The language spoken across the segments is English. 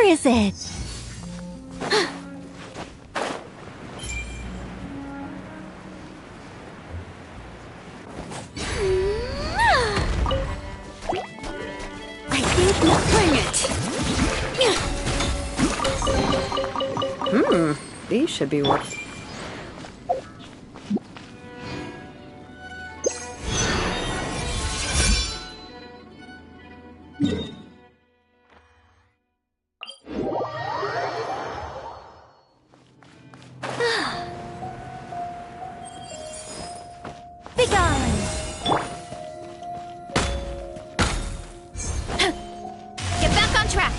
is it? I think we'll bring it. These should be worth. Get back on track!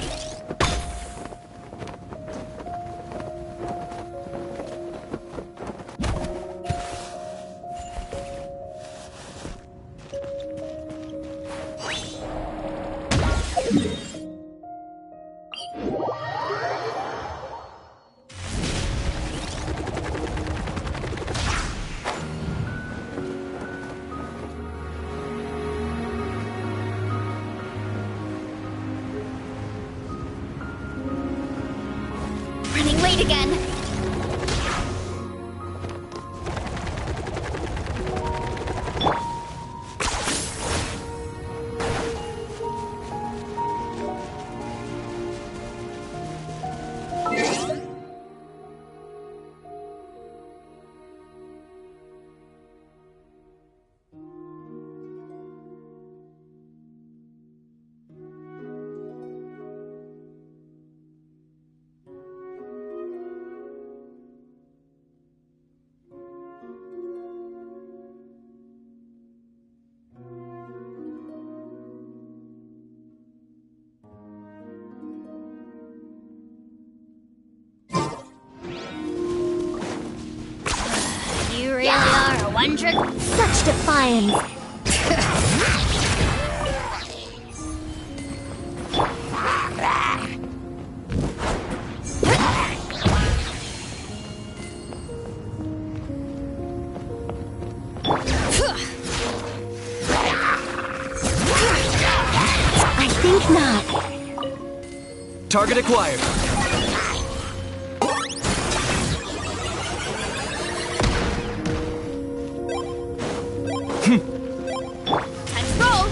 Running late again. You really are a wonder. Such defiance. I think not. Target acquired. Let's roll.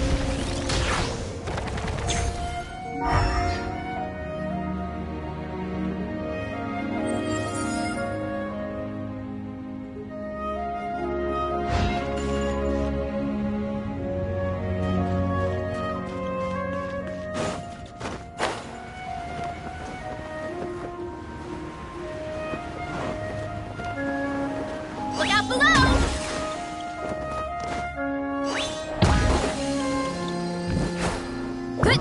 Look out below! Good.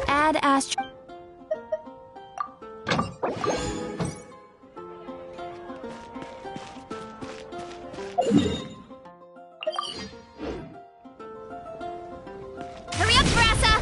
Add astro. Hurry up, Brassa!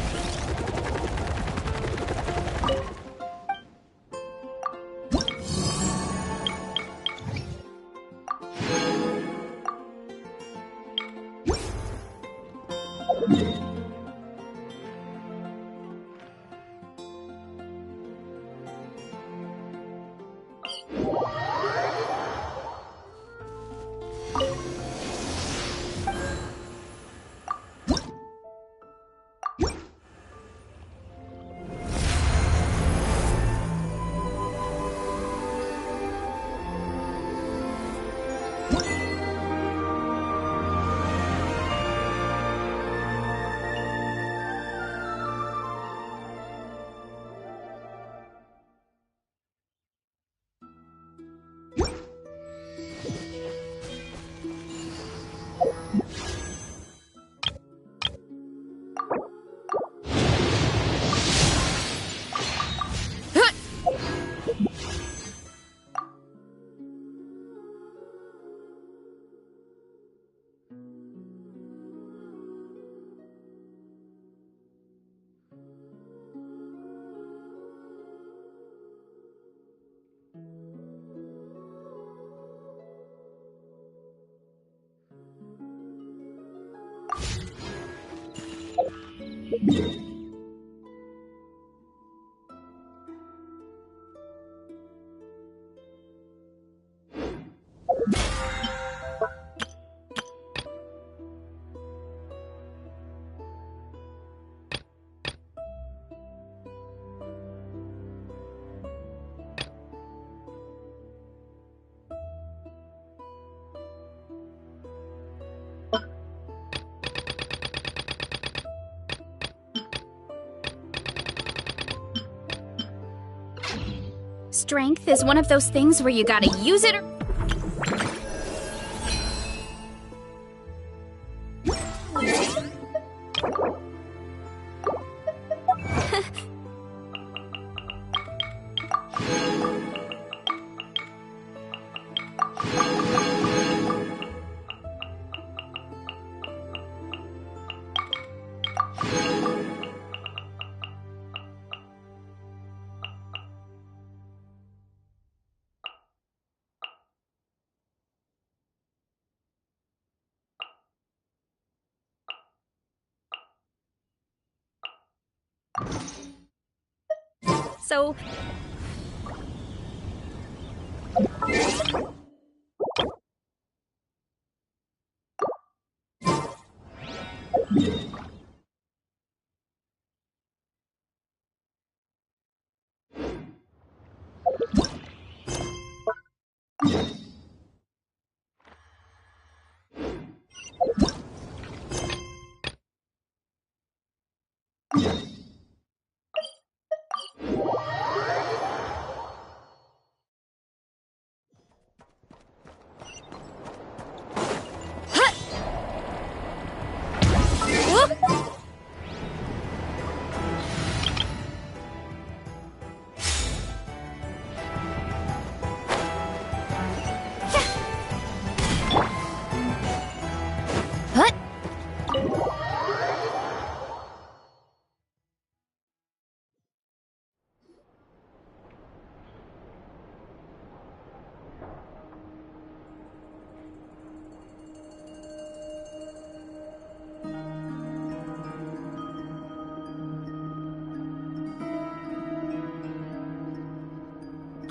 Strength is one of those things where you gotta use it or... So...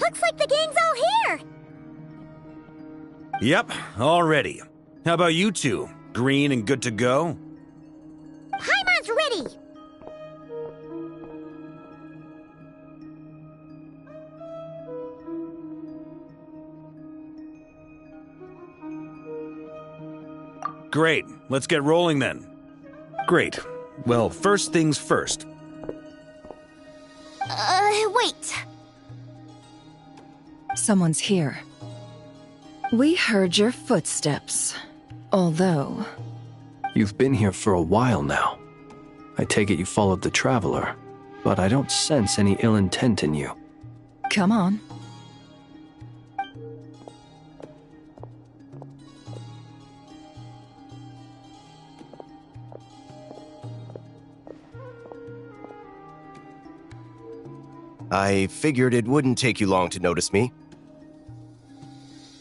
Looks like the gang's all here! Yep, all ready. How about you two? Green and good to go? Paimon's ready! Great, let's get rolling then. Great. Well, first things first. Wait. Someone's here. We heard your footsteps. Although... You've been here for a while now. I take it you followed the Traveler, but I don't sense any ill intent in you. Come on. I figured it wouldn't take you long to notice me.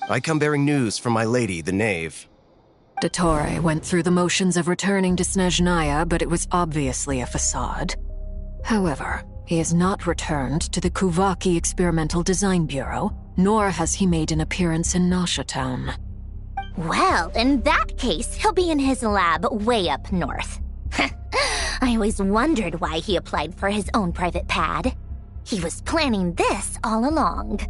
I come bearing news from my lady, the Knave. Dottore went through the motions of returning to Snezhnaya, but it was obviously a facade. However, he has not returned to the Kuvaki Experimental Design Bureau, nor has he made an appearance in Nasha Town. Well, in that case, he'll be in his lab way up north. I always wondered why he applied for his own private pad. He was planning this all along.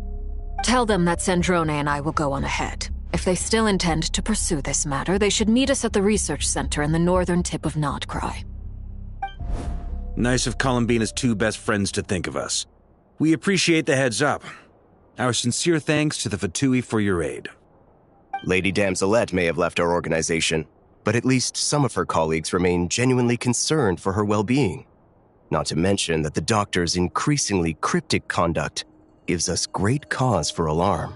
Tell them that Sandrone and I will go on ahead. If they still intend to pursue this matter, they should meet us at the research center in the northern tip of Notcry. Nice of Columbina's two best friends to think of us. We appreciate the heads up. Our sincere thanks to the Fatui for your aid. Lady Damselette may have left our organization, but at least some of her colleagues remain genuinely concerned for her well-being. Not to mention that the doctor's increasingly cryptic conduct gives us great cause for alarm.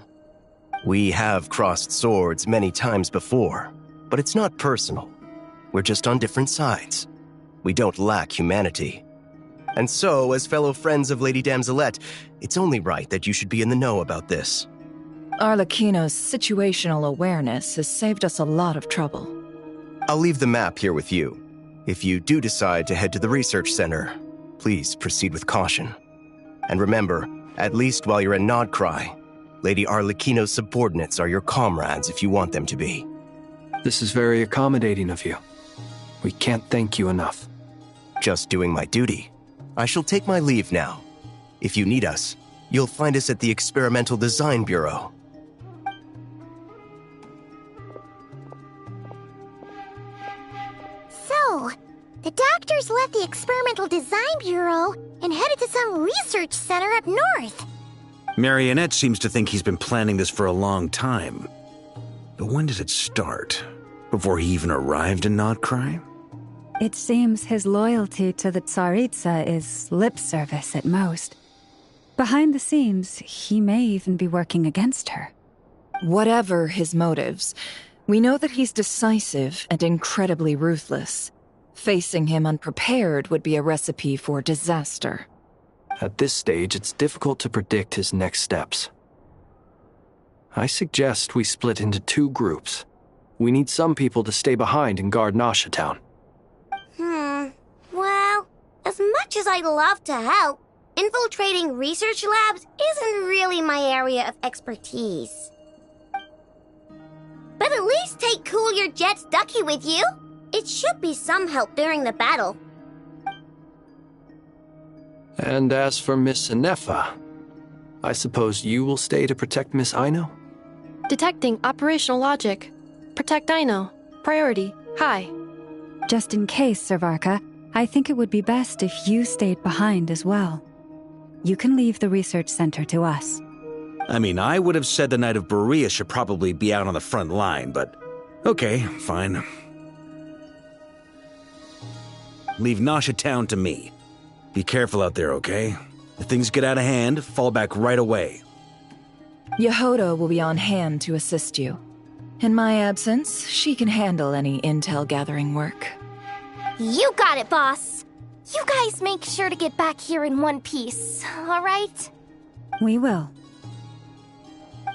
We have crossed swords many times before, but it's not personal. We're just on different sides. We don't lack humanity. And so, as fellow friends of Lady Damselette, it's only right that you should be in the know about this. Arlecchino's situational awareness has saved us a lot of trouble. I'll leave the map here with you. If you do decide to head to the research center, please proceed with caution. And remember, at least while you're in Nodcry, Lady Arlecchino's subordinates are your comrades if you want them to be. This is very accommodating of you. We can't thank you enough. Just doing my duty. I shall take my leave now. If you need us, you'll find us at the Experimental Design Bureau. So, the doctors left the Experimental Design Bureau and headed to some research center up north. Marionette seems to think he's been planning this for a long time. But when did it start? Before he even arrived in Nodcry? It seems his loyalty to the Tsaritsa is lip service at most. Behind the scenes, he may even be working against her. Whatever his motives, we know that he's decisive and incredibly ruthless. Facing him unprepared would be a recipe for disaster. At this stage, it's difficult to predict his next steps. I suggest we split into 2 groups. We need some people to stay behind and guard Nasha Town. Well, as much as I'd love to help, infiltrating research labs isn't really my area of expertise. But at least take Cool Your Jet's Ducky with you. It should be some help during the battle. And as for Miss Inefa, I suppose you will stay to protect Miss Aino? Detecting operational logic. Protect Aino. Priority. High. Just in case, Servarka, I think it would be best if you stayed behind as well. You can leave the research center to us. I mean, I would have said the Knight of Berea should probably be out on the front line, but okay, fine. Leave Nasha Town to me. Be careful out there, okay? If things get out of hand, fall back right away. Yehoda will be on hand to assist you. In my absence, she can handle any intel gathering work. You got it, boss. You guys make sure to get back here in one piece, all right? We will.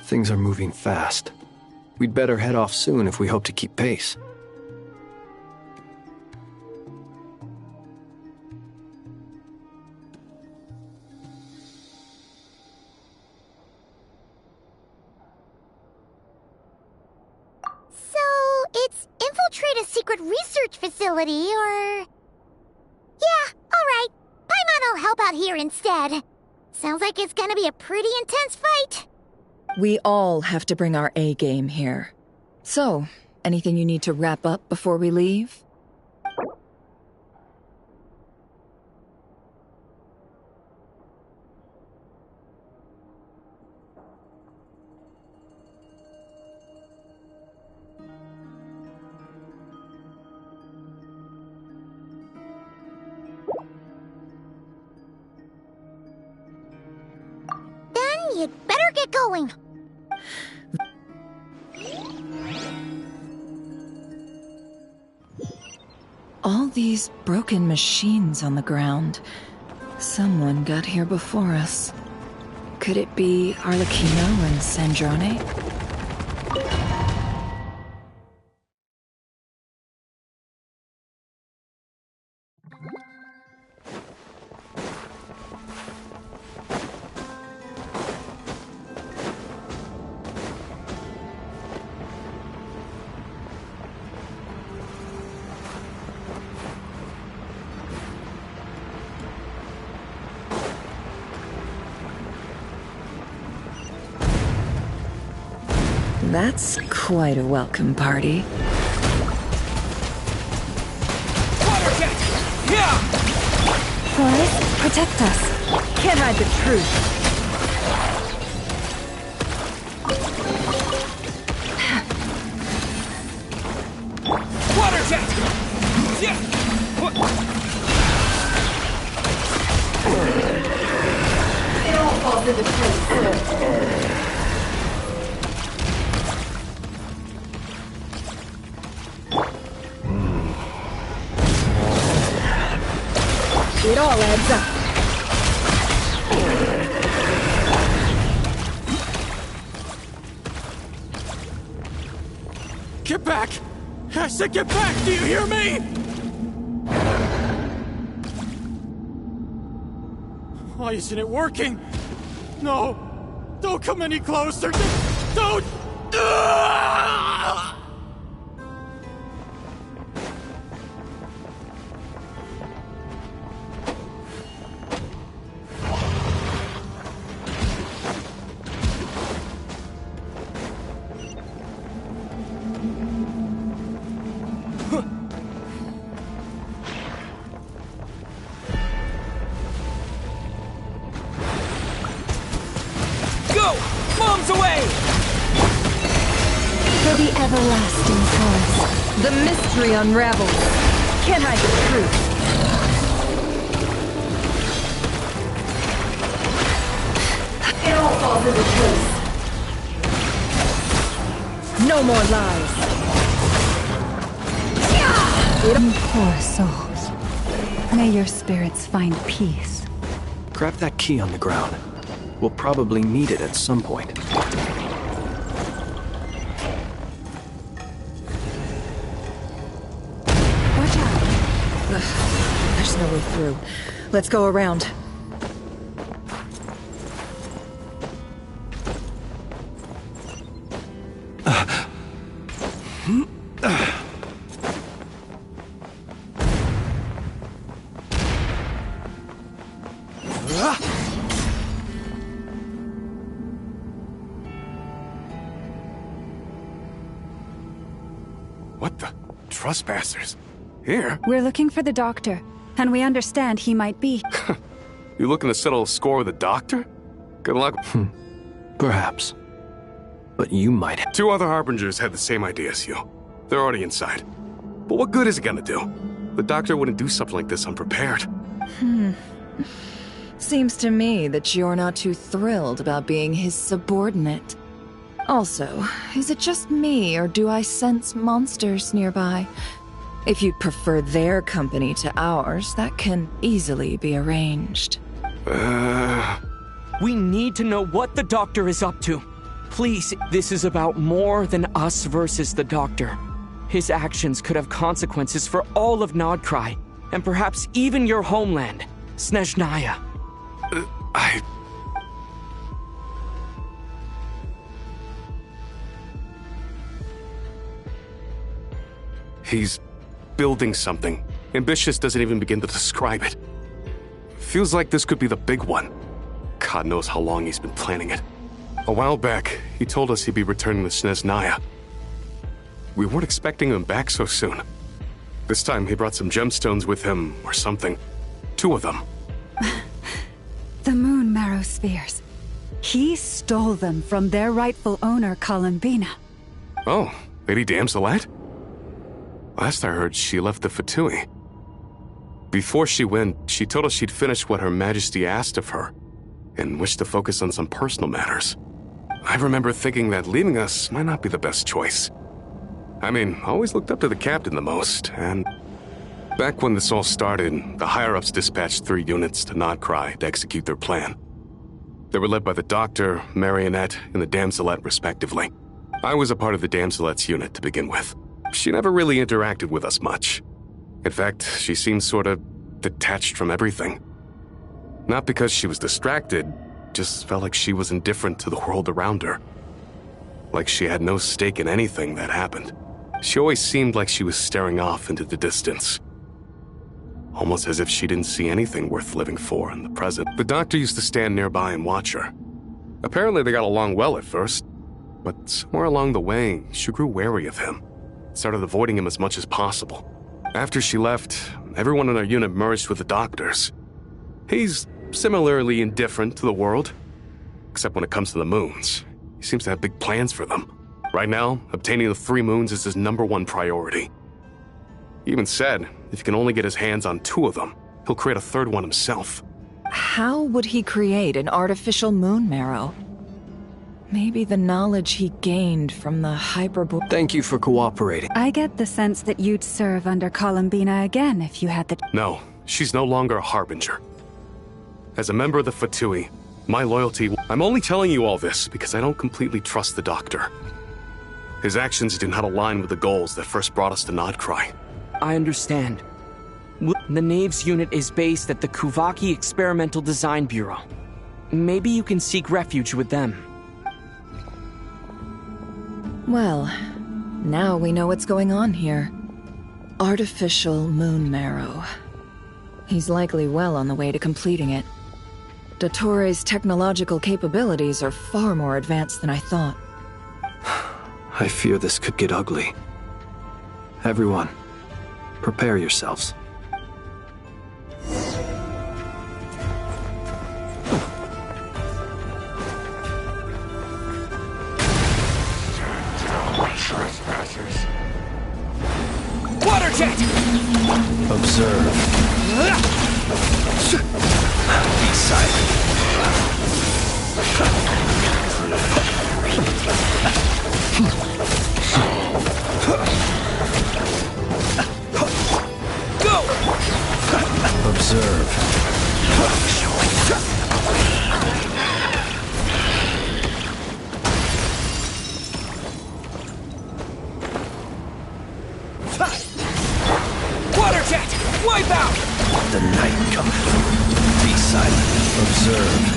Things are moving fast. We'd better head off soon if we hope to keep pace. It's infiltrate a secret research facility, or... Yeah, alright. Paimon will help out here instead. Sounds like it's gonna be a pretty intense fight. We all have to bring our A-game here. So, anything you need to wrap up before we leave? You'd better get going. All these broken machines on the ground. Someone got here before us. Could it be Arlecchino and Sandrone? That's quite a welcome party. Water jet! Yeah! Boys, protect us. Can't hide the truth. Water jet! Yeah! It all falls into place. It all adds up. Get back! I said get back! Do you hear me? Why isn't it working? No! Don't come any closer! Don't! Go! Bombs away! For the everlasting forest, The mystery unravels. Can't hide the truth. It all falls into place. No more lies. poor souls. May your spirits find peace. Grab that key on the ground. We'll probably need it at some point. Watch out. There's no way through. Let's go around. What the? Trespassers? Here? We're looking for the doctor, and we understand he might be. You looking to settle a score with the doctor? Good luck. Perhaps. But you might have. Two other harbingers had the same idea as you. They're already inside. But what good is it gonna do? The doctor wouldn't do something like this unprepared. Seems to me that you're not too thrilled about being his subordinate. Also, is it just me, or do I sense monsters nearby? If you'd prefer their company to ours, that can easily be arranged. We need to know what the doctor is up to. Please, this is about more than us versus the doctor. His actions could have consequences for all of Nodcry, and perhaps even your homeland, Snezhnaya. He's building something. Ambitious doesn't even begin to describe it. Feels like this could be the big one. God knows how long he's been planning it. A while back, he told us he'd be returning to Snezhnaya. We weren't expecting him back so soon. This time he brought some gemstones with him, or something. 2 of them. The moon marrow spheres. He stole them from their rightful owner, Columbina. Oh, Lady Damselette? Last I heard, she left the Fatui. Before she went, she told us she'd finish what Her Majesty asked of her, and wished to focus on some personal matters. I remember thinking that leaving us might not be the best choice. I mean, I always looked up to the captain the most, and back when this all started, the higher-ups dispatched 3 units to Nodcry to execute their plan. They were led by the Doctor, Marionette, and the Damselette, respectively. I was a part of the Damselette's unit to begin with. She never really interacted with us much. In fact, she seemed sort of detached from everything. Not because she was distracted, just felt like she was indifferent to the world around her. Like she had no stake in anything that happened. She always seemed like she was staring off into the distance. Almost as if she didn't see anything worth living for in the present. The Doctor used to stand nearby and watch her. Apparently they got along well at first, but somewhere along the way, she grew wary of him. Started avoiding him as much as possible. After she left, everyone in our unit merged with the Doctor's. He's similarly indifferent to the world, except when it comes to the moons. He seems to have big plans for them. Right now, obtaining the 3 moons is his #1 priority. He even said, if he can only get his hands on 2 of them, he'll create a 3rd one himself. How would he create an artificial moon marrow? Maybe the knowledge he gained from the hyperborean. Thank you for cooperating. I get the sense that you'd serve under Columbina again if you had the... No, she's no longer a harbinger. As a member of the Fatui, my loyalty... I'm only telling you all this because I don't completely trust the Doctor. His actions do not align with the goals that first brought us to Nodcry. I understand. The Knave's unit is based at the Kuvaki Experimental Design Bureau. Maybe you can seek refuge with them. Well, now we know what's going on here. Artificial moon marrow. He's likely well on the way to completing it. Dottore's technological capabilities are far more advanced than I thought. I fear this could get ugly. Everyone, prepare yourselves. Water jet! Observe. Be silent. Go! Observe. Water jet! Wipe out! The night cometh. Be silent. Observe.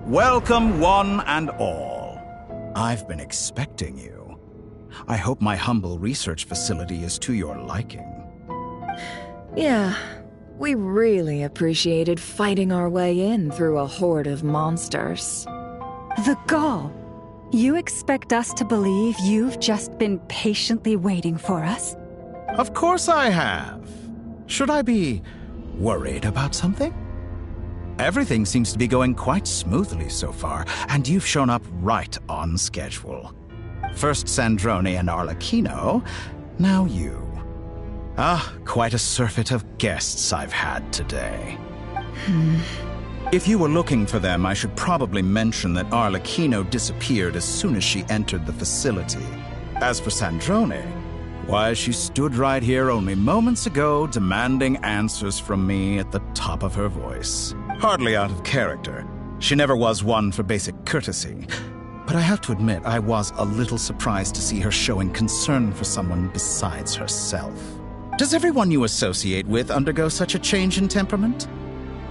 Welcome, one and all. I've been expecting you. I hope my humble research facility is to your liking. Yeah, we really appreciated fighting our way in through a horde of monsters. The gall! You expect us to believe you've just been patiently waiting for us? Of course I have. Should I be worried about something? Everything seems to be going quite smoothly so far, and you've shown up right on schedule. First Sandrone and Arlecchino, now you. Quite a surfeit of guests I've had today. If you were looking for them, I should probably mention that Arlecchino disappeared as soon as she entered the facility. As for Sandrone, why, she stood right here only moments ago demanding answers from me at the top of her voice. Hardly out of character. She never was one for basic courtesy. But I have to admit, I was a little surprised to see her showing concern for someone besides herself. Does everyone you associate with undergo such a change in temperament?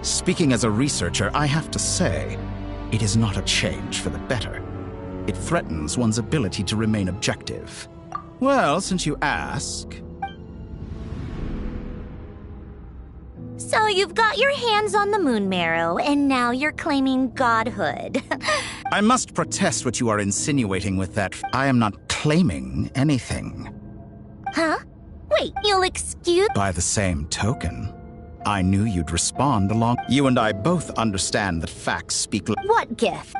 Speaking as a researcher, I have to say, it is not a change for the better. It threatens one's ability to remain objective. Well, since you ask... So you've got your hands on the moon marrow, and now you're claiming godhood. I must protest what you are insinuating with that. I am not claiming anything. Huh? Wait, you'll excuse— By the same token, I knew you'd respond along. You and I both understand that facts speak— What gift?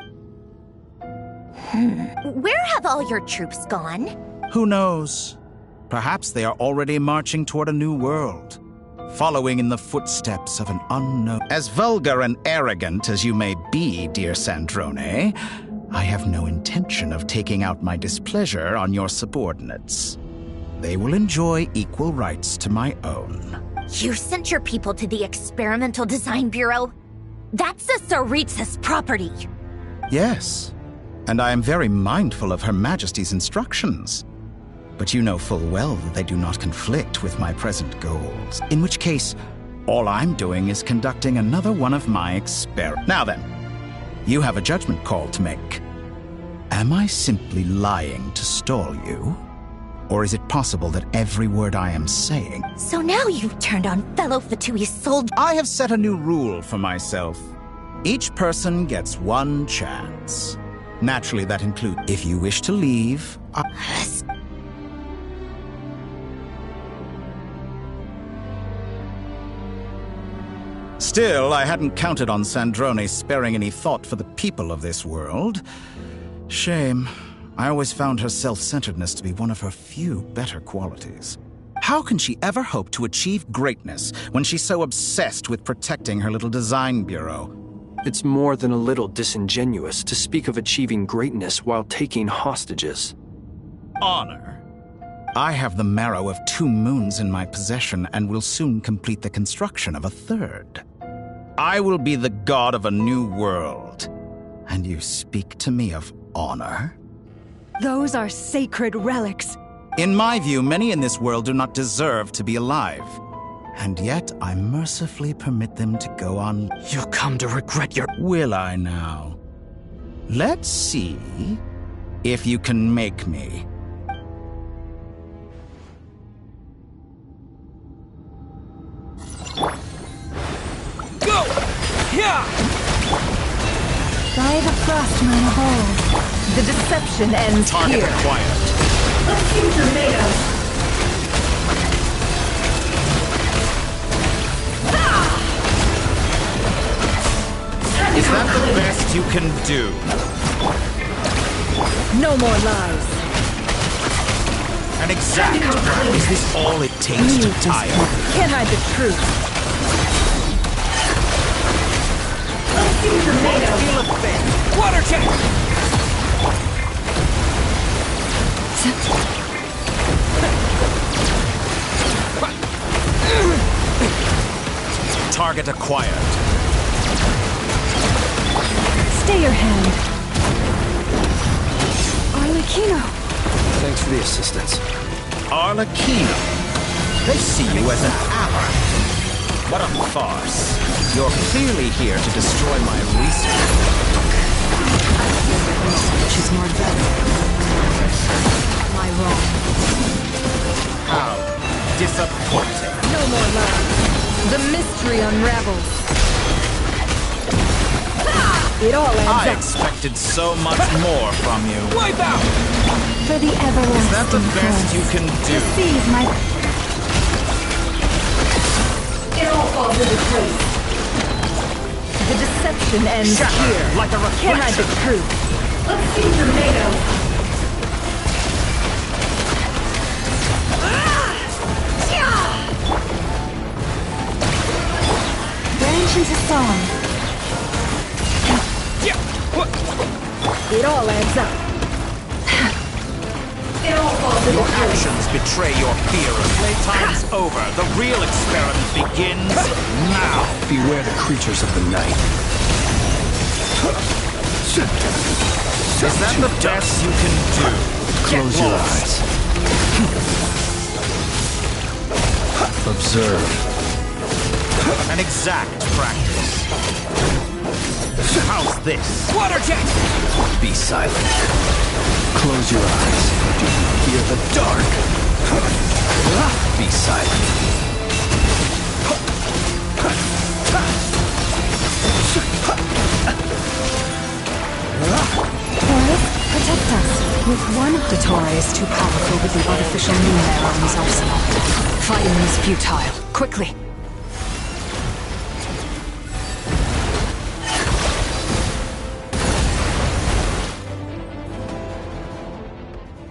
Where have all your troops gone? Who knows? Perhaps they are already marching toward a new world, following in the footsteps of an unknown. As vulgar and arrogant as you may be, dear Sandrone, I have no intention of taking out my displeasure on your subordinates. They will enjoy equal rights to my own. You sent your people to the Experimental Design Bureau? That's the Tsaritsa's property. Yes, and I am very mindful of Her Majesty's instructions. But you know full well that they do not conflict with my present goals. In which case, all I'm doing is conducting another one of my experiments. Now then, you have a judgment call to make. Am I simply lying to stall you? Or is it possible that every word I am saying... So now you've turned on fellow Fatui's soul... I have set a new rule for myself. Each person gets one chance. Naturally, that includes... If you wish to leave... Still, I hadn't counted on Sandrone sparing any thought for the people of this world. Shame. I always found her self-centeredness to be one of her few better qualities. How can she ever hope to achieve greatness when she's so obsessed with protecting her little design bureau? It's more than a little disingenuous to speak of achieving greatness while taking hostages. Honor. I have the marrow of 2 moons in my possession and will soon complete the construction of a 3rd. I will be the god of a new world. And you speak to me of honor? Those are sacred relics. In my view, many in this world do not deserve to be alive. And yet, I mercifully permit them to go on. You'll come to regret your... Will I now? Let's see if you can make me. Go! Yeah! By the Frostmoon of old, the deception ends Target here. acquired. The future made us. Is that the best you can do? No more lies. An exact. Is this all it takes to tie up? Can't hide the truth. Feel a thing. Water check! Target acquired. Stay your hand. Arlecchino. Thanks for the assistance. Arlecchino. They see you as an ally. What a farce. You're clearly here to destroy my research. Which is more valuable? My wrong. How disappointing. No more lies. The mystery unravels. It all adds I up. expected so much more from you. Wipe out! For the everlasting Is that the best you can do? Receive my... It all falls into place. The deception ends here. Like a Can't hide the reflection. truth. Let's see tomato. Branch into song. Yeah! What? It all adds up. It all falls into Your place. actions betray your fear. Playtime's over. The real experiment begins now. Beware the creatures of the night. Is that the best you can do? Close your eyes. Observe. An exact practice. How's this? Water check! Be silent. Close your eyes. Do you hear the dark? Be silent. Taurus, protect us. With one, the Torah is too powerful with the artificial moon there on his arsenal. Fighting is futile. Quickly.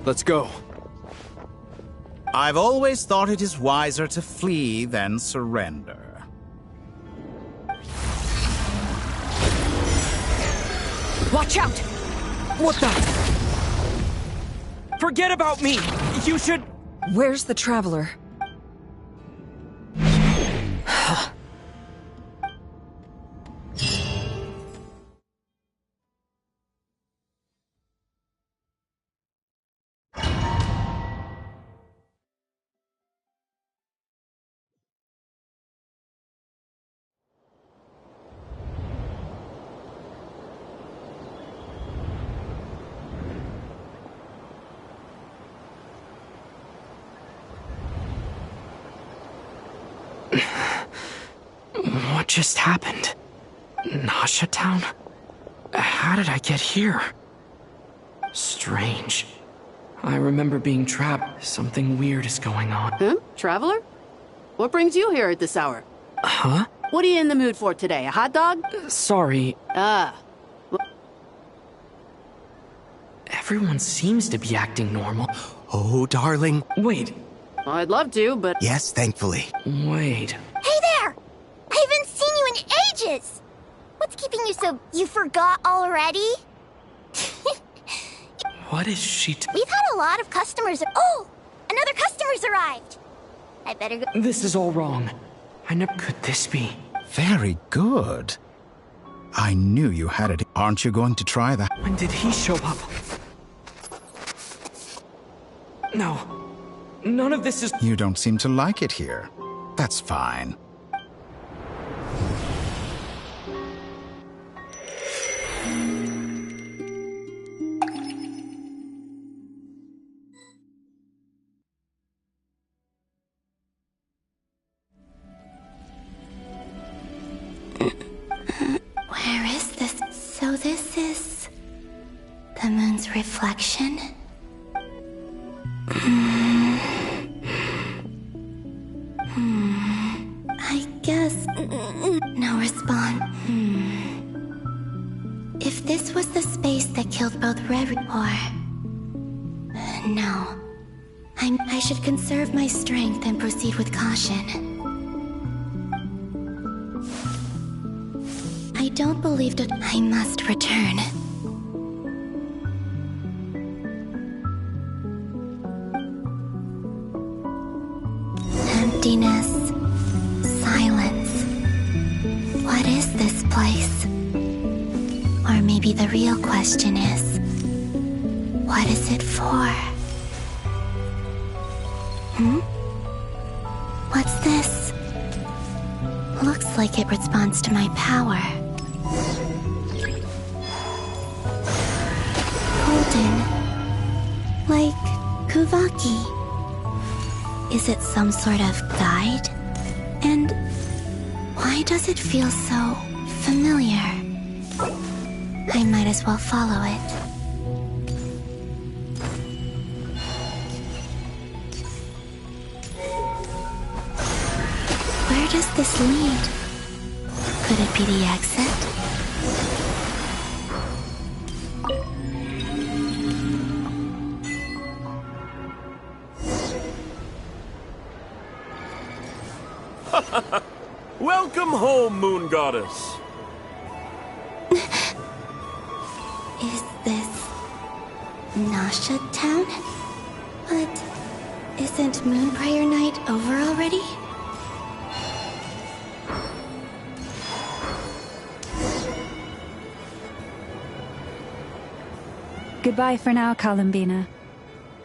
Let's go. I've always thought it is wiser to flee than surrender. Watch out! What the? Forget about me! You should... Where's the Traveler? What just happened? Nasha Town? How did I get here? Strange. I remember being trapped. Something weird is going on. Traveler? What brings you here at this hour? Huh? What are you in the mood for today? A hot dog? Sorry. Ah. Everyone seems to be acting normal. Oh, darling. Wait. I'd love to, but... Yes, thankfully. Wait. Hey there! I haven't seen you in ages! What's keeping you so... You forgot already? What is she We've had a lot of customers... Oh! Another customer's arrived! I better go... This is all wrong. I never... Could this be? Very good. I knew you had it. Aren't you going to try that? When did he show up? No. None of this is... You don't seem to like it here. That's fine. Where is this? So this is... the moon's reflection? I guess... No response. If this was the space that killed both Reverie or... No. I should conserve my strength and proceed with caution. I don't believe that I must return. Emptiness. Silence. What is this place? Or maybe the real question is, what is it for? What's this? Looks like it responds to my power. Golden. Like Kuvaki. Is it some sort of guide? And why does it feel so familiar? I might as well follow it. Where does this lead? Could it be the exit? Welcome home, Moon Goddess. Is this... Nasha Town? But isn't Moon Prayer Night over already? Goodbye for now, Columbina.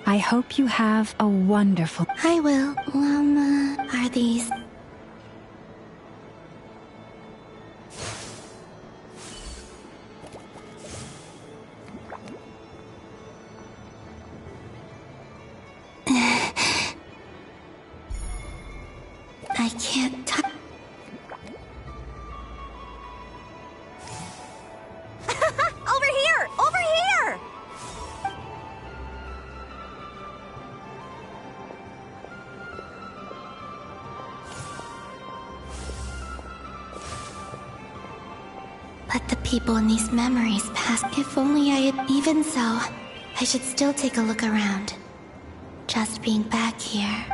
I hope you have a wonderful... I will. Are these... I can't touch... Over here! Over here! But the people in these memories pass. If only I had... Even so, I should still take a look around. Just being back here.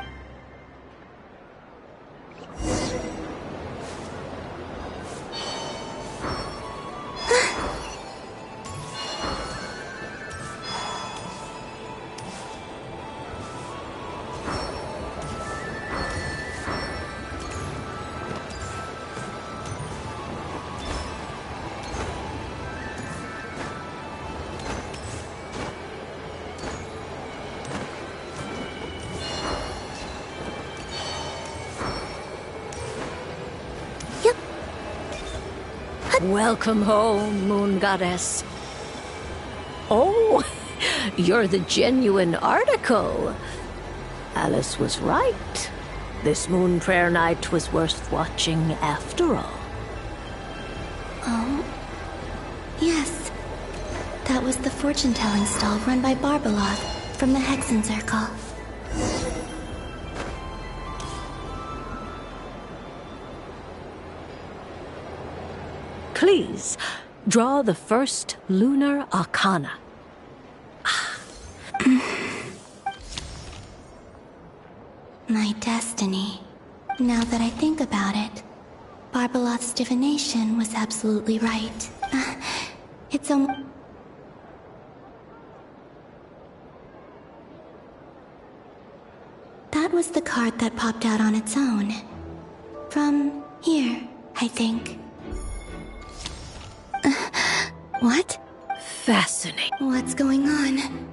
Welcome home, Moon Goddess. Oh, you're the genuine article. Alice was right. This Moon Prayer Night was worth watching after all. was the fortune-telling stall run by Barbeloth from the Hexen Circle. Please, draw the first lunar arcana. My destiny. Now that I think about it, Barbeloth's divination was absolutely right. It's That was the card that popped out on its own. From here, I think. What? Fascinating. What's going on?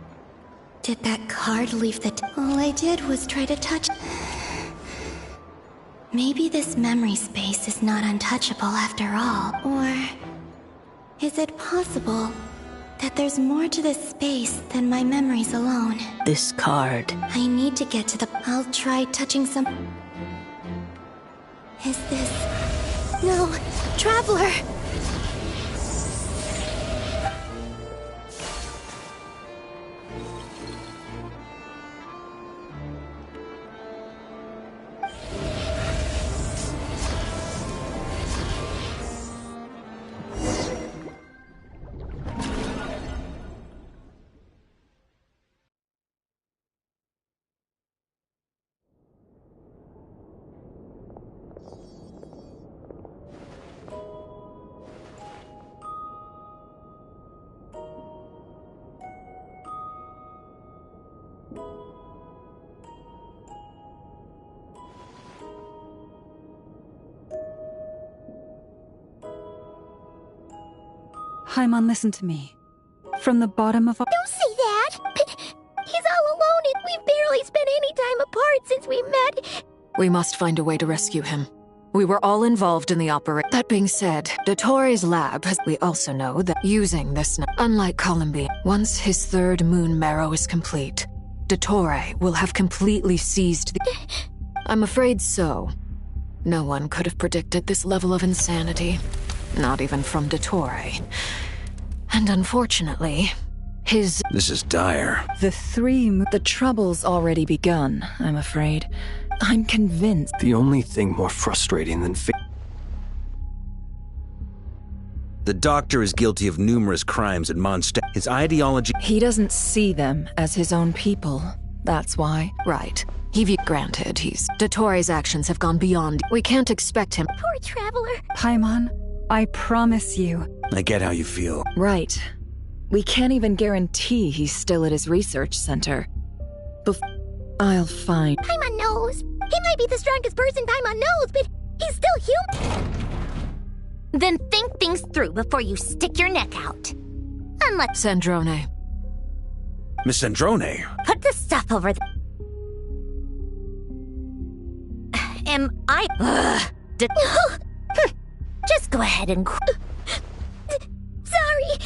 Did that card leave all I did was try to touch... Maybe this memory space is not untouchable after all. Or... is it possible that there's more to this space than my memories alone? This card. I need to get to the... I'll try touching some... Is this... No! Traveler! Paimon, listen to me. From the bottom of our... Don't say that! He's all alone and we've barely spent any time apart since we met. We must find a way to rescue him. We were all involved in the operation. That being said, Dottore lab has... We also know that using this... Unlike Columbi, once his third moon marrow is complete, Dottore will have completely seized the... I'm afraid so. No one could have predicted this level of insanity. Not even from Dottore. And unfortunately, his... This is dire. The trouble's already begun, I'm afraid. I'm convinced. The only thing more frustrating than The Doctor is guilty of numerous crimes at Mondstadt. His ideology... He doesn't see them as his own people. That's why. Right. Granted, Dottore's actions have gone beyond... We can't expect him... Poor Traveler. Paimon, I promise you. I get how you feel. Right. We can't even guarantee he's still at his research center. I'll find... Paimon knows. He might be the strongest person Paimon knows, but he's still human. Then think things through before you stick your neck out. Unless... Sandrone. Miss Sandrone? Put the stuff over there. Am I... Just go ahead and... Sorry.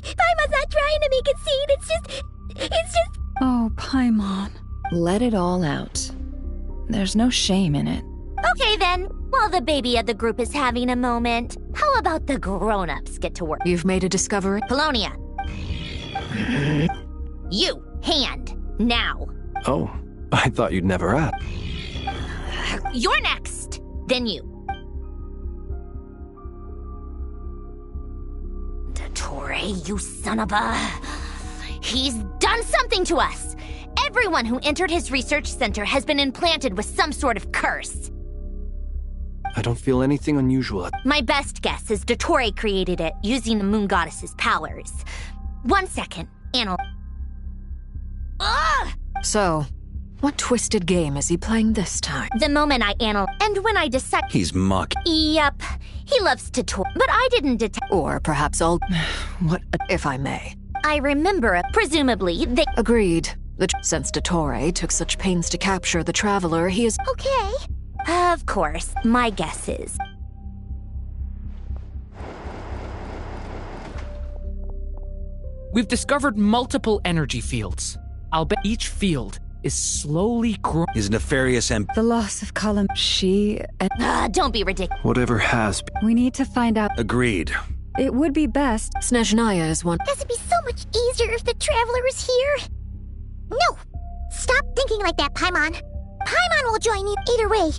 Paimon's not trying to make it scene. It's just... Oh, Paimon. Let it all out. There's no shame in it. Okay then. While the baby of the group is having a moment, how about the grown-ups get to work? You've made a discovery? Polonia. You. Hand. Now. Oh, I thought you'd never ask. You're next. Then you. Dottore, you son of a... He's done something to us! Everyone who entered his research center has been implanted with some sort of curse. I don't feel anything unusual. My best guess is Dottore created it using the Moon Goddess's powers. 1 second, Ugh! So, what twisted game is he playing this time? The moment I and when I decide... He's mocking. Yep, he loves to toy, but I didn't detect... Or perhaps I'll... If I may. I remember, presumably, they... Agreed. Since Dottore took such pains to capture the Traveler, he is... Okay. Of course, my guess is... We've discovered multiple energy fields. I'll bet each field is slowly growing. His nefarious The loss of Column. Don't be ridiculous. Whatever has been. We need to find out. Agreed. It would be best. Snezhnaya is one. This would be so much easier if the Traveler was here. No! Stop thinking like that, Paimon. Paimon will join you either way.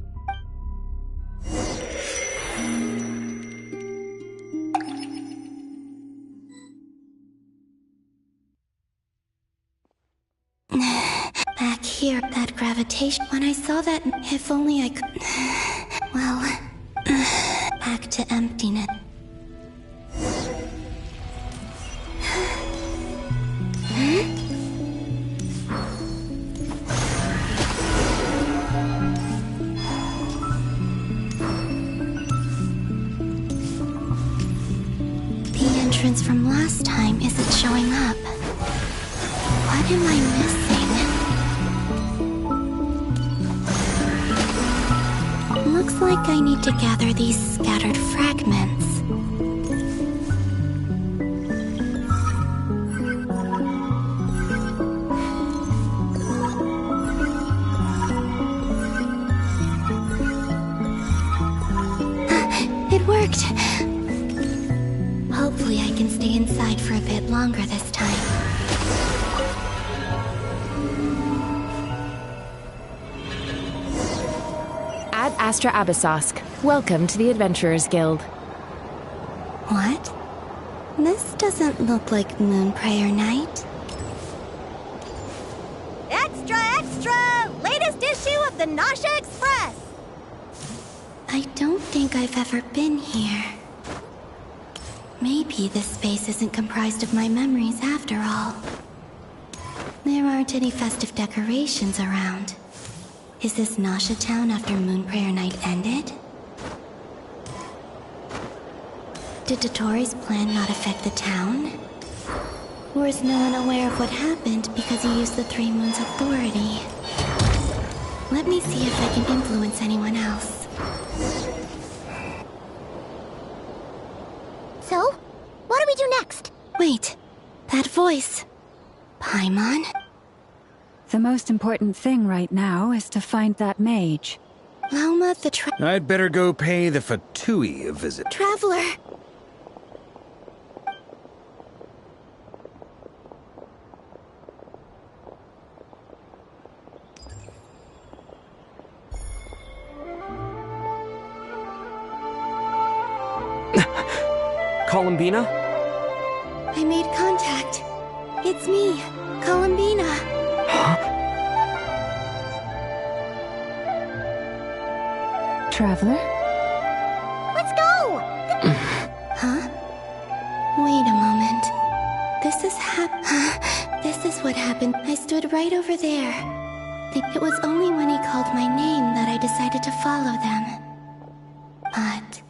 Back here, that gravitation. When I saw that, if only I could. Well, back to emptiness. The entrance from last time isn't showing up. What am I missing? Looks like I need to gather these scattered fragments. It worked! Hopefully I can stay inside for a bit longer this time. Ad Astra Abyssosque. Welcome to the Adventurers Guild. What? This doesn't look like Moonprayer Night. Extra, extra! Latest issue of the Nausea Express! I don't think I've ever been here. Maybe this space isn't comprised of my memories after all. There aren't any festive decorations around. Is this Nausea Town after Moonprayer Night ended? Did Dotori's plan not affect the town? Or is no one aware of what happened because he used the Three Moons' authority? Let me see if I can influence anyone else. So, what do we do next? Wait, that voice. Paimon? The most important thing right now is to find that mage. Lauma the I'd better go pay the Fatui a visit. Traveler! Columbina? I made contact. It's me, Columbina. Huh? Traveler? Let's go! Huh? Wait a moment. This is what happened. I stood right over there. It was only when he called my name that I decided to follow them. But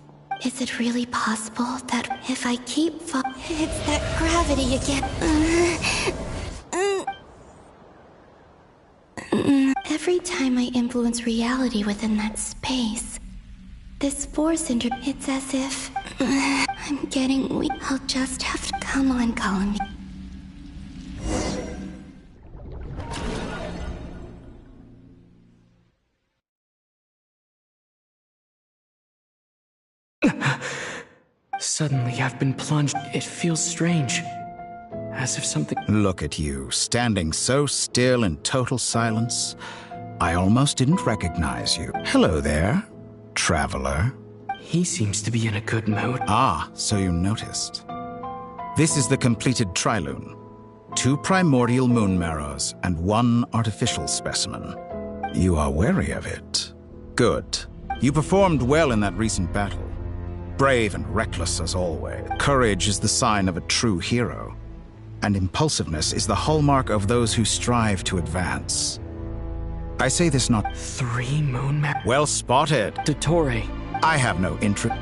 is it really possible that if I keep it's that gravity again? Every time I influence reality within that space, this force it's as if I'm getting weak. I'll just have to come on, Colin. Suddenly, I've been plunged. It feels strange. As if something... Look at you, standing so still in total silence. I almost didn't recognize you. Hello there, traveler. He seems to be in a good mood. Ah, so you noticed. This is the completed Trilune. 2 primordial moon marrows and 1 artificial specimen. You are wary of it. Good. You performed well in that recent battle. Brave and reckless as always. Courage is the sign of a true hero. And impulsiveness is the hallmark of those who strive to advance. I say this not... 3 moon map. Well spotted. Dottore. I have no interest.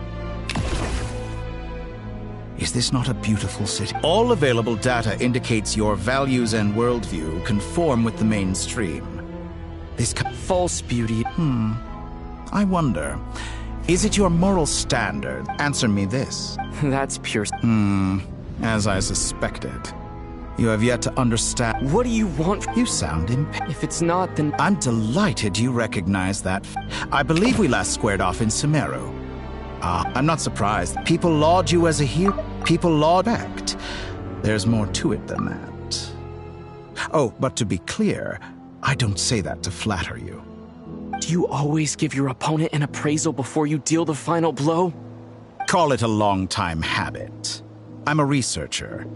Is this not a beautiful city? All available data indicates your values and worldview conform with the mainstream. This false beauty. I wonder, is it your moral standard? Answer me this. That's pure... As I suspected. You have yet to understand... What do you want? You sound If it's not, then... I'm delighted you recognize that. I believe we last squared off in Sumeru. I'm not surprised. People laud you as a hero. People law backed. There's more to it than that. Oh, but to be clear, I don't say that to flatter you. Do you always give your opponent an appraisal before you deal the final blow? Call it a long-time habit. I'm a researcher,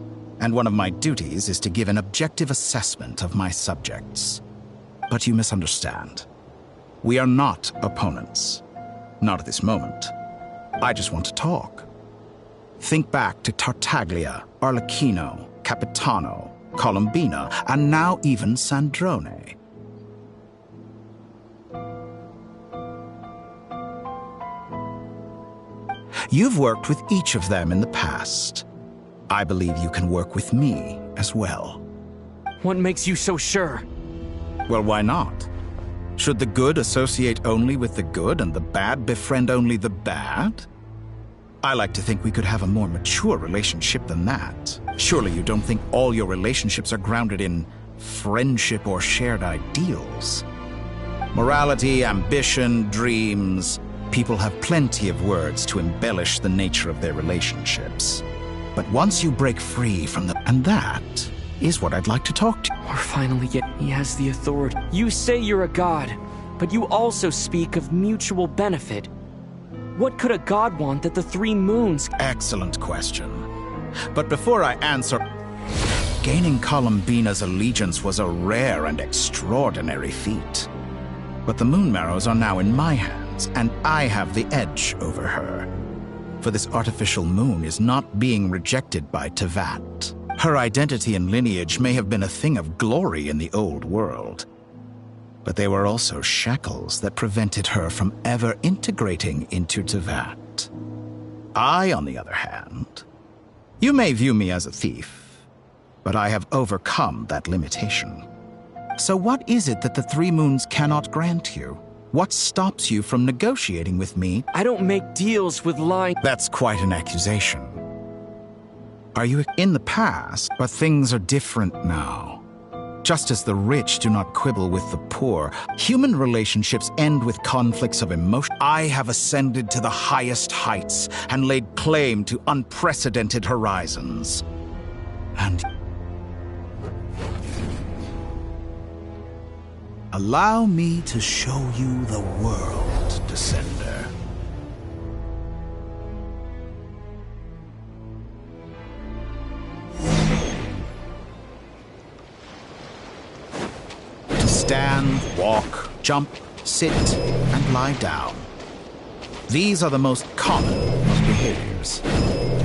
and one of my duties is to give an objective assessment of my subjects. But you misunderstand. We are not opponents. Not at this moment. I just want to talk. Think back to Tartaglia, Arlecchino, Capitano, Columbina, and now even Sandrone. You've worked with each of them in the past. I believe you can work with me as well. What makes you so sure? Well, why not? Should the good associate only with the good and the bad befriend only the bad? I like to think we could have a more mature relationship than that. Surely you don't think all your relationships are grounded in friendship or shared ideals? Morality, ambition, dreams. People have plenty of words to embellish the nature of their relationships. But once you break free from them, and that is what I'd like to talk to. We're finally getting. He has the authority. You say you're a god, but you also speak of mutual benefit. What could a god want that the three moons... Excellent question. But before I answer, gaining Columbina's allegiance was a rare and extraordinary feat. But the Moon Marrows are now in my hands, and I have the edge over her. For this artificial moon is not being rejected by Tevat. Her identity and lineage may have been a thing of glory in the old world, but they were also shackles that prevented her from ever integrating into Tevat. I, on the other hand, you may view me as a thief, but I have overcome that limitation. So what is it that the Three Moons cannot grant you? What stops you from negotiating with me? I don't make deals with lying. That's quite an accusation. Are you in the past, but things are different now? Just as the rich do not quibble with the poor, human relationships end with conflicts of emotion. I have ascended to the highest heights and laid claim to unprecedented horizons. And allow me to show you the world, Descender. Stand, walk, jump, sit, and lie down. These are the most common of behaviors.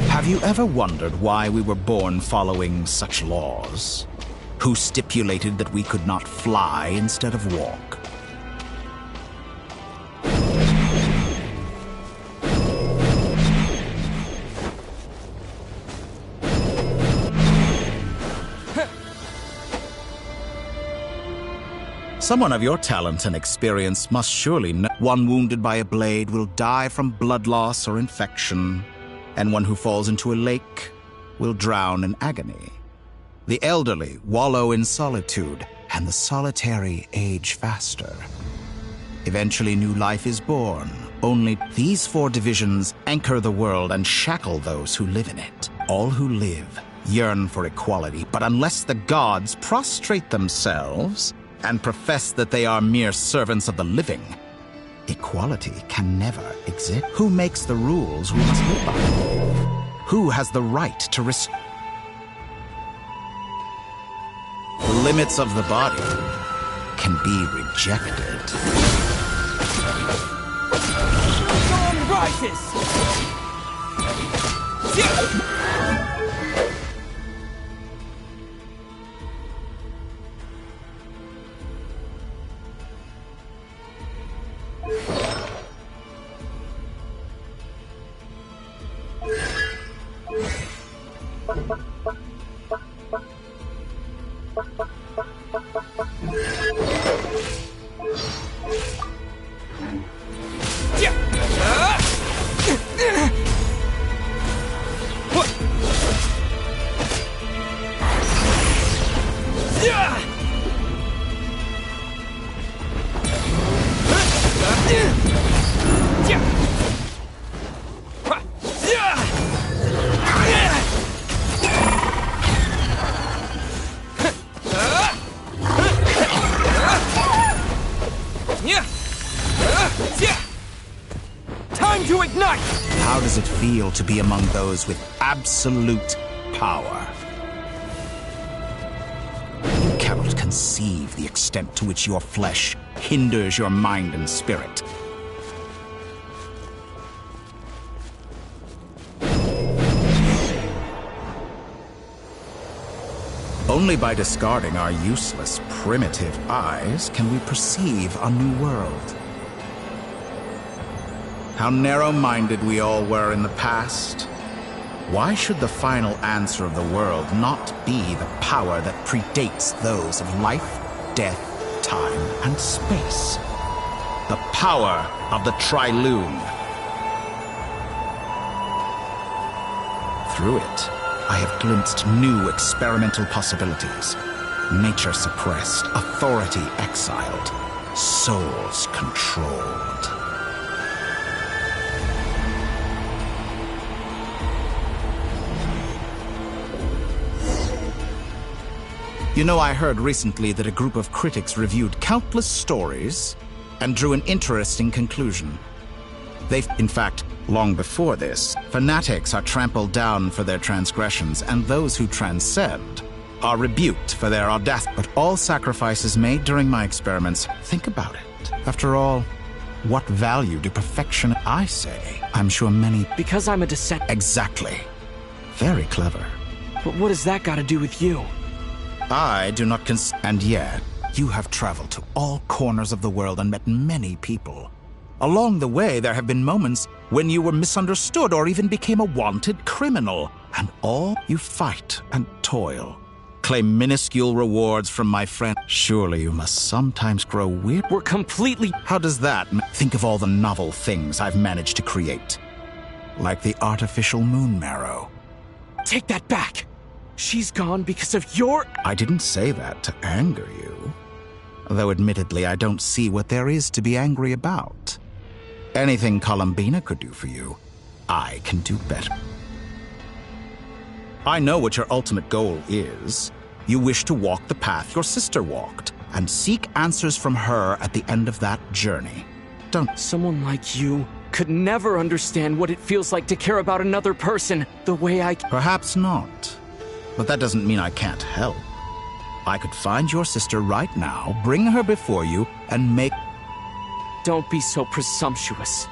Have you ever wondered why we were born following such laws? Who stipulated that we could not fly instead of walk? Someone of your talent and experience must surely know one wounded by a blade will die from blood loss or infection, and one who falls into a lake will drown in agony. The elderly wallow in solitude, and the solitary age faster. Eventually new life is born. Only these four divisions anchor the world and shackle those who live in it. All who live yearn for equality, but unless the gods prostrate themselves and profess that they are mere servants of the living, equality can never exist. Who makes the rules we must live by? Who has the right to The limits of the body can be rejected. Dawn rises! Ignite! How does it feel to be among those with absolute power? You cannot conceive the extent to which your flesh hinders your mind and spirit. Only by discarding our useless, primitive eyes can we perceive a new world. How narrow-minded we all were in the past. Why should the final answer of the world not be the power that predates those of life, death, time, and space? The power of the Triloon. Through it, I have glimpsed new experimental possibilities. Nature suppressed, authority exiled, souls controlled. You know, I heard recently that a group of critics reviewed countless stories and drew an interesting conclusion. In fact, long before this, fanatics are trampled down for their transgressions, and those who transcend are rebuked for their audacity. But all sacrifices made during my experiments, think about it. After all, what value do perfection, I say? I'm sure many... Because I'm a descent... Exactly. Very clever. But what does that got to do with you? I do not and yet, you have traveled to all corners of the world and met many people. Along the way, there have been moments when you were misunderstood or even became a wanted criminal. And all you fight and toil, claim minuscule rewards from my friend. Surely you must sometimes grow weird. We're completely... How does that... Think of all the novel things I've managed to create. Like the artificial moon marrow. Take that back! She's gone because of your... I didn't say that to anger you. Though admittedly, I don't see what there is to be angry about. Anything Columbina could do for you, I can do better. I know what your ultimate goal is. You wish to walk the path your sister walked, and seek answers from her at the end of that journey. Don't... Someone like you could never understand what it feels like to care about another person the way I... Perhaps not. But that doesn't mean I can't help. I could find your sister right now, bring her before you, and make... Don't be so presumptuous.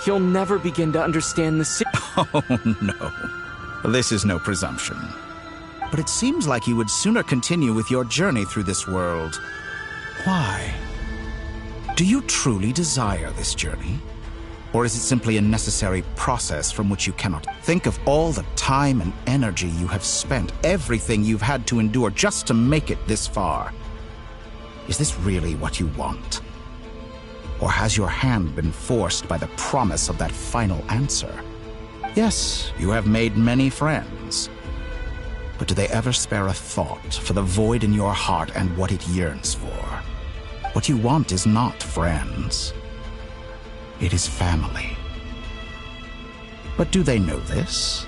You'll never begin to understand the... Oh, no. This is no presumption. But it seems like you would sooner continue with your journey through this world. Why? Do you truly desire this journey? Or is it simply a necessary process from which you cannot? Think of all the time and energy you have spent, everything you've had to endure just to make it this far. Is this really what you want? Or has your hand been forced by the promise of that final answer? Yes, you have made many friends. But do they ever spare a thought for the void in your heart and what it yearns for? What you want is not friends. It is family. But do they know this?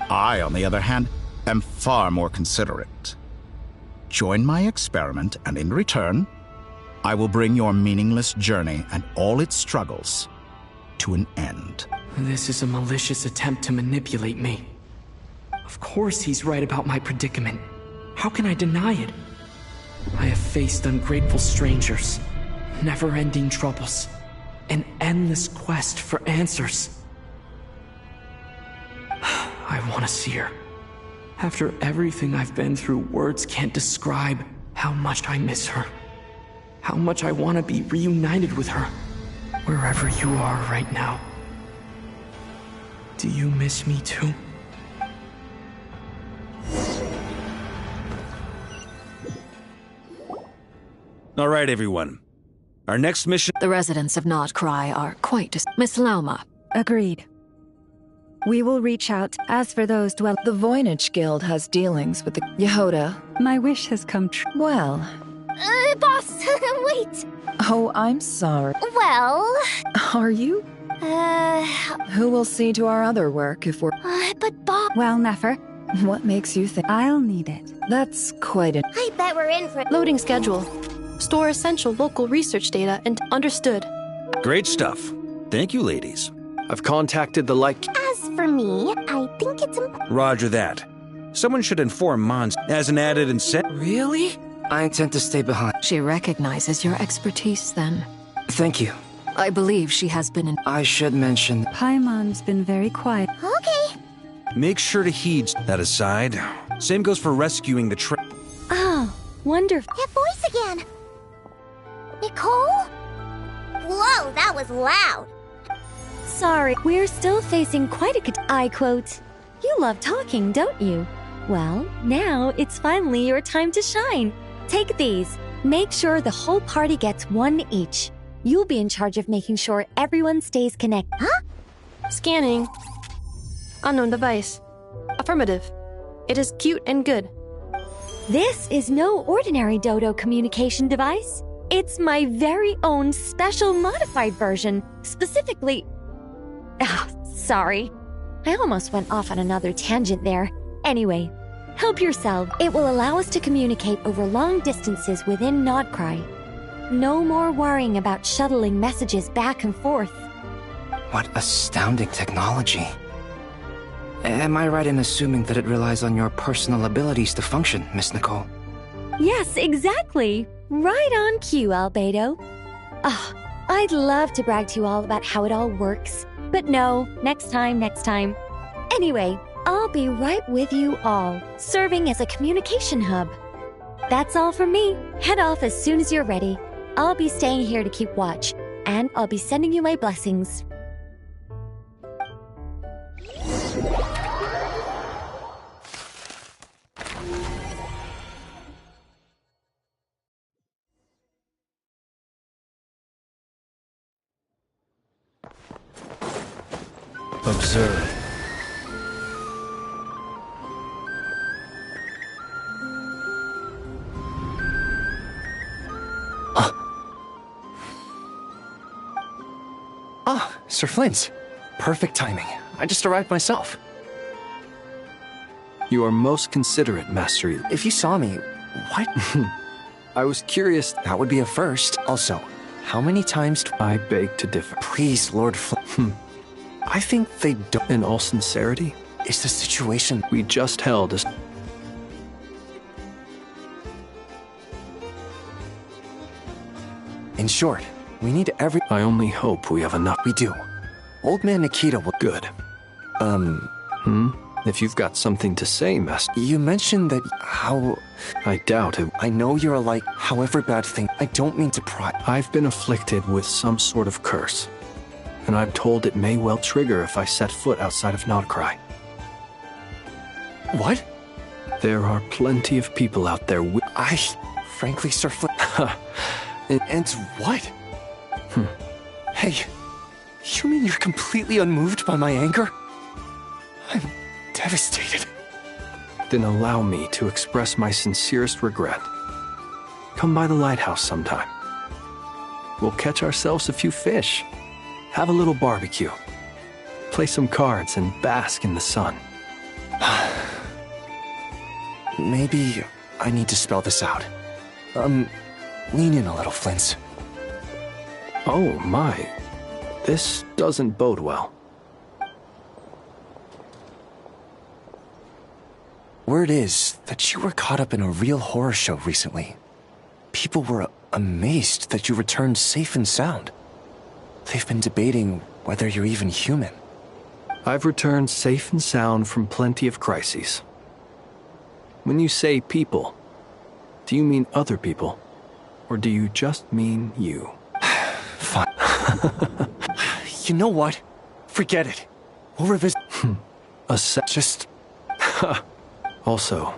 I, on the other hand, am far more considerate. Join my experiment, and in return, I will bring your meaningless journey and all its struggles to an end. This is a malicious attempt to manipulate me. Of course he's right about my predicament. How can I deny it? I have faced ungrateful strangers, never-ending troubles, an endless quest for answers. I want to see her. After everything I've been through, words can't describe how much I miss her. How much I want to be reunited with her, wherever you are right now. Do you miss me too? All right, everyone. Our next mission... The residents of Nodcry are quite Miss Lauma. Agreed. We will reach out. As for those dwell... The Voynich Guild has dealings with the... Yehoda. My wish has come true. Well... Boss, wait! Oh, I'm sorry. Well... Are you? Who will see to our other work if we're... But boss... Well, Nefer. What makes you think... I'll need it. That's quite a... I bet we're in for... Loading schedule. Store essential local research data and understood. Great stuff. Thank you, ladies. I've contacted the As for me, I think it's Roger that. Someone should inform Mons as an added incentive. Really? I intend to stay behind. She recognizes your expertise then. Thank you. I believe she has been in. I should mention. Paimon's been very quiet. Okay. Make sure to heed that aside. Same goes for rescuing the Oh, wonderful. That voice again. Nicole? Whoa, that was loud. Sorry, we're still facing quite a I quote. You love talking, don't you? Well, now it's finally your time to shine. Take these. Make sure the whole party gets one each. You'll be in charge of making sure everyone stays connected. Huh? Scanning. Unknown device. Affirmative. It is cute and good. This is no ordinary Dodo communication device. It's my very own special modified version, specifically... sorry. I almost went off on another tangent there. Anyway, help yourself. It will allow us to communicate over long distances within Nodcry. No more worrying about shuttling messages back and forth. What astounding technology. Am I right in assuming that it relies on your personal abilities to function, Miss Nicole? Yes, exactly. Right on cue, Albedo. I'd love to brag to you all about how it all works. But no, next time. Anyway, I'll be right with you all, serving as a communication hub. That's all from me. Head off as soon as you're ready. I'll be staying here to keep watch, and I'll be sending you my blessings. Observe. Sir Flint's. Perfect timing. I just arrived myself. You are most considerate, Master. If you saw me, what? I was curious. That would be a first. Also, how many times I beg to differ. Please, Lord Flint. I think they don't. In all sincerity? Is the situation we just held as... In short, we need every... I only hope we have enough. We do. Old man Nikita will... Good. If you've got something to say, Master... You mentioned that how... I doubt it. I know you're like, however bad thing. I don't mean to pry. I've been afflicted with some sort of curse. And I'm told it may well trigger if I set foot outside of Nodcry. What? There are plenty of people out there frankly, Sir Flint... And what? Hey, you mean you're completely unmoved by my anger? I'm devastated. Then allow me to express my sincerest regret. Come by the lighthouse sometime. We'll catch ourselves a few fish, have a little barbecue, play some cards, and bask in the sun. Maybe I need to spell this out. Lean in a little, Flint. Oh my, this doesn't bode well. Word is that you were caught up in a real horror show recently. People were amazed that you returned safe and sound. They've been debating whether you're even human. I've returned safe and sound from plenty of crises. When you say people, do you mean other people? Or do you just mean you? Fine. You know what? Forget it. We'll revisit. Just... Also...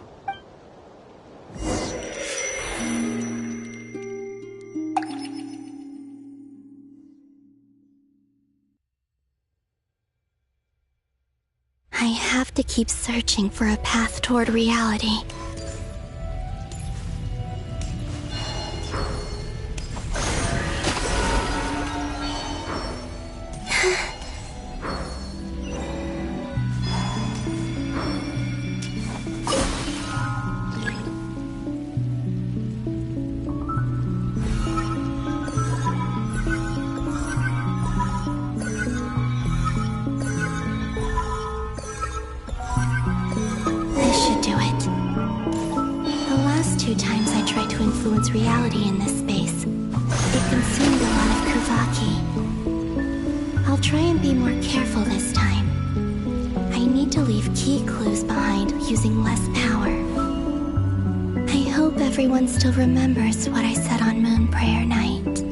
I have to keep searching for a path toward reality. reality in this space. It consumed a lot of Kuvaki. I'll try and be more careful this time. I need to leave key clues behind using less power. I hope everyone still remembers what I said on Moon Prayer Night.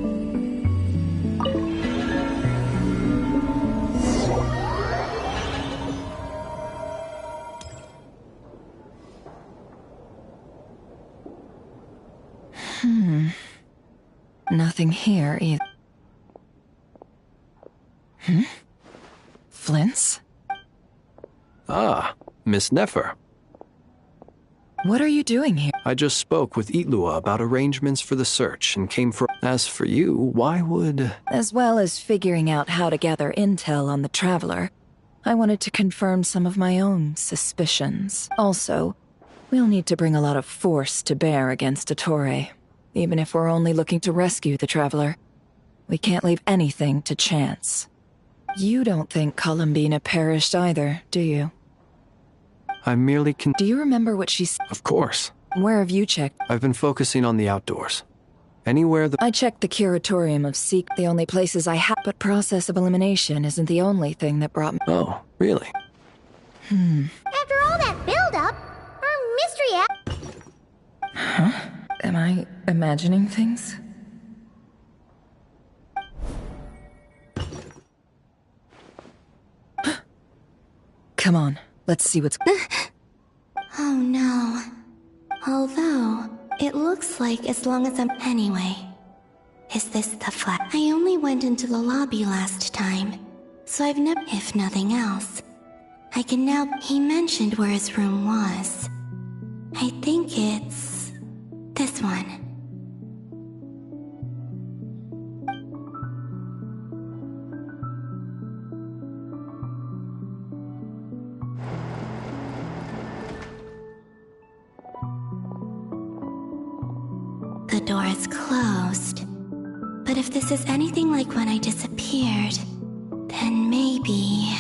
Nothing here either. Flints? Ah, Miss Nefer. What are you doing here? I just spoke with Itlua about arrangements for the search and came for... As for you, why would... As well as figuring out how to gather intel on the Traveler, I wanted to confirm some of my own suspicions. Also, we'll need to bring a lot of force to bear against Ettore. Even if we're only looking to rescue the Traveler, we can't leave anything to chance. You don't think Columbina perished either, do you? I merely can... Do you remember what she said? Of course. Where have you checked? I've been focusing on the outdoors. Anywhere the... I checked the Curatorium of Seek, the only places I have, but process of elimination isn't the only thing that brought me... Oh, really? After all that build-up, our mystery Huh? Am I imagining things? Come on, let's see what's... Oh no. Although, it looks like as long as I'm... Anyway, is this the flat? I only went into the lobby last time, so I've never... If nothing else, I can now... He mentioned where his room was. I think it's... this one. The door is closed. But if this is anything like when I disappeared, then maybe...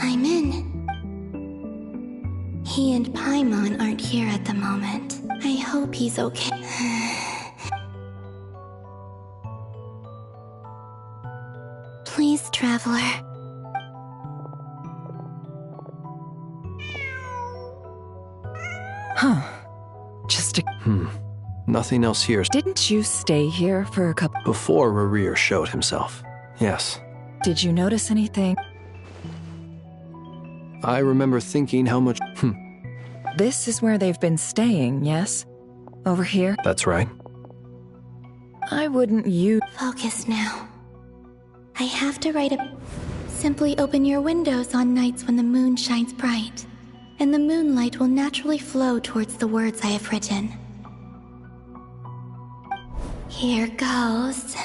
I'm in. He and Paimon aren't here at the moment. I hope he's okay. Please, Traveler. Huh. Just a... Nothing else here. Didn't you stay here for a couple... Before Rarir showed himself. Yes. Did you notice anything? I remember thinking how much... This is where they've been staying, yes? Over here? That's right. I wouldn't use... Focus now. I have to write a... Simply open your windows on nights when the moon shines bright, and the moonlight will naturally flow towards the words I have written. Here goes.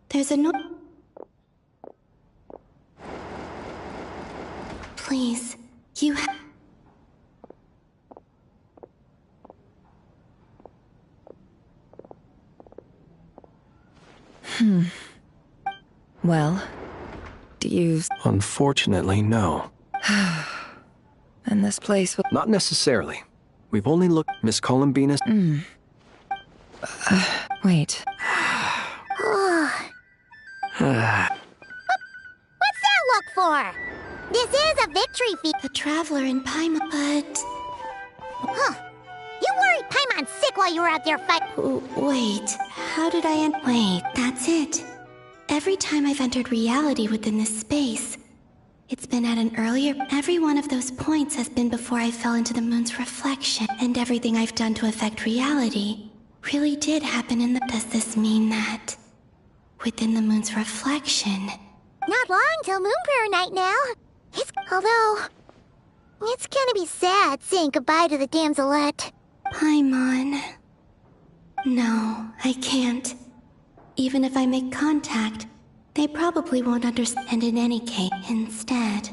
There's a note. Please, you have... Well, do you... Unfortunately, no. And this place... Not necessarily. We've only looked... Miss Columbina's... Wait, What's that look for? This is a victory feat. The traveler in Paimon, but... Huh. You worried Paimon sick while you were out there fighting. Wait, how did I end? Wait, that's it. Every time I've entered reality within this space, it's been at an earlier... Every one of those points has been before I fell into the moon's reflection, and everything I've done to affect reality really did happen in the... Does this mean that within the moon's reflection... Not long till Moon Prayer Night now. Although, it's gonna be sad saying goodbye to the damselette. Paimon. No, I can't. Even if I make contact, they probably won't understand. And in any case, instead,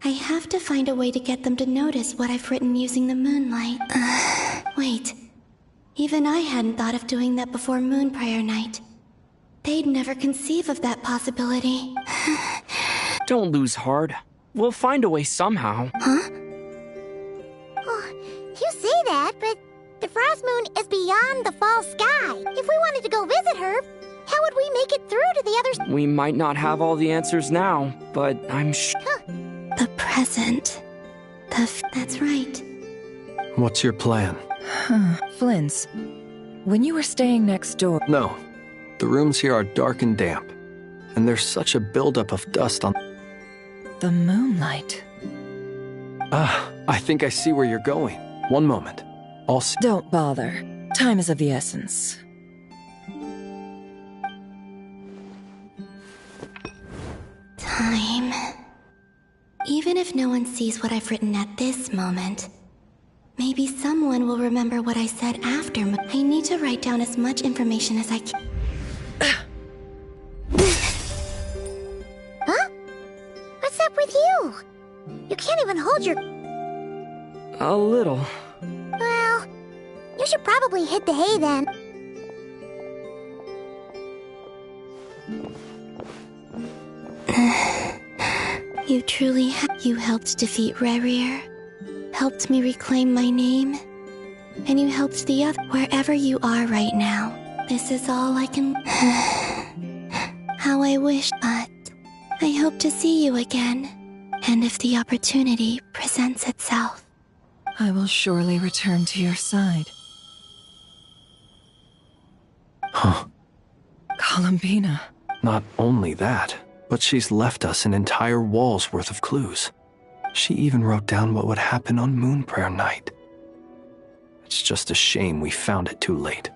I have to find a way to get them to notice what I've written using the moonlight. Wait. Even I hadn't thought of doing that before Moon Prayer Night. They'd never conceive of that possibility. Don't lose heart. We'll find a way somehow. Huh? Oh, you say that, but the Frost Moon is beyond the fall sky. If we wanted to go visit her, how would we make it through to the others? We might not have all the answers now, but I'm sure... The present. That's right. What's your plan? Flynn's. When you were staying next door... No. The rooms here are dark and damp, and there's such a buildup of dust on... The moonlight. I think I see where you're going. One moment. I'll see... Don't bother. Time is of the essence. Time. Even if no one sees what I've written at this moment, maybe someone will remember what I said after. I need to write down as much information as I can. Huh? What's up with you? You can't even hold your... A little. Well, you should probably hit the hay then. You truly You helped defeat Rerir, helped me reclaim my name, and you helped the other. Wherever you are right now, this is all I can... How I wish, but I hope to see you again, and if the opportunity presents itself. I will surely return to your side. Huh. Columbina. Not only that, but she's left us an entire wall's worth of clues. She even wrote down what would happen on Moon Prayer Night. It's just a shame we found it too late.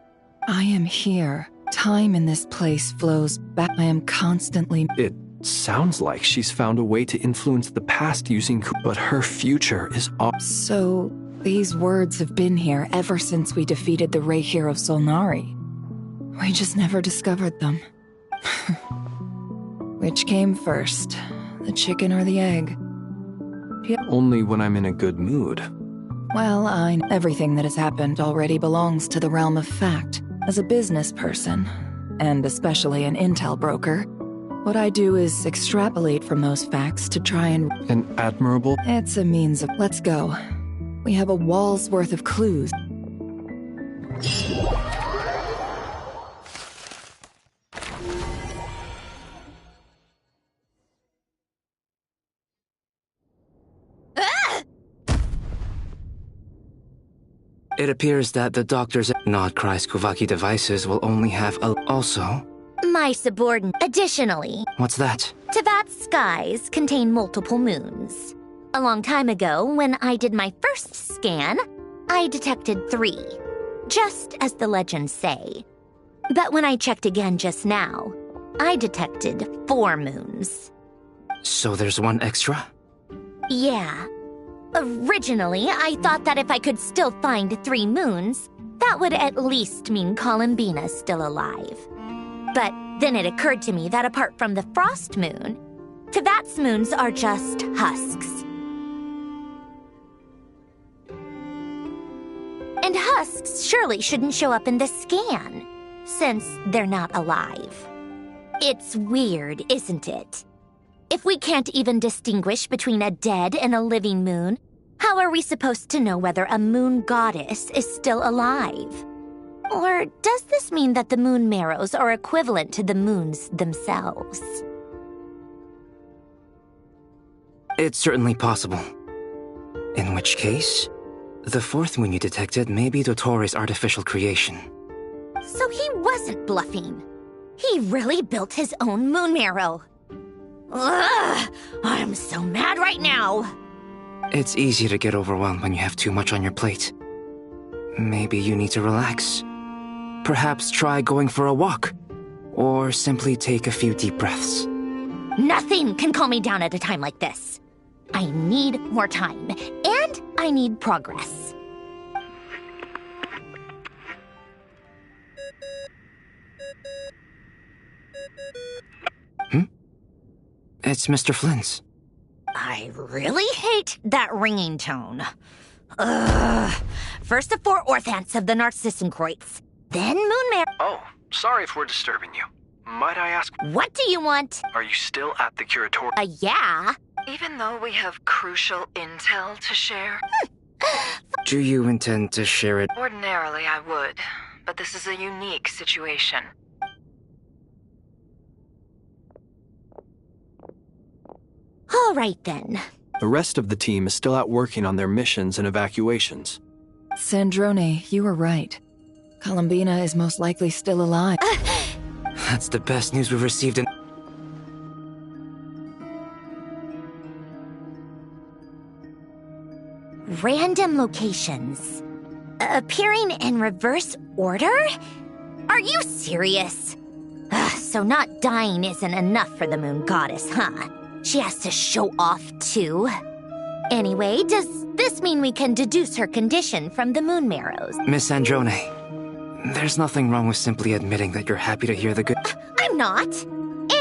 I am here. Time in this place flows back. I am constantly... It sounds like she's found a way to influence the past using... But her future is... So, these words have been here ever since we defeated the Ray Hero Solnari. We just never discovered them. Which came first, the chicken or the egg? Only when I'm in a good mood. Well, everything that has happened already belongs to the realm of fact. As a business person, and especially an intel broker, what I do is extrapolate from those facts to try and... An admirable... It's a means of... Let's go. We have a wall's worth of clues. It appears that the doctor's Nodcry's Kuvaki devices will only have a... Also... My subordinate. Additionally... What's that? Tevat's skies contain multiple moons. A long time ago, when I did my first scan, I detected 3. Just as the legends say. But when I checked again just now, I detected 4 moons. So there's one extra? Yeah. Originally, I thought that if I could still find 3 moons, that would at least mean Columbina's still alive. But then it occurred to me that apart from the Frost Moon, Tevat's moons are just husks. And husks surely shouldn't show up in the scan, since they're not alive. It's weird, isn't it? If we can't even distinguish between a dead and a living moon, how are we supposed to know whether a moon goddess is still alive? Or does this mean that the moon marrows are equivalent to the moons themselves? It's certainly possible. In which case, the fourth moon you detected may be Dottore artificial creation. So he wasn't bluffing. He really built his own moon marrow. Ugh! I'm so mad right now! It's easy to get overwhelmed when you have too much on your plate. Maybe you need to relax. Perhaps try going for a walk. Or simply take a few deep breaths. Nothing can calm me down at a time like this. I need more time, and I need progress. It's Mr. Flynn's. I really hate that ringing tone. Ugh. First the 4 orthants of the Narcissenkreuz, then Moonmare. Oh, sorry if we're disturbing you. Might I ask... What do you want? Are you still at the curatorium? Yeah. Even though we have crucial intel to share? Do you intend to share it? Ordinarily I would, but this is a unique situation. All right then. The rest of the team is still out working on their missions and evacuations. Sandrone, you were right. Columbina is most likely still alive. That's the best news we've received in... Random locations. Appearing in reverse order? Are you serious? So not dying isn't enough for the moon goddess, huh? She has to show off too. Anyway, does this mean we can deduce her condition from the moon marrows? Miss Androne, there's nothing wrong with simply admitting that you're happy to hear the good... I'm not.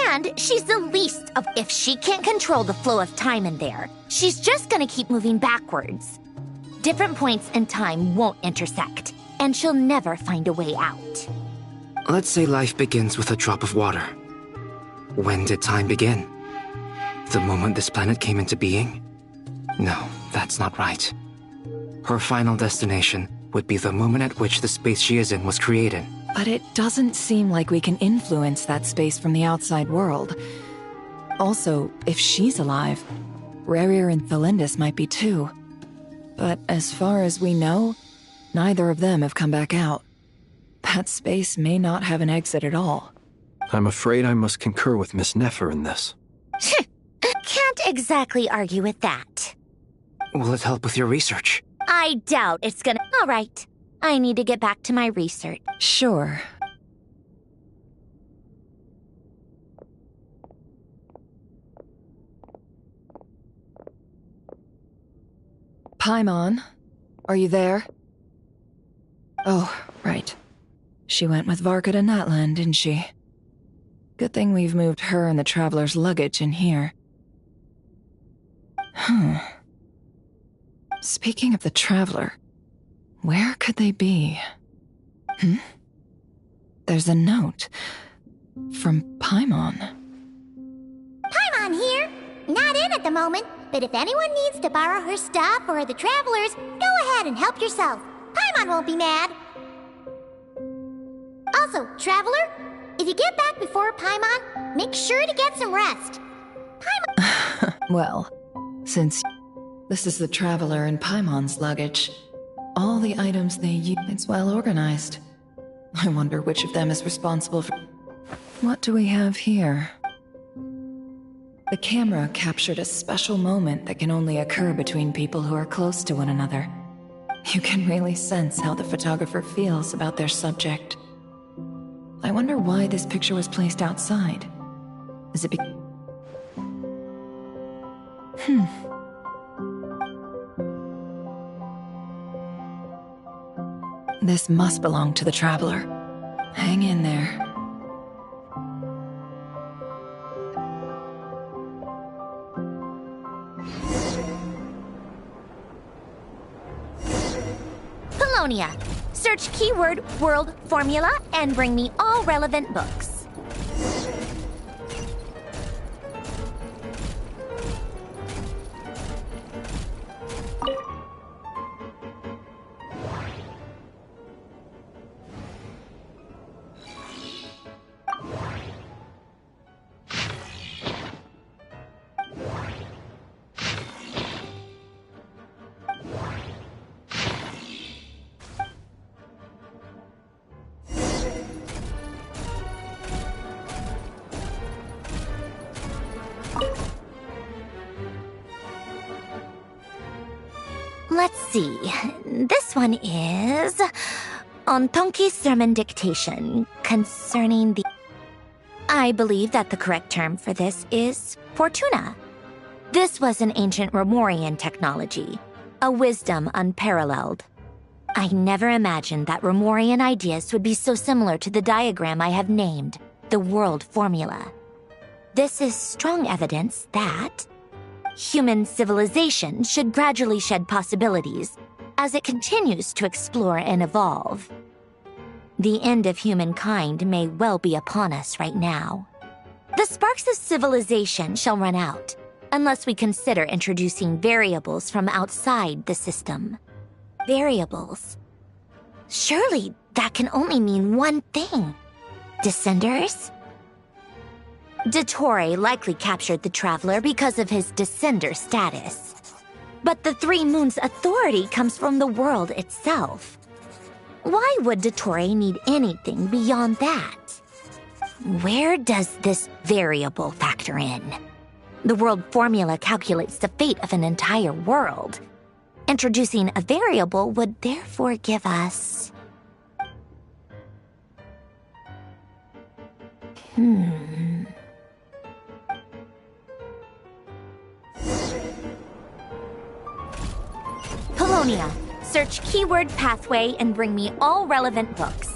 And she's the least of... If she can't control the flow of time in there, she's just gonna keep moving backwards. Different points in time won't intersect, and she'll never find a way out. Let's say life begins with a drop of water. When did time begin? The moment this planet came into being? No, that's not right. Her final destination would be the moment at which the space she is in was created. But it doesn't seem like we can influence that space from the outside world. Also, if she's alive, Rerir and Thelindis might be too. But as far as we know, neither of them have come back out. That space may not have an exit at all. I'm afraid I must concur with Miss Nefer in this. Can't exactly argue with that. Will it help with your research? I doubt it's gonna... All right. I need to get back to my research. Sure. Paimon, are you there? Oh, right. She went with Varka to Natlan, didn't she? Good thing we've moved her and the Traveler's luggage in here. Speaking of the Traveler, where could they be? There's a note from Paimon. Paimon here. Not in at the moment, but if anyone needs to borrow her stuff or the Travelers, go ahead and help yourself. Paimon won't be mad. Also, Traveler, if you get back before Paimon, make sure to get some rest. Paimon... Well, since this is the Traveler and Paimon's luggage, all the items they use, it's well organized. I wonder which of them is responsible for... What do we have here? The camera captured a special moment that can only occur between people who are close to one another. You can really sense how the photographer feels about their subject. I wonder why this picture was placed outside. Is it This must belong to the Traveler. Hang in there. Polonia. Search keyword world formula and bring me all relevant books. Let's see. This one is on Tonki's sermon dictation concerning the... I believe that the correct term for this is Fortuna. This was an ancient Romorian technology, a wisdom unparalleled. I never imagined that Romorian ideas would be so similar to the diagram I have named, the World Formula. This is strong evidence that human civilization should gradually shed possibilities as it continues to explore and evolve. The end of humankind may well be upon us right now. The sparks of civilization shall run out, unless we consider introducing variables from outside the system. Variables. Surely that can only mean one thing. Descenders? Dottore likely captured the Traveler because of his descender status. But the Three Moons' authority comes from the world itself. Why would Dottore need anything beyond that? Where does this variable factor in? The world formula calculates the fate of an entire world. Introducing a variable would therefore give us... Polonia, search keyword pathway and bring me all relevant books.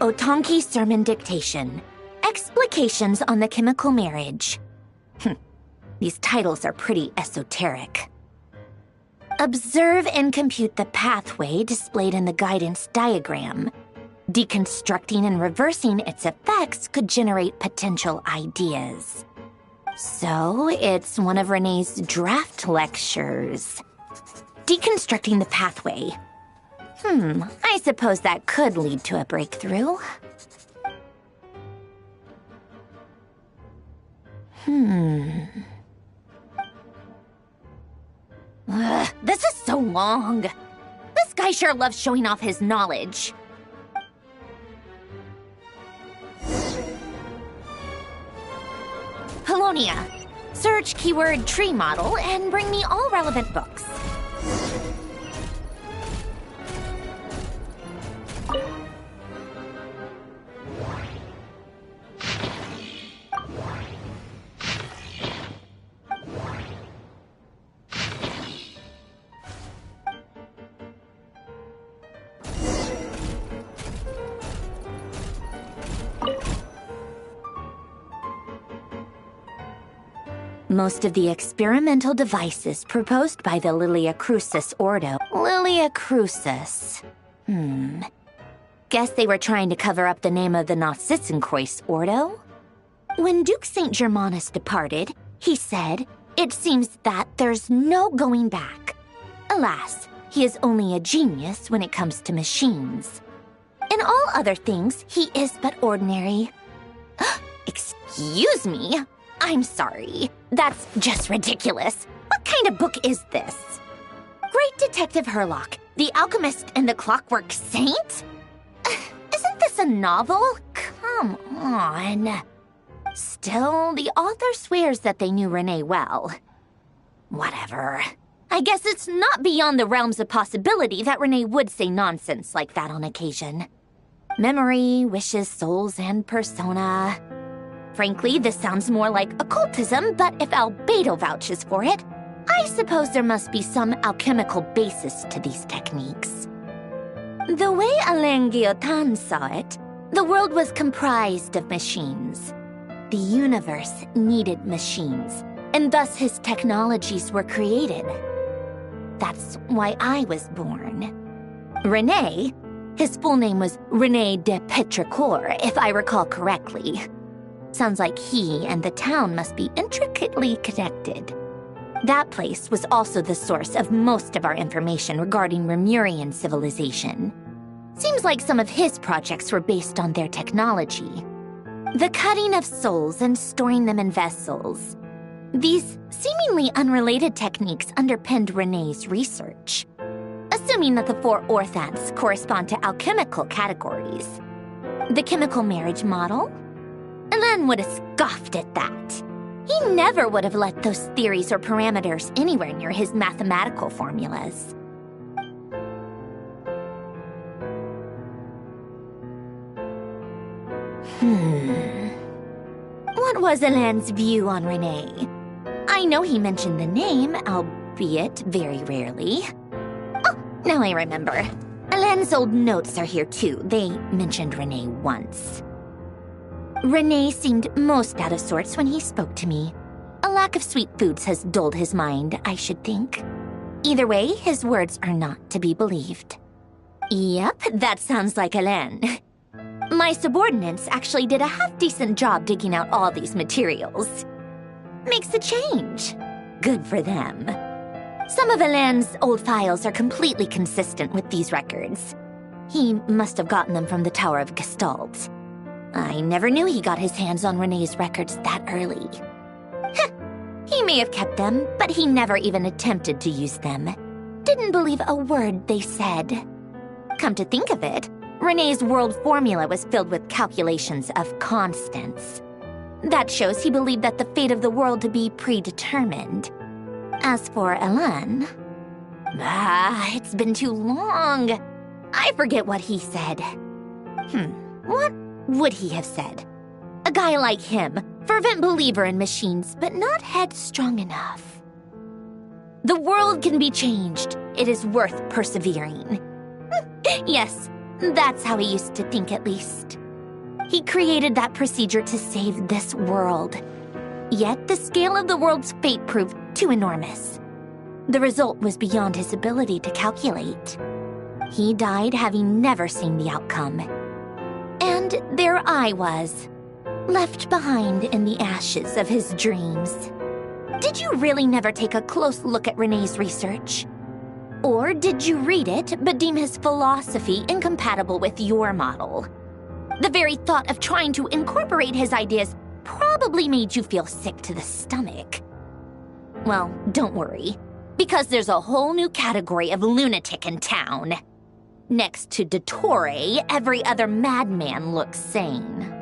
Otonki Sermon Dictation. Explications on the Chemical Marriage. These titles are pretty esoteric. Observe and compute the pathway displayed in the guidance diagram. Deconstructing and reversing its effects could generate potential ideas. So, it's one of Renee's draft lectures. Deconstructing the pathway. I suppose that could lead to a breakthrough. This is so long. This guy sure loves showing off his knowledge. Polonia, search keyword tree model and bring me all relevant books. Most of the experimental devices proposed by the Lilia Crucis Ordo. Lilia Crucis. Guess they were trying to cover up the name of the Nautitzenkreuz Ordo? When Duke St. Germanus departed, he said, "It seems that there's no going back." Alas, he is only a genius when it comes to machines. In all other things, he is but ordinary. Excuse me? I'm sorry. That's just ridiculous. What kind of book is this? Great Detective Herlock, the Alchemist and the Clockwork Saint? Isn't this a novel? Come on. Still, the author swears that they knew Renee well. Whatever. I guess it's not beyond the realms of possibility that Renee would say nonsense like that on occasion. Memory, wishes, souls, and persona. Frankly, this sounds more like occultism, but if Albedo vouches for it, I suppose there must be some alchemical basis to these techniques. The way Alain Guillotin saw it, the world was comprised of machines. The universe needed machines, and thus his technologies were created. That's why I was born. René, his full name was René de Petrichor, if I recall correctly. Sounds like he and the town must be intricately connected. That place was also the source of most of our information regarding Remurian civilization. Seems like some of his projects were based on their technology. The cutting of souls and storing them in vessels. These seemingly unrelated techniques underpinned Renee's research. Assuming that the 4 orthants correspond to alchemical categories. The chemical marriage model? Elen would have scoffed at that. He never would have let those theories or parameters anywhere near his mathematical formulas. What was Elen's view on Renee? I know he mentioned the name, albeit very rarely. Oh, now I remember. Elen's old notes are here too. They mentioned Renee once. Renee seemed most out of sorts when he spoke to me. A lack of sweet foods has dulled his mind, I should think. Either way, his words are not to be believed. Yep, that sounds like Elen. My subordinates actually did a half-decent job digging out all these materials. Makes a change. Good for them. Some of Elen's old files are completely consistent with these records. He must have gotten them from the Tower of Gestalt. I never knew he got his hands on Renee's records that early. Heh, he may have kept them, but he never even attempted to use them. Didn't believe a word they said. Come to think of it, Renee's world formula was filled with calculations of constants. That shows he believed that the fate of the world to be predetermined. As for Elen... it's been too long. I forget what he said. What would he have said? A guy like him, fervent believer in machines, but not headstrong enough. The world can be changed. It is worth persevering. Yes, that's how he used to think at least. He created that procedure to save this world. Yet the scale of the world's fate proved too enormous. The result was beyond his ability to calculate. He died having never seen the outcome. And there I was, left behind in the ashes of his dreams. Did you really never take a close look at Renee's research? Or did you read it but deem his philosophy incompatible with your model? The very thought of trying to incorporate his ideas probably made you feel sick to the stomach. Well, don't worry, because there's a whole new category of lunatic in town. Next to Dottore, every other madman looks sane.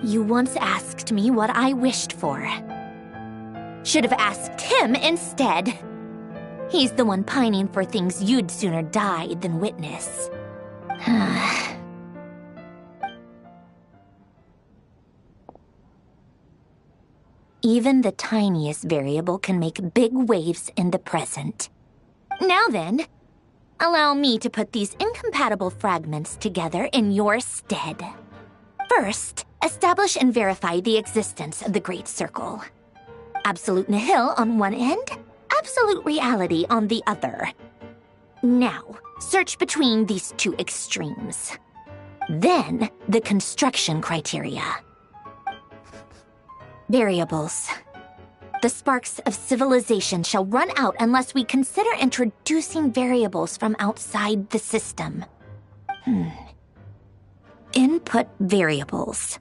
You once asked me what I wished for. Should have asked him instead. He's the one pining for things you'd sooner die than witness. Even the tiniest variable can make big waves in the present. Now then, allow me to put these incompatible fragments together in your stead. First, establish and verify the existence of the Great Circle. Absolute nihil on one end, absolute reality on the other. Now, search between these two extremes. Then, the construction criteria. Variables. The sparks of civilization shall run out unless we consider introducing variables from outside the system. Input variables.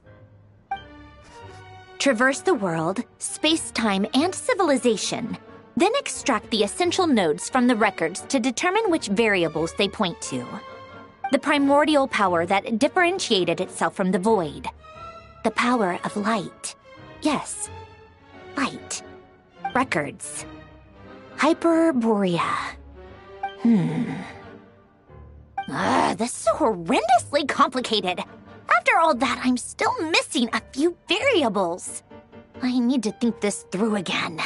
Traverse the world, space-time, and civilization, then extract the essential nodes from the records to determine which variables they point to. The primordial power that differentiated itself from the void. The power of light. Yes, light. Records. Hyperborea. This is so horrendously complicated. After all that, I'm still missing a few variables. I need to think this through again.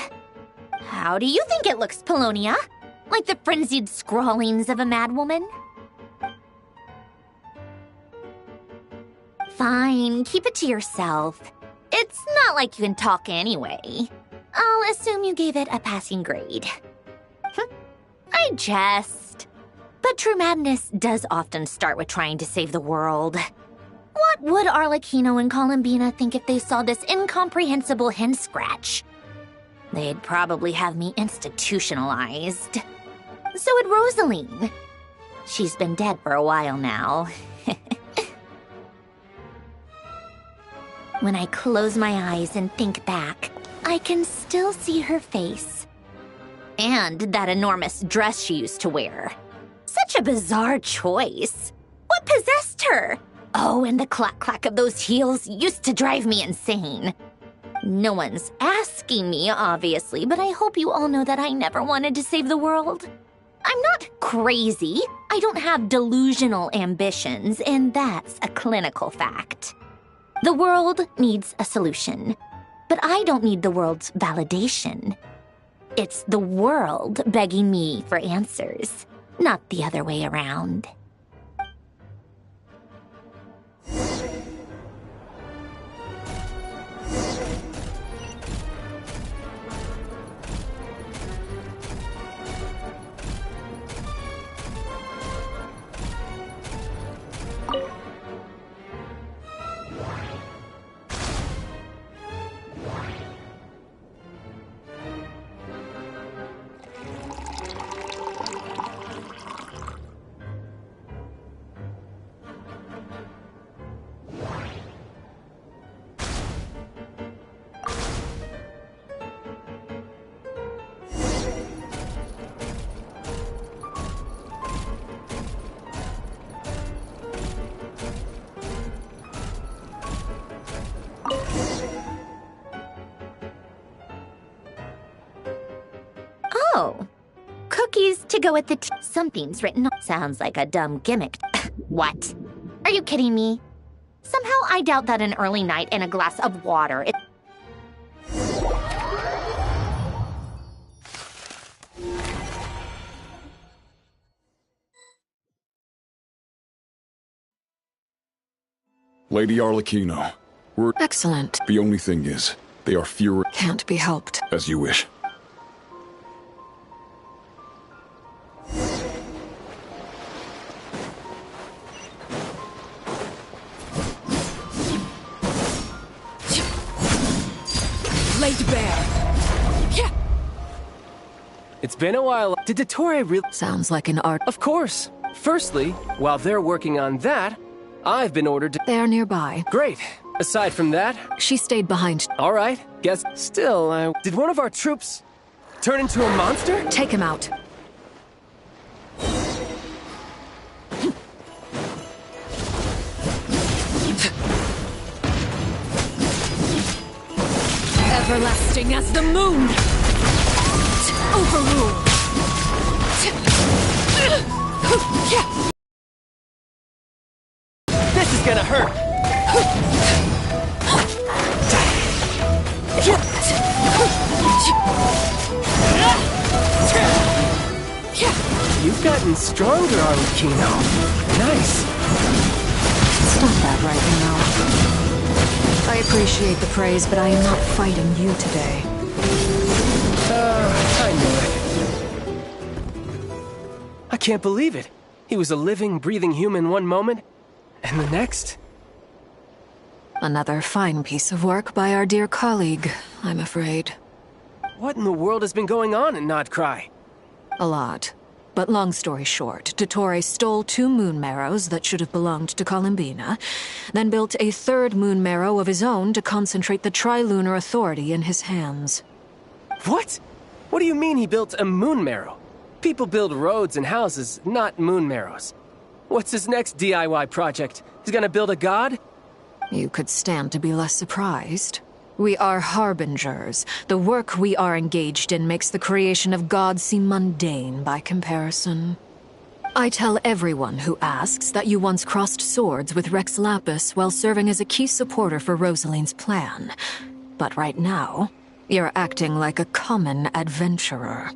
How do you think it looks, Polonia? Like the frenzied scrawlings of a madwoman? Fine, keep it to yourself. It's not like you can talk anyway. I'll assume you gave it a passing grade. I jest. But true madness does often start with trying to save the world. What would Arlecchino and Columbina think if they saw this incomprehensible hen scratch? They'd probably have me institutionalized. So would Rosaline. She's been dead for a while now. When I close my eyes and think back, I can still see her face. And that enormous dress she used to wear. Such a bizarre choice. What possessed her? Oh, and the clack-clack of those heels used to drive me insane. No one's asking me, obviously, but I hope you all know that I never wanted to save the world. I'm not crazy. I don't have delusional ambitions, and that's a clinical fact. The world needs a solution, but I don't need the world's validation. It's the world begging me for answers, not the other way around. Oh, cookies to go with the tea. Something's written. Sounds like a dumb gimmick. What? Are you kidding me? Somehow I doubt that an early night and a glass of water. Lady Arlecchino, we're... Excellent. The only thing is, they are fewer... Can't be helped. As you wish. Laid bare. Yeah. It's been a while. Did Dottore really... Sounds like an art... Of course. Firstly, while they're working on that, I've been ordered to... They're nearby. Great. Aside from that... She stayed behind. All right. Guess... Still, did one of our troops turn into a monster? Take him out. Everlasting as the moon! Overrule! This is gonna hurt! You've gotten stronger, Arlecchino. Nice. Stop that right now. I appreciate the praise, but I am not fighting you today. I knew it. I can't believe it. He was a living, breathing human one moment, and the next... Another fine piece of work by our dear colleague, I'm afraid. What in the world has been going on in Nodcry? A lot. But long story short, Dottore stole 2 moon marrows that should have belonged to Columbina, then built a 3rd moon marrow of his own to concentrate the Trilunar Authority in his hands. What? What do you mean he built a moon marrow? People build roads and houses, not moon marrows. What's his next DIY project? He's gonna build a god? You could stand to be less surprised. We are harbingers. The work we are engaged in makes the creation of gods seem mundane by comparison. I tell everyone who asks that you once crossed swords with Rex Lapis while serving as a key supporter for Rosaline's plan. But right now, you're acting like a common adventurer.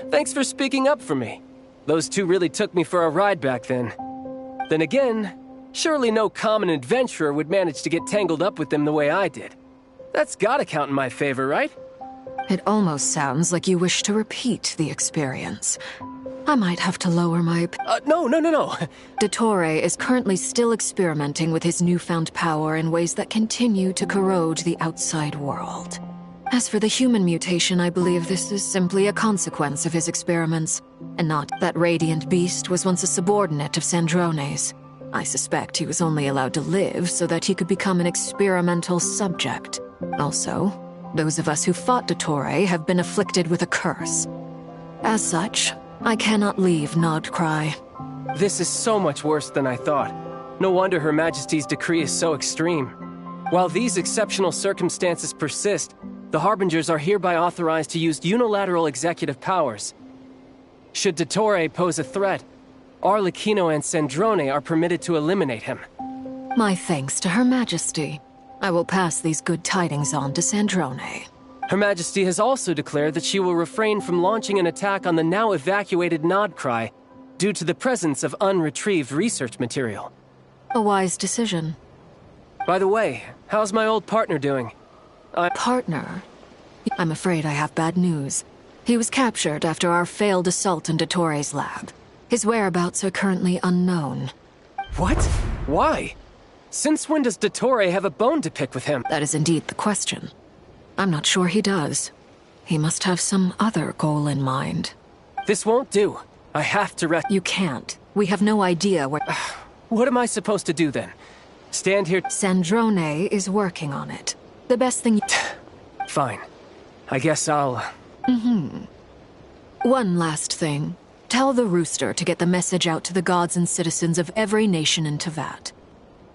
Thanks for speaking up for me. Those 2 really took me for a ride back then. Then again, surely no common adventurer would manage to get tangled up with them the way I did. That's gotta count in my favor, right? It almost sounds like you wish to repeat the experience. I might have to lower my... No. Dottore is currently still experimenting with his newfound power in ways that continue to corrode the outside world. As for the human mutation, I believe this is simply a consequence of his experiments, and not that radiant beast was once a subordinate of Sandrone's. I suspect he was only allowed to live so that he could become an experimental subject. Also, those of us who fought Dottore have been afflicted with a curse. As such, I cannot leave Nodcry. This is so much worse than I thought. No wonder Her Majesty's decree is so extreme. While these exceptional circumstances persist, the Harbingers are hereby authorized to use unilateral executive powers. Should Dottore pose a threat, Arlecchino and Sandrone are permitted to eliminate him. My thanks to Her Majesty. I will pass these good tidings on to Sandrone. Her Majesty has also declared that she will refrain from launching an attack on the now evacuated Nodcry due to the presence of unretrieved research material. A wise decision. By the way, how's my old partner doing? Partner? I'm afraid I have bad news. He was captured after our failed assault in Dottore's lab. His whereabouts are currently unknown. What? Why? Since when does Dottore have a bone to pick with him? That is indeed the question. I'm not sure he does. He must have some other goal in mind. This won't do. I have to You can't. We have no idea where... What am I supposed to do then? Stand here... Sandrone is working on it. The best thing... Fine. I guess I'll... One last thing. Tell the Rooster to get the message out to the gods and citizens of every nation in Teyvat.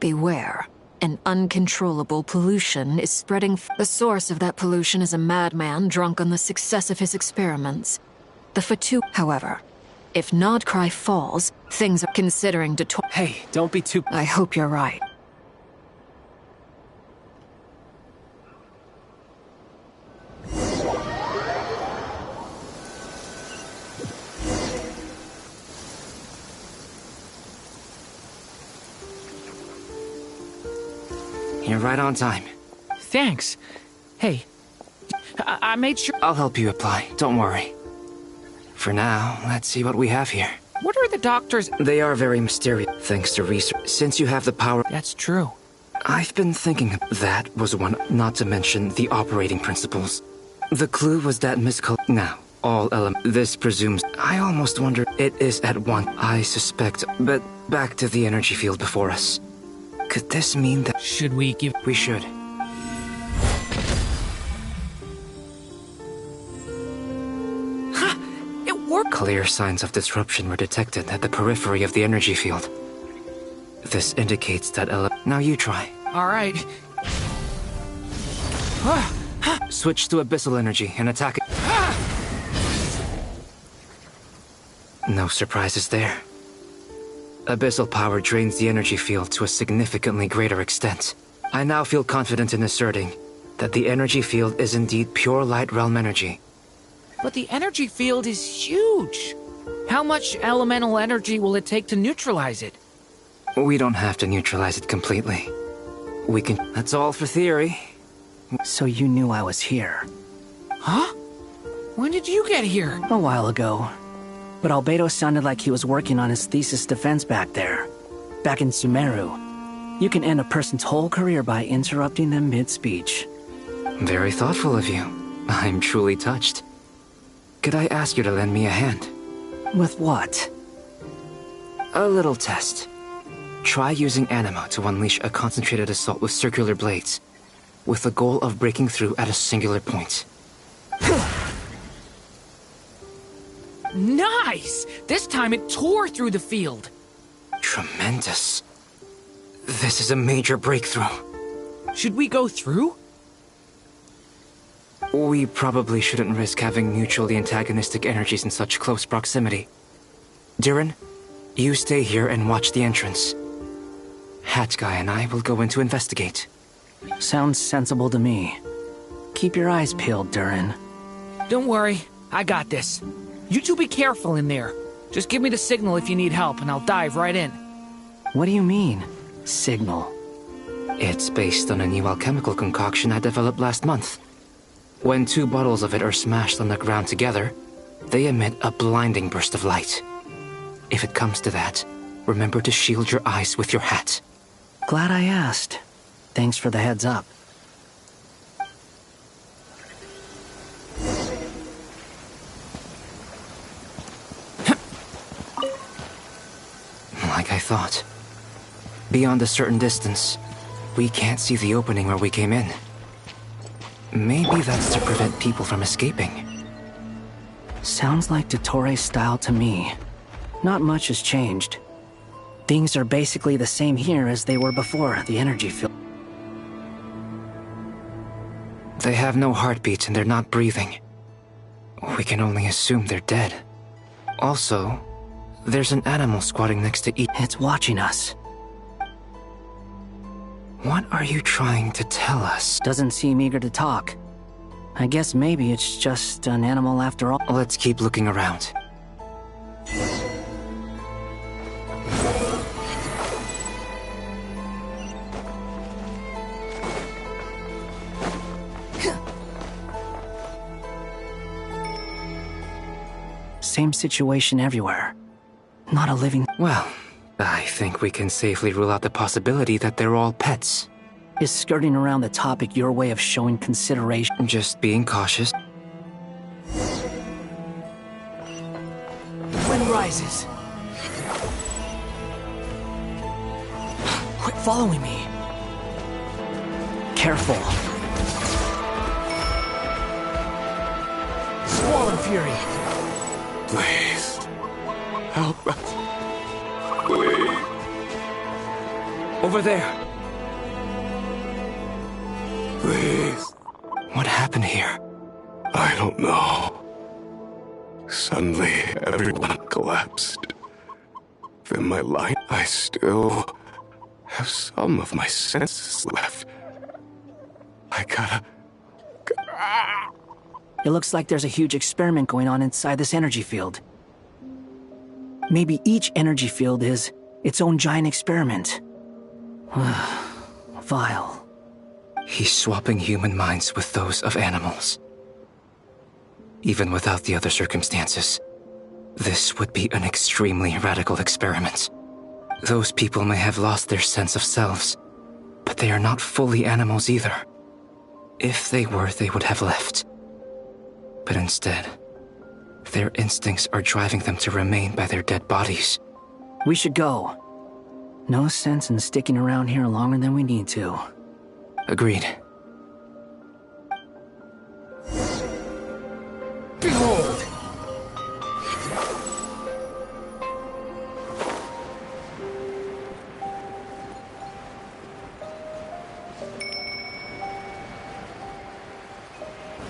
Beware. An uncontrollable pollution is spreading. The source of that pollution is a madman drunk on the success of his experiments. The Fatu, however, if Nodcry falls, things are considering Dottore. Hey, don't be too... I hope you're right. You're right on time. Thanks. Hey, I made sure... I'll help you apply, don't worry. For now, let's see what we have here. What are the doctors... They are very mysterious, thanks to research. Since you have the power... That's true. I've been thinking that was one, not to mention the operating principles. The clue was that Now, all this presumes... I almost wonder it is at one. I suspect, but back to the energy field before us. Could this mean that... Should we give... We should. Ha! It worked! Clear signs of disruption were detected at the periphery of the energy field. This indicates that Now you try. Alright. Switch to abyssal energy and attack it. No surprises there. Abyssal power drains the energy field to a significantly greater extent. I now feel confident in asserting that the energy field is indeed pure light realm energy. But the energy field is huge. How much elemental energy will it take to neutralize it? We don't have to neutralize it completely. We can... That's all for theory. So you knew I was here? Huh? When did you get here? A while ago. But Albedo sounded like he was working on his thesis defense back there. Back in Sumeru. You can end a person's whole career by interrupting them mid-speech. Very thoughtful of you. I'm truly touched. Could I ask you to lend me a hand? With what? A little test. Try using Anima to unleash a concentrated assault with circular blades, with the goal of breaking through at a singular point. Nice! This time it tore through the field. Tremendous. This is a major breakthrough. Should we go through? We probably shouldn't risk having mutually antagonistic energies in such close proximity. Durin, you stay here and watch the entrance. Hat Guy and I will go in to investigate. Sounds sensible to me. Keep your eyes peeled, Durin. Don't worry, I got this. You two be careful in there. Just give me the signal if you need help, and I'll dive right in. What do you mean, signal? It's based on a new alchemical concoction I developed last month. When 2 bottles of it are smashed on the ground together, They emit a blinding burst of light. If it comes to that, remember to shield your eyes with your hat. Glad I asked. Thanks for the heads up. Like I thought. Beyond a certain distance, we can't see the opening where we came in. Maybe that's to prevent people from escaping. Sounds like Dottore style to me. Not much has changed. Things are basically the same here as they were before the energy field. They have no heartbeat and they're not breathing. We can only assume they're dead. Also, there's an animal squatting next to each. It's watching us. What are you trying to tell us? Doesn't seem eager to talk. I guess maybe it's just an animal after all. Let's keep looking around. Same situation everywhere. Not a living... Well, I think we can safely rule out the possibility that they're all pets. Is skirting around the topic your way of showing consideration? Just being cautious. Wind rises. Quit following me. Careful. Squall and fury. Please. Help us. Please. Over there. Please. What happened here? I don't know. Suddenly, everyone collapsed. Then my light, I still have some of my senses left. I gotta... It looks like there's a huge experiment going on inside this energy field. Maybe each energy field is its own giant experiment. Vile. He's swapping human minds with those of animals. Even without the other circumstances, this would be an extremely radical experiment. Those people may have lost their sense of selves, but they are not fully animals either. If they were, they would have left. But instead, their instincts are driving them to remain by their dead bodies. We should go. No sense in sticking around here longer than we need to. Agreed. Behold!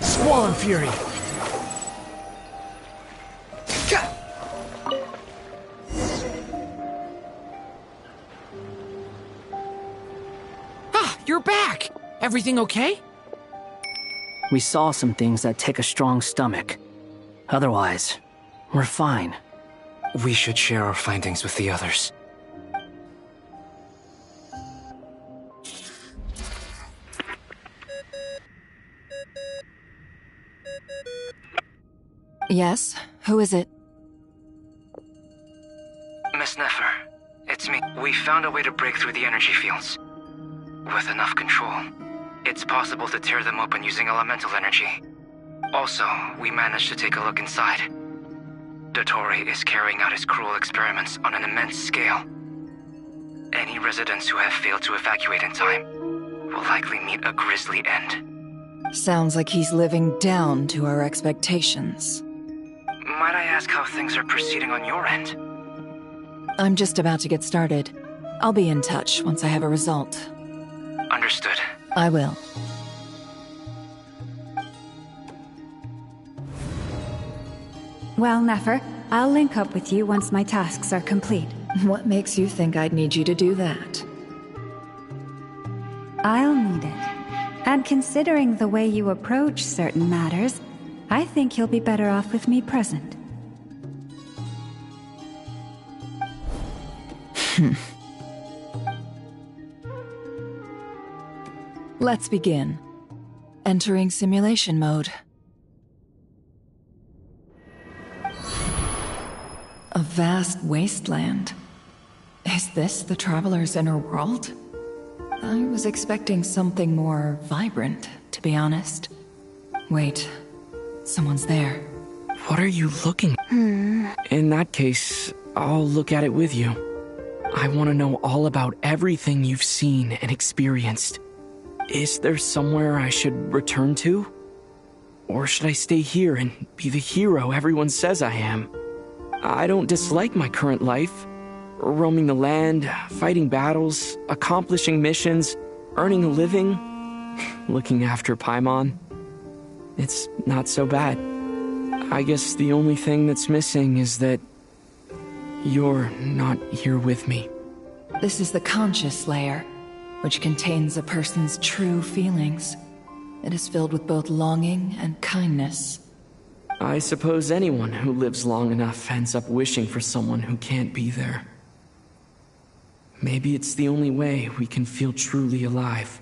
Squall and fury! You're back! Everything okay? We saw some things that take a strong stomach. Otherwise, we're fine. We should share our findings with the others. Yes? Who is it? Miss Nefer, it's me. We found a way to break through the energy fields. With enough control, it's possible to tear them open using elemental energy. Also, we managed to take a look inside. Dottore is carrying out his cruel experiments on an immense scale. Any residents who have failed to evacuate in time will likely meet a grisly end. Sounds like he's living down to our expectations. Might I ask how things are proceeding on your end? I'm just about to get started. I'll be in touch once I have a result. Understood. I will. Well, Nefer, I'll link up with you once my tasks are complete. What makes you think I'd need you to do that? I'll need it. And considering the way you approach certain matters, I think you'll be better off with me present. Let's begin. Entering simulation mode. A vast wasteland. Is this the Traveler's inner world? I was expecting something more vibrant, to be honest. Wait, someone's there. What are you looking at? In that case, I'll look at it with you. I want to know all about everything you've seen and experienced. Is there somewhere I should return to? Or should I stay here and be the hero everyone says I am? I don't dislike my current life. Roaming the land, fighting battles, accomplishing missions, earning a living, looking after Paimon. It's not so bad. I guess the only thing that's missing is that you're not here with me. This is the conscious layer, which contains a person's true feelings. It is filled with both longing and kindness. I suppose anyone who lives long enough ends up wishing for someone who can't be there. Maybe it's the only way we can feel truly alive.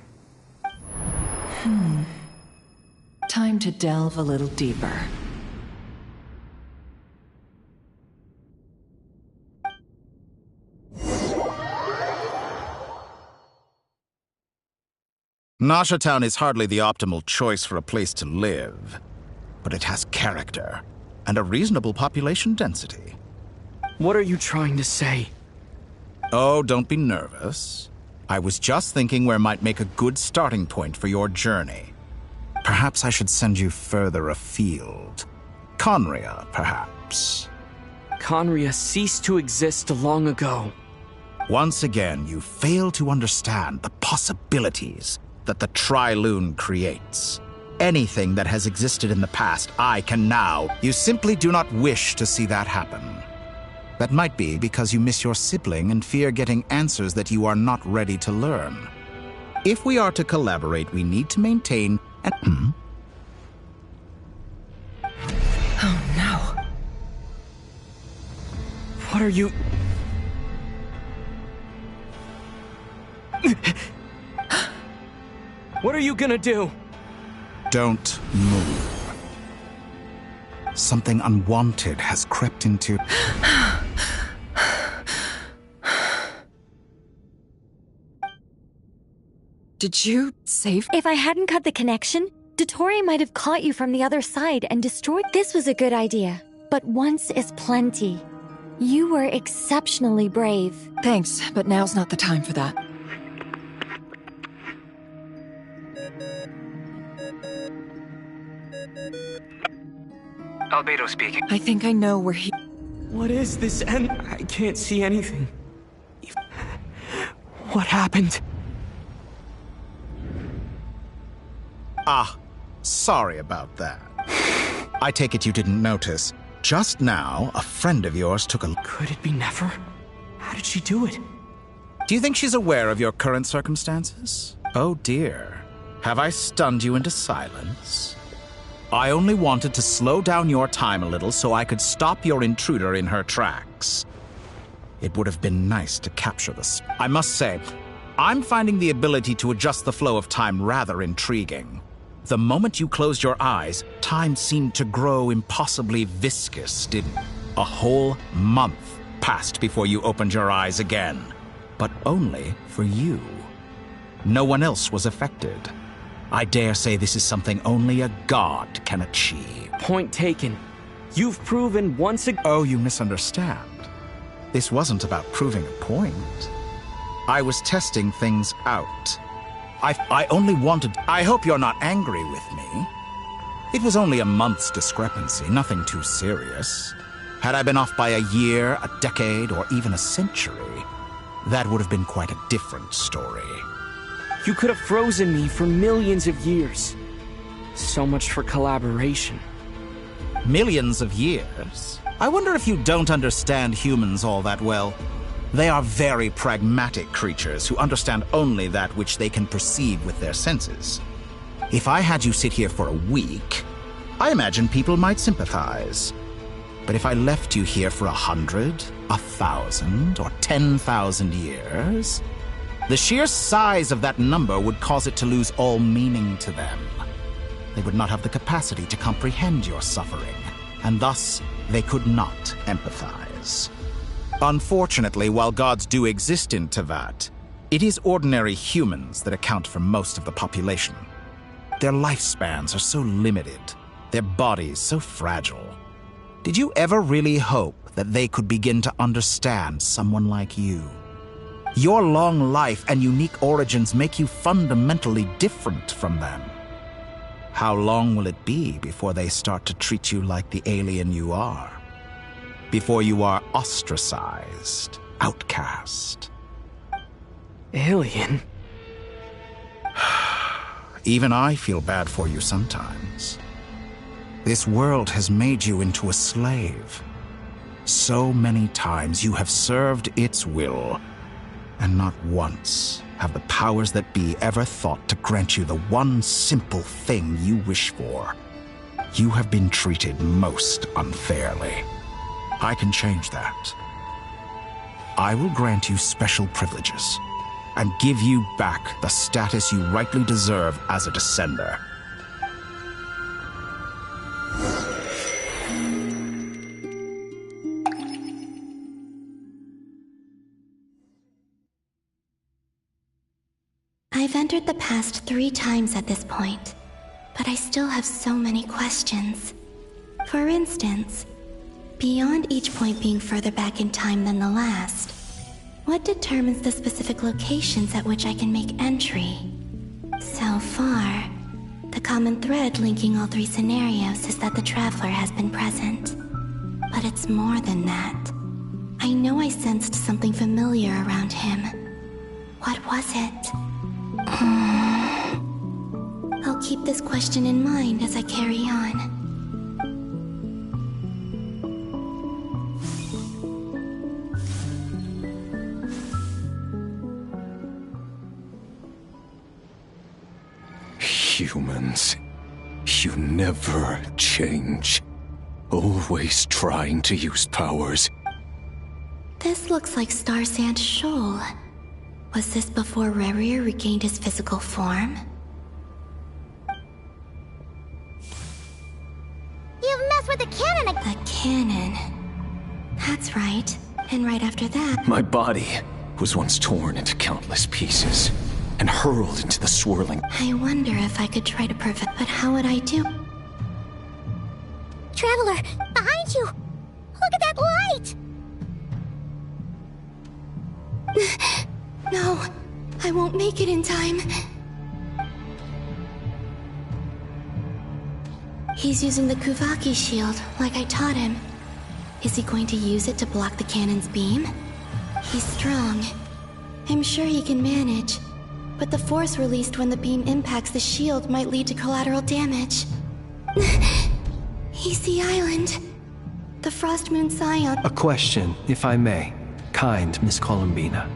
Time to delve a little deeper. Nasha Town is hardly the optimal choice for a place to live, but it has character and a reasonable population density. What are you trying to say? Oh, don't be nervous. I was just thinking where might make a good starting point for your journey. Perhaps I should send you further afield. Conria, perhaps. Conria ceased to exist long ago. Once again, you fail to understand the possibilities that the Tri-Lune creates. Anything that has existed in the past, I can now. You simply do not wish to see that happen. That might be because you miss your sibling and fear getting answers that you are not ready to learn. If we are to collaborate, we need to maintain an... Oh no. What are you... What are you gonna do? Don't move. Something unwanted has crept into... Did you save? If I hadn't cut the connection, Dottore might have caught you from the other side and destroyed. This was a good idea, but once is plenty. You were exceptionally brave. Thanks, but now's not the time for that. Albedo speaking. I think I know where he... What is this and I can't see anything. What happened? Ah, sorry about that. I take it you didn't notice. Just now, a friend of yours took a... Could it be Nefer? How did she do it? Do you think she's aware of your current circumstances? Oh dear. Have I stunned you into silence? I only wanted to slow down your time a little so I could stop your intruder in her tracks. It would have been nice to capture this. I must say, I'm finding the ability to adjust the flow of time rather intriguing. The moment you closed your eyes, time seemed to grow impossibly viscous, didn't it? A whole month passed before you opened your eyes again. But only for you. No one else was affected. I dare say this is something only a god can achieve. Point taken. You've proven once again... Oh, you misunderstand. This wasn't about proving a point. I was testing things out. I only wanted... I hope you're not angry with me. It was only a month's discrepancy, nothing too serious. Had I been off by a year, a decade, or even a century, that would have been quite a different story. You could have frozen me for millions of years. So much for collaboration. Millions of years? I wonder if you don't understand humans all that well. They are very pragmatic creatures who understand only that which they can perceive with their senses. If I had you sit here for a week, I imagine people might sympathize. But if I left you here for 100, 1,000, or 10,000 years, the sheer size of that number would cause it to lose all meaning to them. They would not have the capacity to comprehend your suffering, and thus they could not empathize. gods. Unfortunately, while gods do exist in Tevat, it is ordinary humans that account for most of the population. Their lifespans are so limited, their bodies so fragile. Did you ever really hope that they could begin to understand someone like you? Your long life and unique origins make you fundamentally different from them. How long will it be before they start to treat you like the alien you are? Before you are ostracized, outcast? Alien? Even I feel bad for you sometimes. This world has made you into a slave. So many times you have served its will, and not once have the powers that be ever thought to grant you the one simple thing you wish for. You have been treated most unfairly. I can change that. I will grant you special privileges and give you back the status you rightly deserve as a descender. I've entered the past 3 times at this point, but I still have so many questions. For instance, beyond each point being further back in time than the last, what determines the specific locations at which I can make entry? So far, the common thread linking all 3 scenarios is that the Traveler has been present. But it's more than that. I know I sensed something familiar around him. What was it? I'll keep this question in mind as I carry on. Humans, you never change. Always trying to use powers. This looks like Star Sand Shoal. Was this before Rerir regained his physical form? You've messed with the cannon again. The cannon. That's right. And right after that... My body was once torn into countless pieces and hurled into the swirling... I wonder if I could try to prevent... But how would I do? Traveler, behind you! Look at that light! No, I won't make it in time. He's using the Kuvaki shield, like I taught him. Is he going to use it to block the cannon's beam? He's strong. I'm sure he can manage. But the force released when the beam impacts the shield might lead to collateral damage. He's the island. The Frost Moon Scion. A question, if I may. Kind Miss Columbina.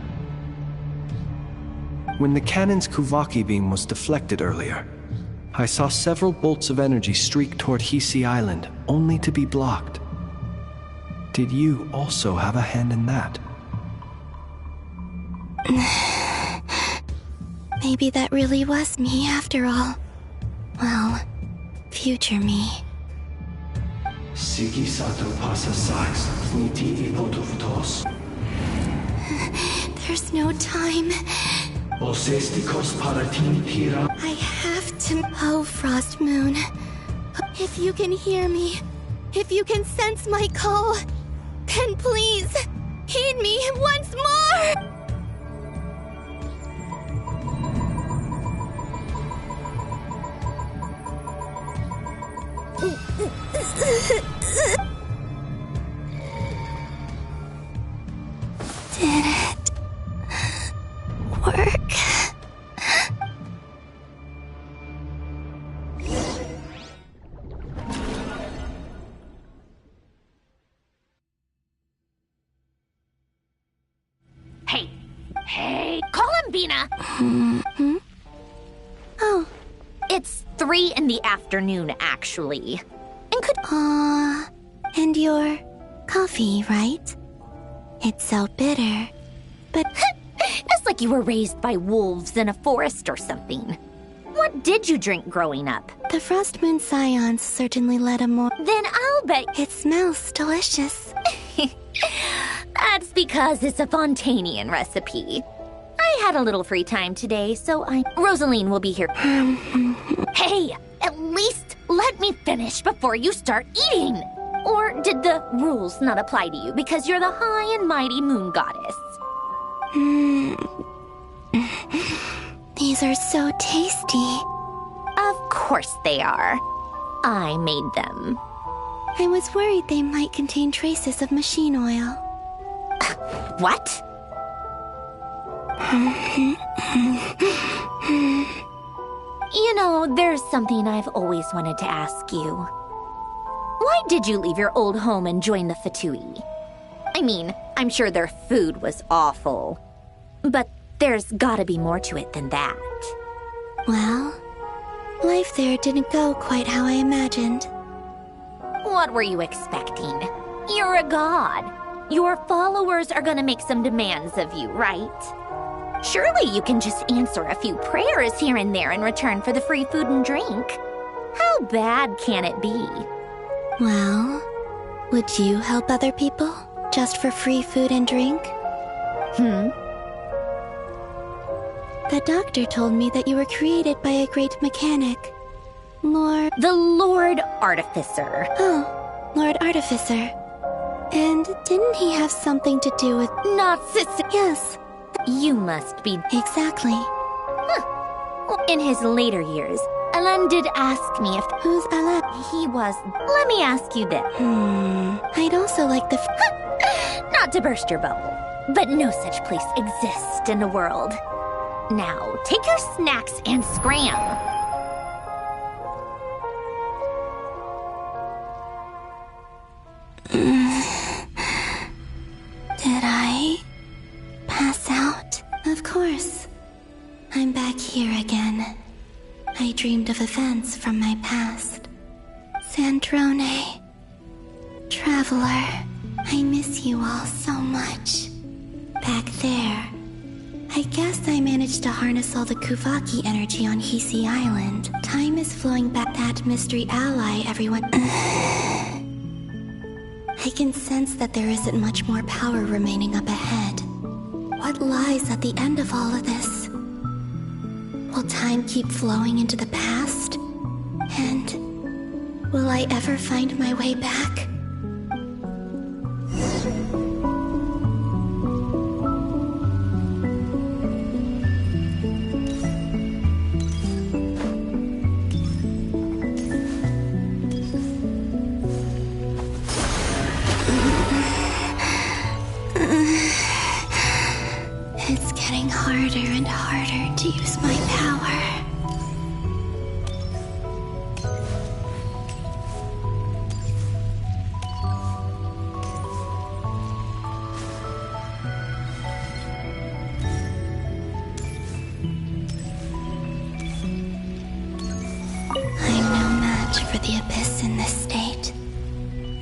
When the cannon's Kuvaki beam was deflected earlier, I saw several bolts of energy streak toward Hisi Island, only to be blocked. Did you also have a hand in that? Maybe that really was me after all. Well, future me. There's no time. I have to... Oh, Frost Moon. If you can hear me, if you can sense my call, then please, heed me once more! Did it work? Hey, Columbina! Mm-hmm. Oh. It's 3 in the afternoon, actually. And could... and your coffee, right? It's so bitter. But... It's like you were raised by wolves in a forest or something. What did you drink growing up? The Frost Moon Scions certainly led a more... Then I'll bet... It smells delicious. That's because it's a Fontanian recipe. I had a little free time today, so Rosaline will be here. Hey, at least let me finish before you start eating! Or did the rules not apply to you because you're the high and mighty moon goddess? These are so tasty. Of course they are. I made them. I was worried they might contain traces of machine oil. What? You know, there's something I've always wanted to ask you. Why did you leave your old home and join the Fatui? I mean, I'm sure their food was awful. But there's gotta be more to it than that. Well, life there didn't go quite how I imagined. What were you expecting? You're a god. Your followers are gonna make some demands of you, right? Surely you can just answer a few prayers here and there in return for the free food and drink. How bad can it be? Well, would you help other people just for free food and drink? The doctor told me that you were created by a great mechanic. The Lord Artificer. Oh, Lord Artificer. And didn't he have something to do with... Not Yes. You must be... Exactly. In his later years, Alan did ask me if... Who's Alan? He was... Let me ask you this. I'd also like the... Not to burst your bubble, but no such place exists in the world. Now, take your snacks and scram. Did I pass out? Of course. I'm back here again. I dreamed of events from my past. Sandrone. Traveler. I miss you all so much. Back there. I guess I managed to harness all the Kuvaki energy on Hisi Island. Time is flowing back. That mystery ally everyone... I can sense that there isn't much more power remaining up ahead. What lies at the end of all of this? Will time keep flowing into the past? And will I ever find my way back? It's getting harder and harder to use my power. I'm no match for the Abyss in this state.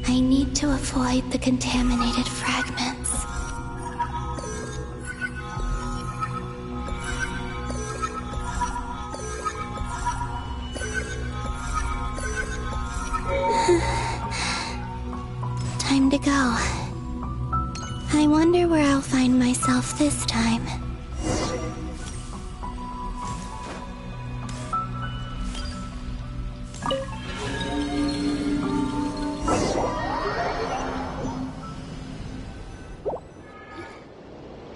I need to avoid the contaminated fragments. Time to go. I wonder where I'll find myself this time.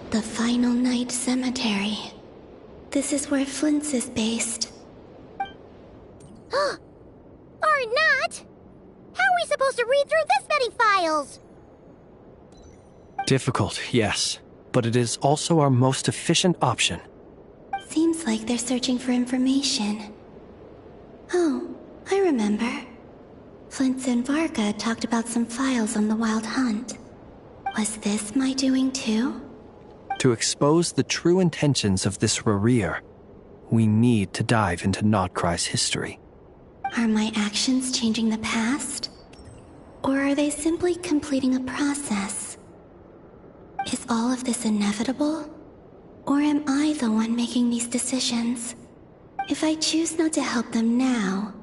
The Final Night Cemetery. This is where Flint's is based. Or not! How are we supposed to read through this many files? Difficult, yes, but it is also our most efficient option. Seems like they're searching for information. Oh, I remember. Flint and Varga talked about some files on the Wild Hunt. Was this my doing too? To expose the true intentions of this Rarir, we need to dive into Notcry's history. Are my actions changing the past? Or are they simply completing a process? Is all of this inevitable? Or am I the one making these decisions? If I choose not to help them now,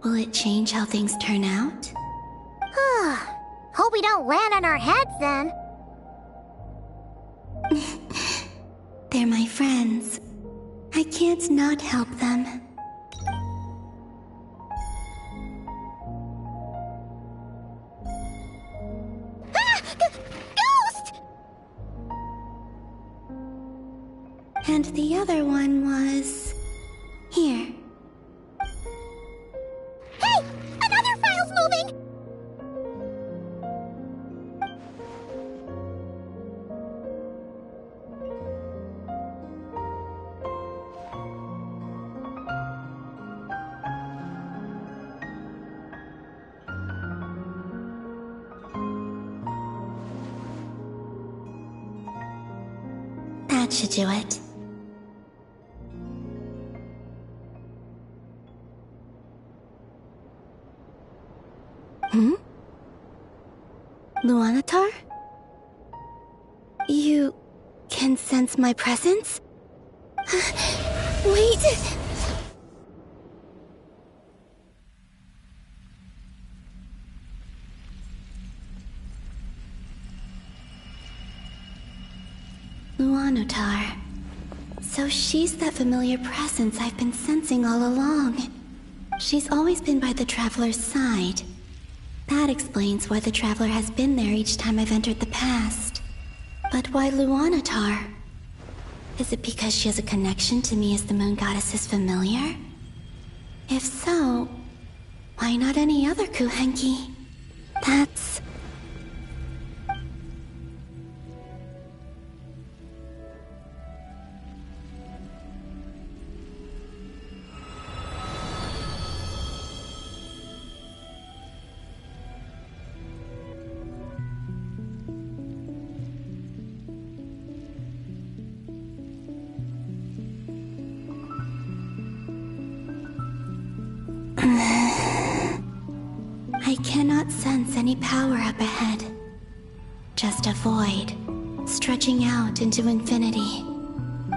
will it change how things turn out? Hope we don't land on our heads then. They're my friends. I can't not help them. Ghost! And the other one was... here. Hey! Another file's moving! That should do it. Luanatar? You can sense my presence? Wait! Luanatar. So she's that familiar presence I've been sensing all along. She's always been by the Traveler's side. That explains why the Traveler has been there each time I've entered the past. But why Luanatar? Is it because she has a connection to me as the Moon Goddess's familiar? If so, why not any other Kuhenki? That's... I cannot sense any power up ahead. Just a void, stretching out into infinity.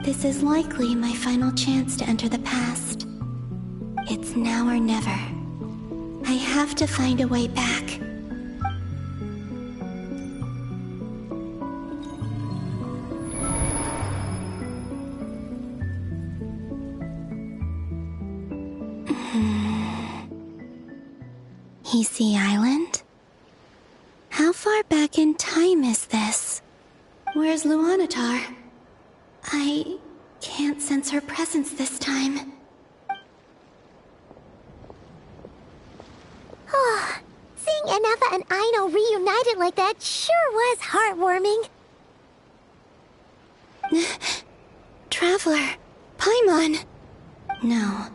This is likely my final chance to enter the past. It's now or never. I have to find a way back. Easy Island? How far back in time is this? Where's Luanatar? I can't sense her presence this time. Oh, seeing Enefa and Aino reunited like that sure was heartwarming. Traveler, Paimon. No,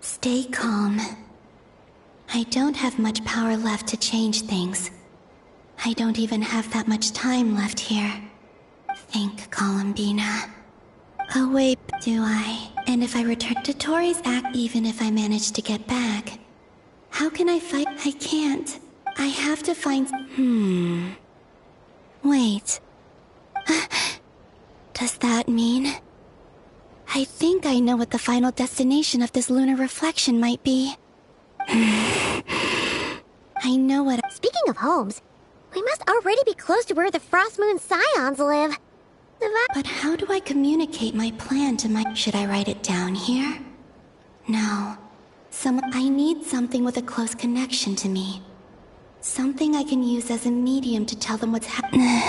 stay calm. I don't have much power left to change things. I don't even have that much time left here. Think, Columbina. Oh wait, do I? And if I return to Tori's act, even if I manage to get back, how can I fight? I can't. I have to find... Wait. Does that mean... I think I know what the final destination of this lunar reflection might be. I know what... Speaking of homes, we must already be close to where the Frost Moon Scions live. But how do I communicate my plan to my... Should I write it down here? No. I need something with a close connection to me. Something I can use as a medium to tell them what's happening.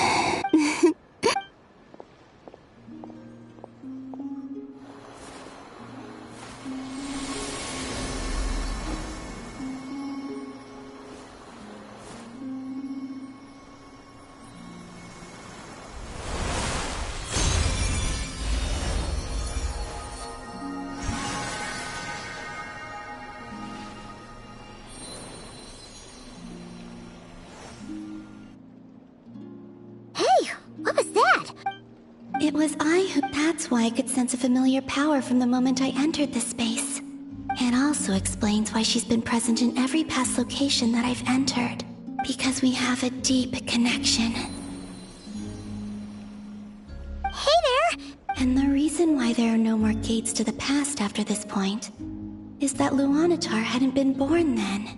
It was I who... That's why I could sense a familiar power from the moment I entered this space. It also explains why she's been present in every past location that I've entered. Because we have a deep connection. Hey there! And the reason why there are no more gates to the past after this point is that Luanatar hadn't been born then.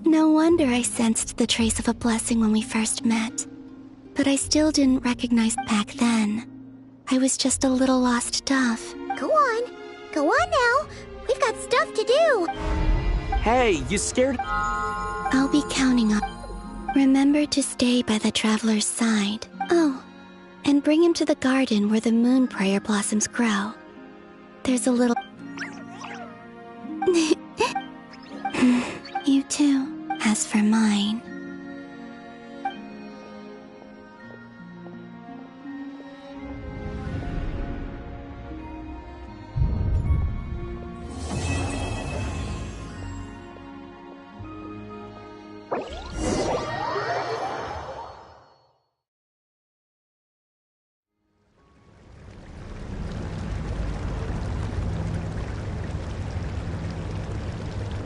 No wonder I sensed the trace of a blessing when we first met. But I still didn't recognize back then. I was just a little lost dove. Go on. Go on now. We've got stuff to do. Hey, you scared? I'll be counting on. Remember to stay by the traveler's side. Oh, and bring him to the garden where the moon prayer blossoms grow. There's a little... You too. As for mine...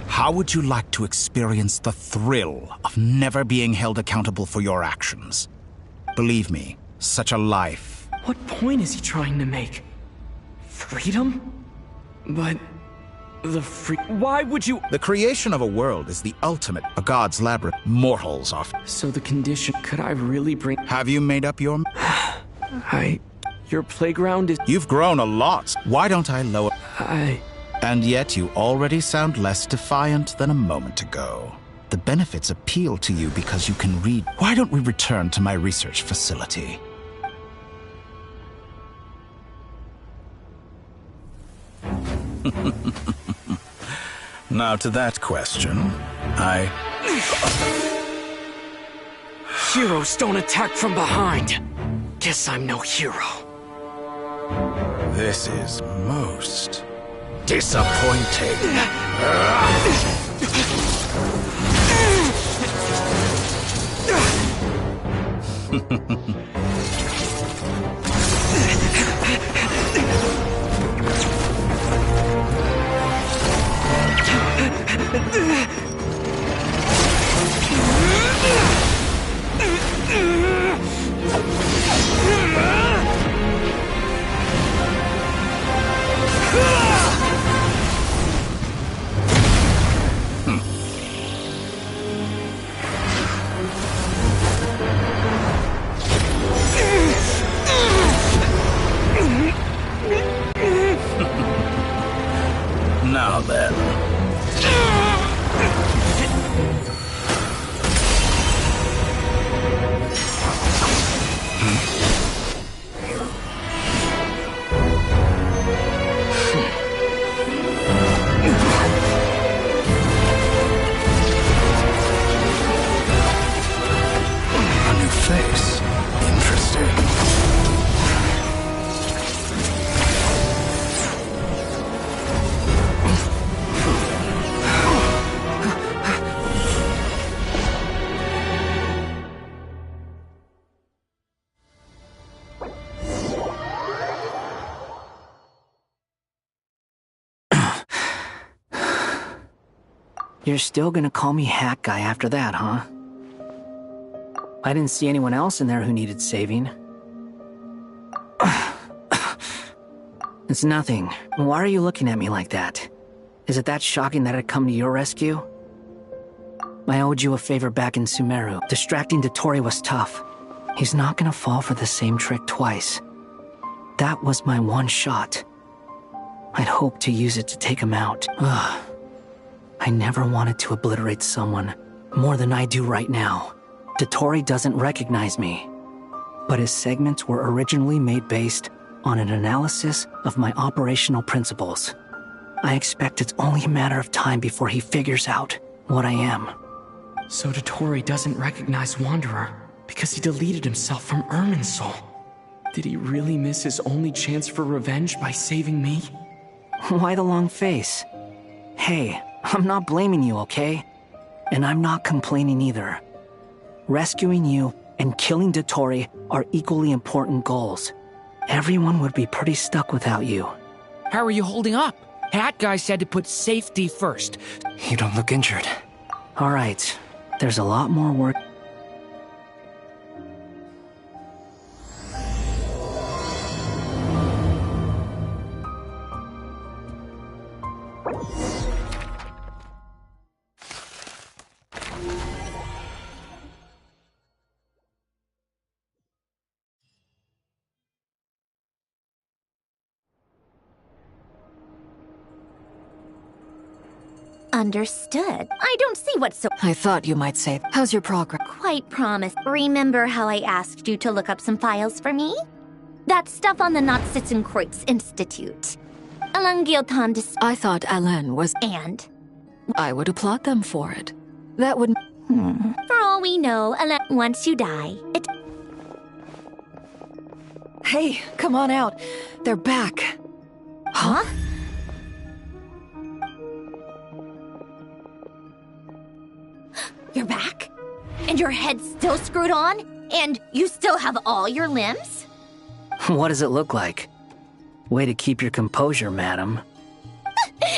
How would you like to experience the thrill of never being held accountable for your actions? Believe me, such a life... What point is he trying to make? Freedom? But... Why would you... The creation of a world is the ultimate, a god's labyrinth. Mortals are... So the condition... Could I really bring... Have you made up your... Your playground is... You've grown a lot. Why don't I lower... And yet you already sound less defiant than a moment ago. The benefits appeal to you because you can read. Why don't we return to my research facility? Now to that question, Heroes don't attack from behind. Guess I'm no hero. This is most... disappointing. Now then. A new face. Interesting. You're still gonna call me Hat Guy after that, huh? I didn't see anyone else in there who needed saving. It's nothing. Why are you looking at me like that? Is it that shocking that I'd come to your rescue? I owed you a favor back in Sumeru. Distracting Dottori was tough. He's not gonna fall for the same trick twice. That was my one shot. I'd hoped to use it to take him out. Ugh. I never wanted to obliterate someone more than I do right now. Dottori doesn't recognize me, but his segments were originally made based on an analysis of my operational principles. I expect it's only a matter of time before he figures out what I am. So Dottori doesn't recognize Wanderer because he deleted himself from Irminsul. Did he really miss his only chance for revenge by saving me? Why the long face? Hey, I'm not blaming you, okay? And I'm not complaining either. Rescuing you and killing Dottori are equally important goals. Everyone would be pretty stuck without you. How are you holding up? Hat Guy said to put safety first. You don't look injured. All right, there's a lot more work. Understood. I don't see what's so— I thought you might say, how's your progress? Quite promise. Remember how I asked you to look up some files for me? That stuff on the Nachtschützenkreuz Institute. I thought Alain was— And? I would applaud them for it. That would— For all we know, once you die, it— Hey, come on out. They're back. Huh? You're back? And your head's still screwed on? And you still have all your limbs? What does it look like? Way to keep your composure, madam.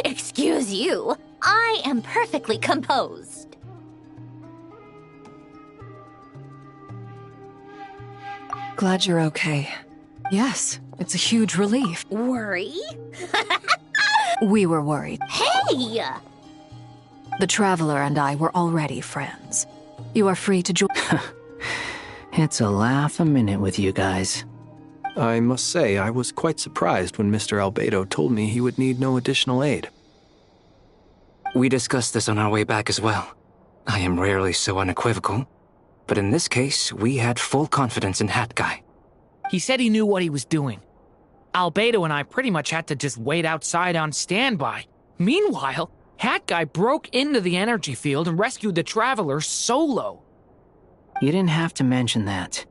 Excuse you. I am perfectly composed. Glad you're okay. Yes, it's a huge relief. Worry? We were worried. Hey! The Traveler and I were already friends. You are free to join. It's a laugh a minute with you guys. I must say, I was quite surprised when Mr. Albedo told me he would need no additional aid. We discussed this on our way back as well. I am rarely so unequivocal, but in this case, we had full confidence in Hat Guy. He said he knew what he was doing. Albedo and I pretty much had to just wait outside on standby. Meanwhile, Hat Guy broke into the energy field and rescued the Traveler solo. You didn't have to mention that.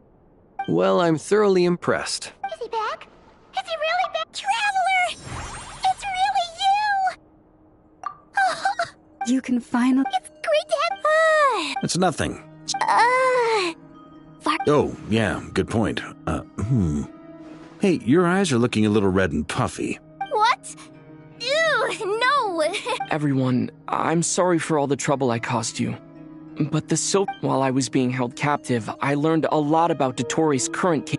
Well, I'm thoroughly impressed. Is he back? Is he really back? Traveler! It's really you! You can finally— It's great to have— It's nothing. Oh, yeah, good point. Hey, your eyes are looking a little red and puffy. What? Ew, no! Everyone, I'm sorry for all the trouble I caused you. But while I was being held captive, I learned a lot about Dotori's current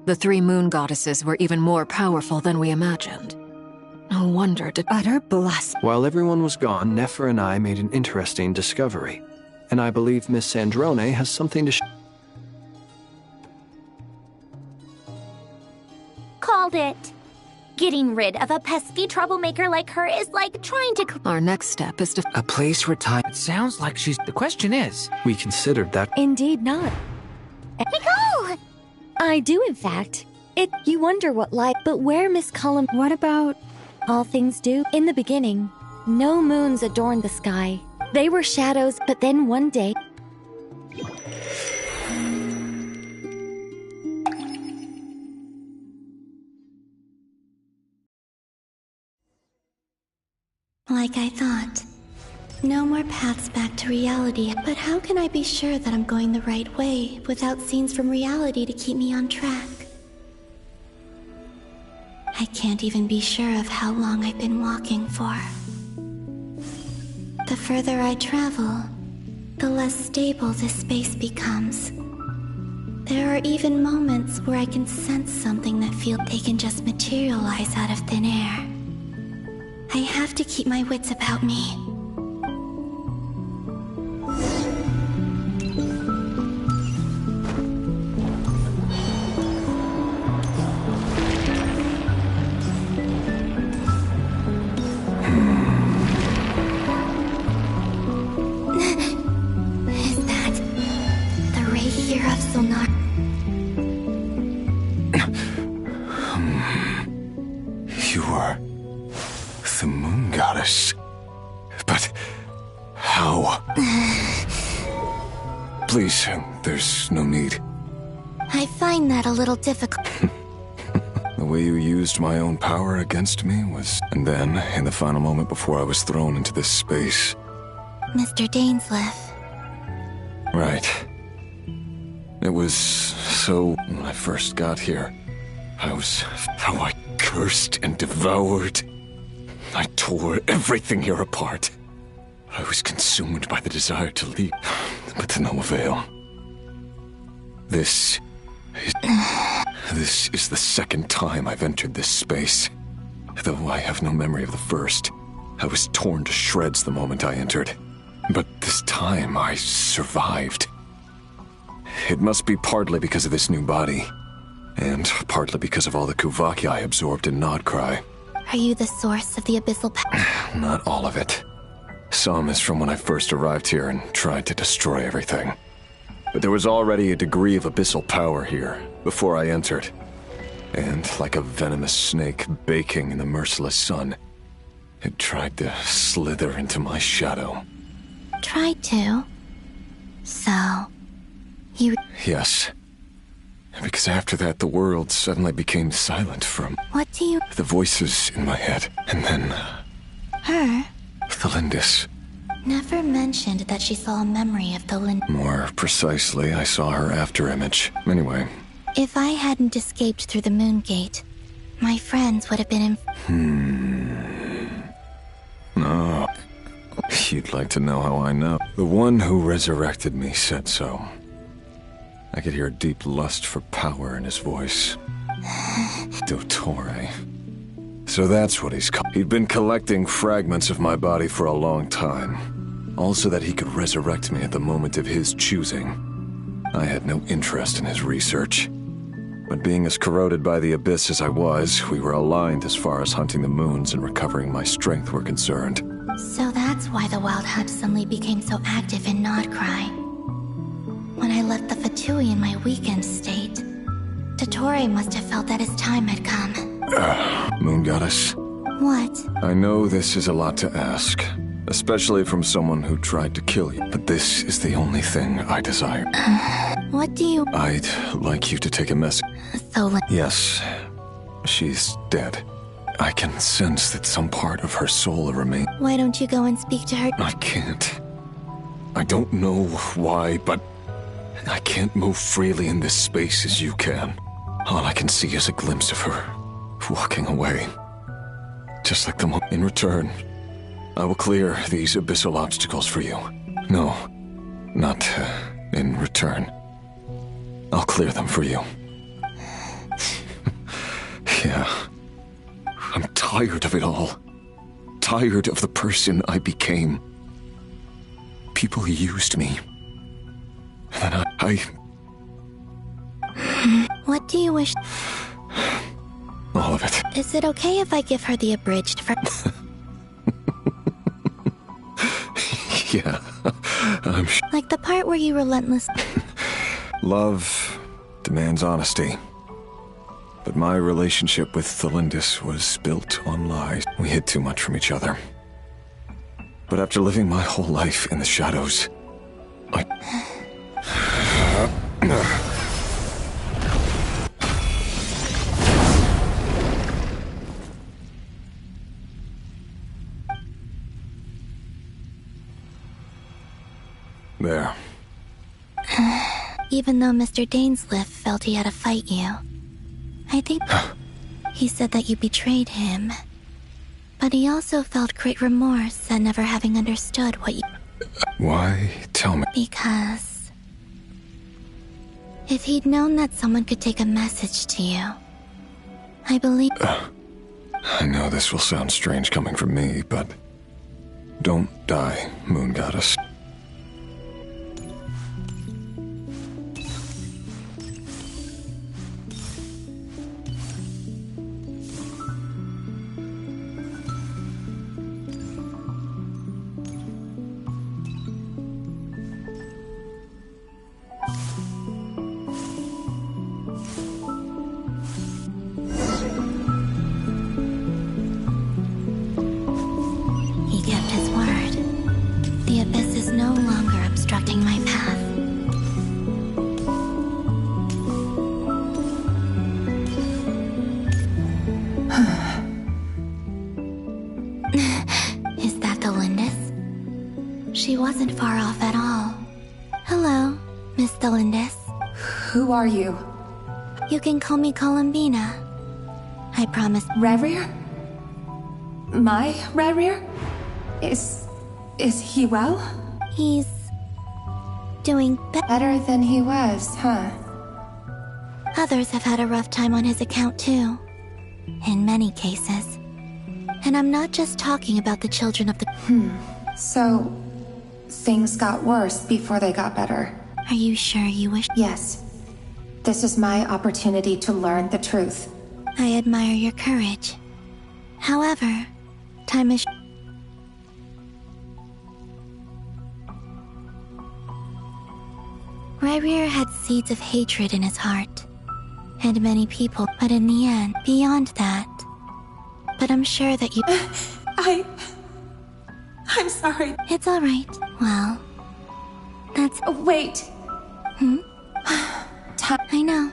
The 3 moon goddesses were even more powerful than we imagined. No wonder did— Utter bluster. While everyone was gone, Nefer and I made an interesting discovery. And I believe Miss Sandrone has something to Called it. Getting rid of a pesky troublemaker like her is like trying to— Our next step is to— A place where time— It sounds like she's— The question is— We considered that— Indeed not. Nicole! I do, in fact. You wonder what life— But where Miss Cullum— What about— All things do. In the beginning, no moons adorned the sky. They were shadows, but then one day— Like I thought. No more paths back to reality, but how can I be sure that I'm going the right way without scenes from reality to keep me on track? I can't even be sure of how long I've been walking for. The further I travel, the less stable this space becomes. There are even moments where I can sense something that feels they can just materialize out of thin air. I have to keep my wits about me. Is that the Rahier of Solnar? You are the moon goddess. But how? Please, there's no need. I find that a little difficult. The way you used my own power against me was... And then, in the final moment before I was thrown into this space... Mr. Dainsleif. Right. It was so... When I first got here, how I cursed and devoured. I tore everything here apart. I was consumed by the desire to leave, but to no avail. This is the second time I've entered this space. Though I have no memory of the first. I was torn to shreds the moment I entered. But this time I survived. It must be partly because of this new body. And partly because of all the Kuvaki I absorbed in Nodcry. Are you the source of the abyssal power? Not all of it. Some is from when I first arrived here and tried to destroy everything. But there was already a degree of abyssal power here, before I entered. And like a venomous snake baking in the merciless sun, it tried to slither into my shadow. Tried to? So, you... Yes. Because after that, the world suddenly became silent from... What do you... the voices in my head. And then... Her? Thelindis. Never mentioned that she saw a memory of the More precisely, I saw her afterimage. Anyway. If I hadn't escaped through the moon gate, my friends would have been in... No. You'd like to know how I know. The one who resurrected me said so. I could hear a deep lust for power in his voice. Dottore. So that's what he's called. He'd been collecting fragments of my body for a long time. All so that he could resurrect me at the moment of his choosing. I had no interest in his research. But being as corroded by the abyss as I was, we were aligned as far as hunting the moons and recovering my strength were concerned. So that's why the Wild Hunt suddenly became so active in Nodcry. When I left the Fatui in my weakened state, Dottore must have felt that his time had come. Moon Goddess? What? I know this is a lot to ask, especially from someone who tried to kill you, but this is the only thing I desire. What do you... I'd like you to take a message. Yes, she's dead. I can sense that some part of her soul remains. Why don't you go and speak to her? I can't. I don't know why, but I can't move freely in this space as you can. All I can see is a glimpse of her, walking away. Just like the moment. In return, I will clear these abyssal obstacles for you. No, not in return. I'll clear them for you. Yeah. I'm tired of it all. Tired of the person I became. People used me. And then I... What do you wish? All of it. Is it okay if I give her the abridged version? Yeah, I'm sure. Like the part where you relentless... Love demands honesty. But my relationship with Thelindis was built on lies. We hid too much from each other. But after living my whole life in the shadows, I... There. Even though Mr. Dainsliff felt he had to fight you, I think he said that you betrayed him. But he also felt great remorse at never having understood what you... Why? Tell me. Because... if he'd known that someone could take a message to you, I believe... I know this will sound strange coming from me, but... don't die, Moon Goddess. He kept his word. The abyss is no longer obstructing my path. Is that the Lindis? She wasn't far off at all. Hello, Miss Thelindis. Who are you? You can call me Columbina. I promise. Rerir? My Rerir? Is he well? He's... doing better than he was, huh? Others have had a rough time on his account too. In many cases. And I'm not just talking about the children of the... So... things got worse before they got better. Are you sure you wish... Yes. This is my opportunity to learn the truth. I admire your courage. However, time is... Ryrir had seeds of hatred in his heart, and many people, but in the end, beyond that. But I'm sure that you... I'm sorry. It's alright. Well, that's... Wait. I know.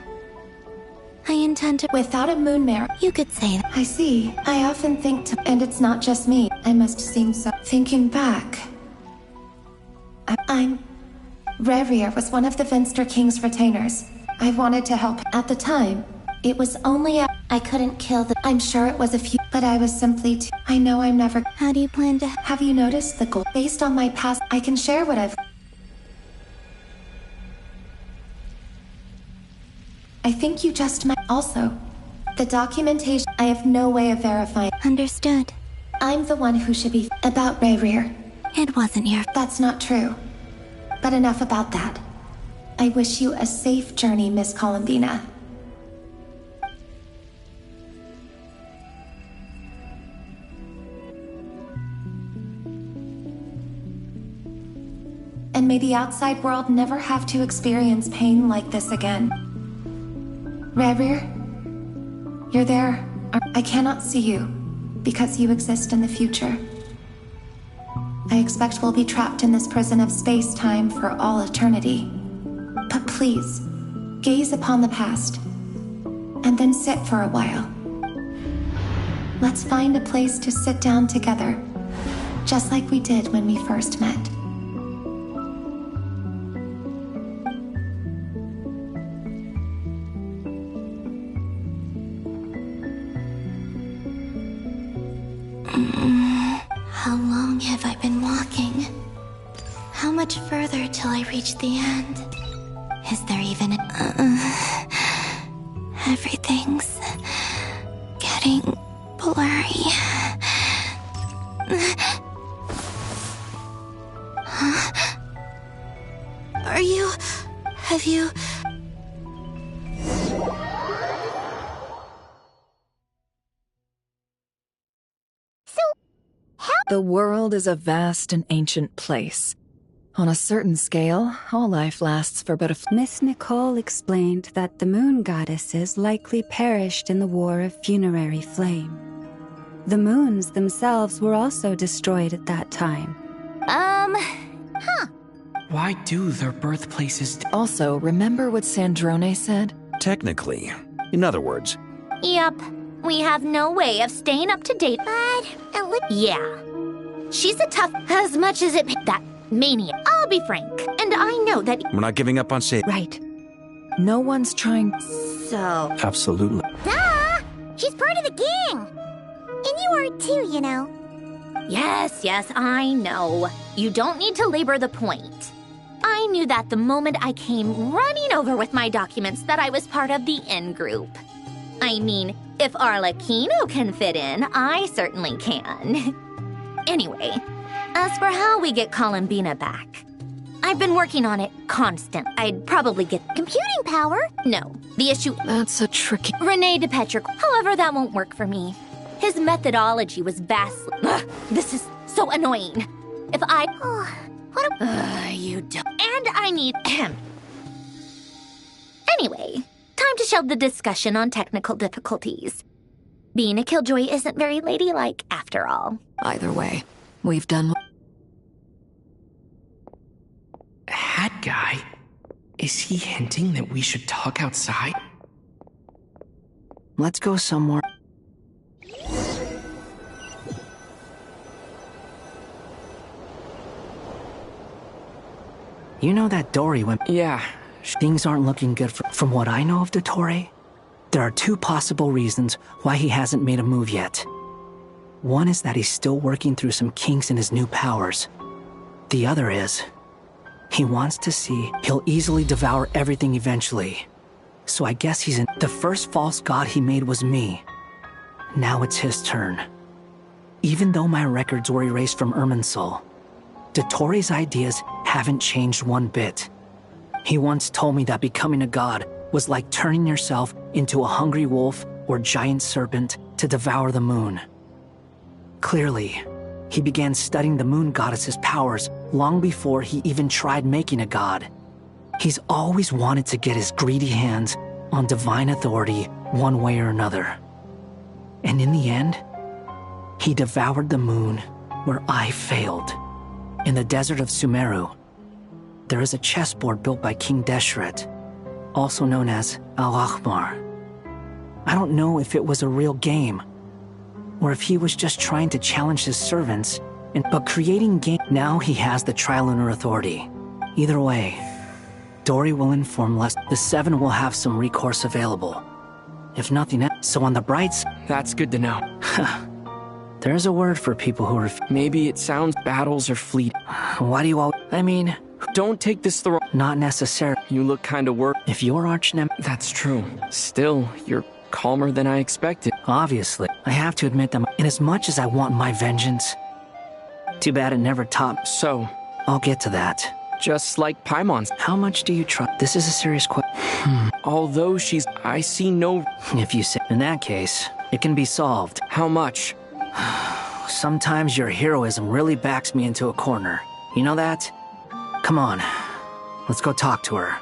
I intend to... Without a moon mare... You could say that. I see. I often think to... And it's not just me. I must seem so... Thinking back... I'm... Ryrir was one of the Venster King's retainers. I wanted to help. At the time, it was only I couldn't kill the... I'm sure it was a few... But I was simply too... I know I'm never... How do you plan to... Have you noticed the goal? Based on my past, I can share what I've... I think you just might... Also, the documentation... I have no way of verifying... Understood. I'm the one who should be... About Ryrir. It wasn't your... That's not true. But enough about that. I wish you a safe journey, Miss Columbina. And may the outside world never have to experience pain like this again. Ryrir, you're there. I cannot see you, because you exist in the future. I expect we'll be trapped in this prison of space-time for all eternity. But please, gaze upon the past, and then sit for a while. Let's find a place to sit down together, just like we did when we first met. How long have I been walking? How much further till I reach the end? Is there even everything's getting blurry. Huh? Have you... The world is a vast and ancient place. On a certain scale, all life lasts for but a... Miss Nicole explained that the moon goddesses likely perished in the War of Funerary Flame. The moons themselves were also destroyed at that time. Why do their birthplaces... Also, remember what Sandrone said? Technically. In other words. Yep. We have no way of staying up to date. But... Yeah. She's a tough... As much as it... That maniac. I'll be frank. And I know that... We're not giving up on safe. Right. No one's trying... So... Absolutely. Duh! She's part of the gang! And you are too, you know. Yes, I know. You don't need to labor the point. I knew that the moment I came running over with my documents that I was part of the in-group. I mean, if Arlecchino can fit in, I certainly can. Anyway, as for how we get Columbina back, I've been working on it constant. I'd probably get computing power? No, the issue... That's a tricky... Rene DePetric. However, that won't work for me. His methodology was vastly... Ugh, this is so annoying. If I... what a... you don't... And I need him. Anyway, time to shelve the discussion on technical difficulties. Being a killjoy isn't very ladylike, after all. Either way, we've done... Hat guy? Is he hinting that we should talk outside? Let's go somewhere. You know that Dory went... Yeah. Things aren't looking good from what I know of Dottore. There are two possible reasons why he hasn't made a move yet. One is that he's still working through some kinks in his new powers. The other is... he wants to see he'll easily devour everything eventually. So I guess he's in... The first false god he made was me. Now it's his turn. Even though my records were erased from Irminsul, Dottore's ideas haven't changed one bit. He once told me that becoming a god was like turning yourself into a hungry wolf or giant serpent to devour the moon. Clearly, he began studying the moon goddess's powers long before he even tried making a god. He's always wanted to get his greedy hands on divine authority one way or another. And in the end, he devoured the moon where I failed. In the desert of Sumeru, there is a chessboard built by King Deshret, also known as Al-Ahmar. I don't know if it was a real game, or if he was just trying to challenge his servants, but creating game. Now he has the Trilunar Authority. Either way, Dory will inform Les. The Seven will have some recourse available. If nothing else, so on the bright side. That's good to know. There's a word for people who are. Maybe it sounds battles are fleet. Why do you all? I mean, don't take this the wrong. Not necessarily. You look kind of worried. If you're arch-nem. That's true. Still, you're calmer than I expected. Obviously, I have to admit that inasmuch as I want my vengeance. Too bad it never topped. So, I'll get to that. Just like Paimon's. How much do you trust? This is a serious question. Although I see no. If you say. In that case, it can be solved. How much? Sometimes your heroism really backs me into a corner. You know that? Come on. Let's go talk to her.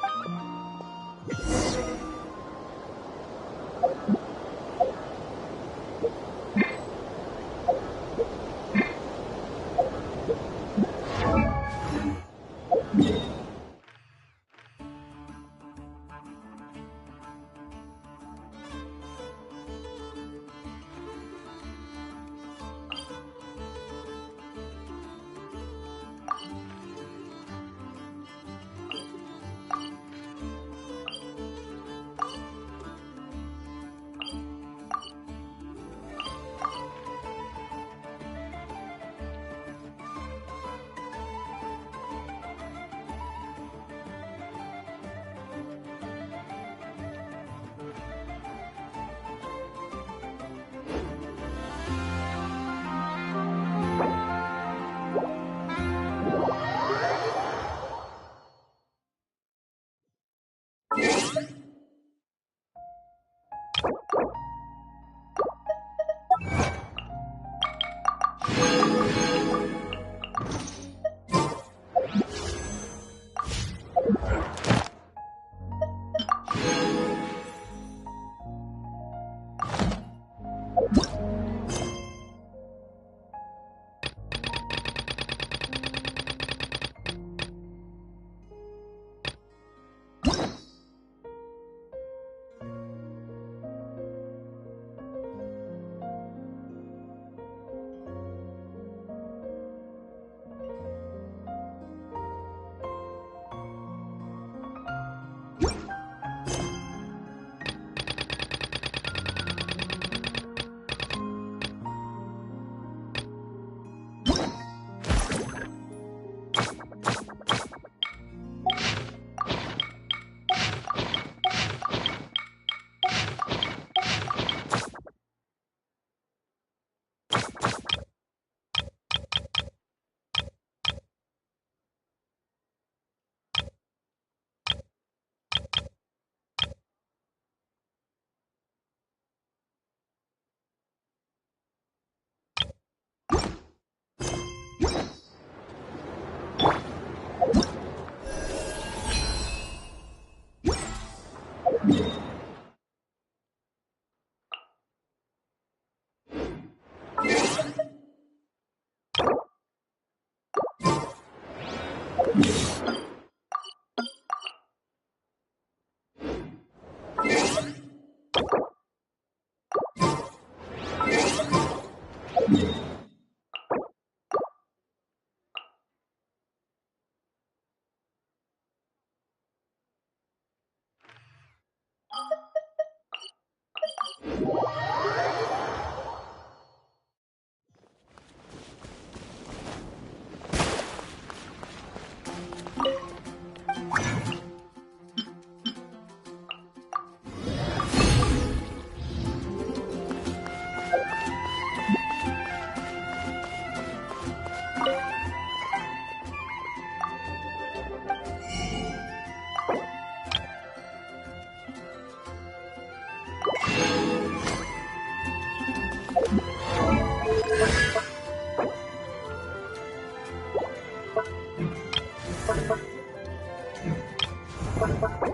Come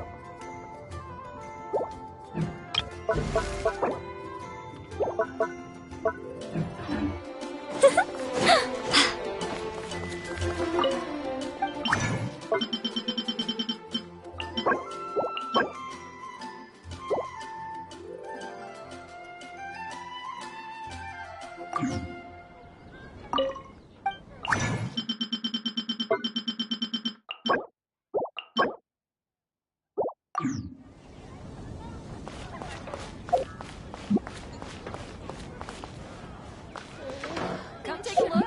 take a look.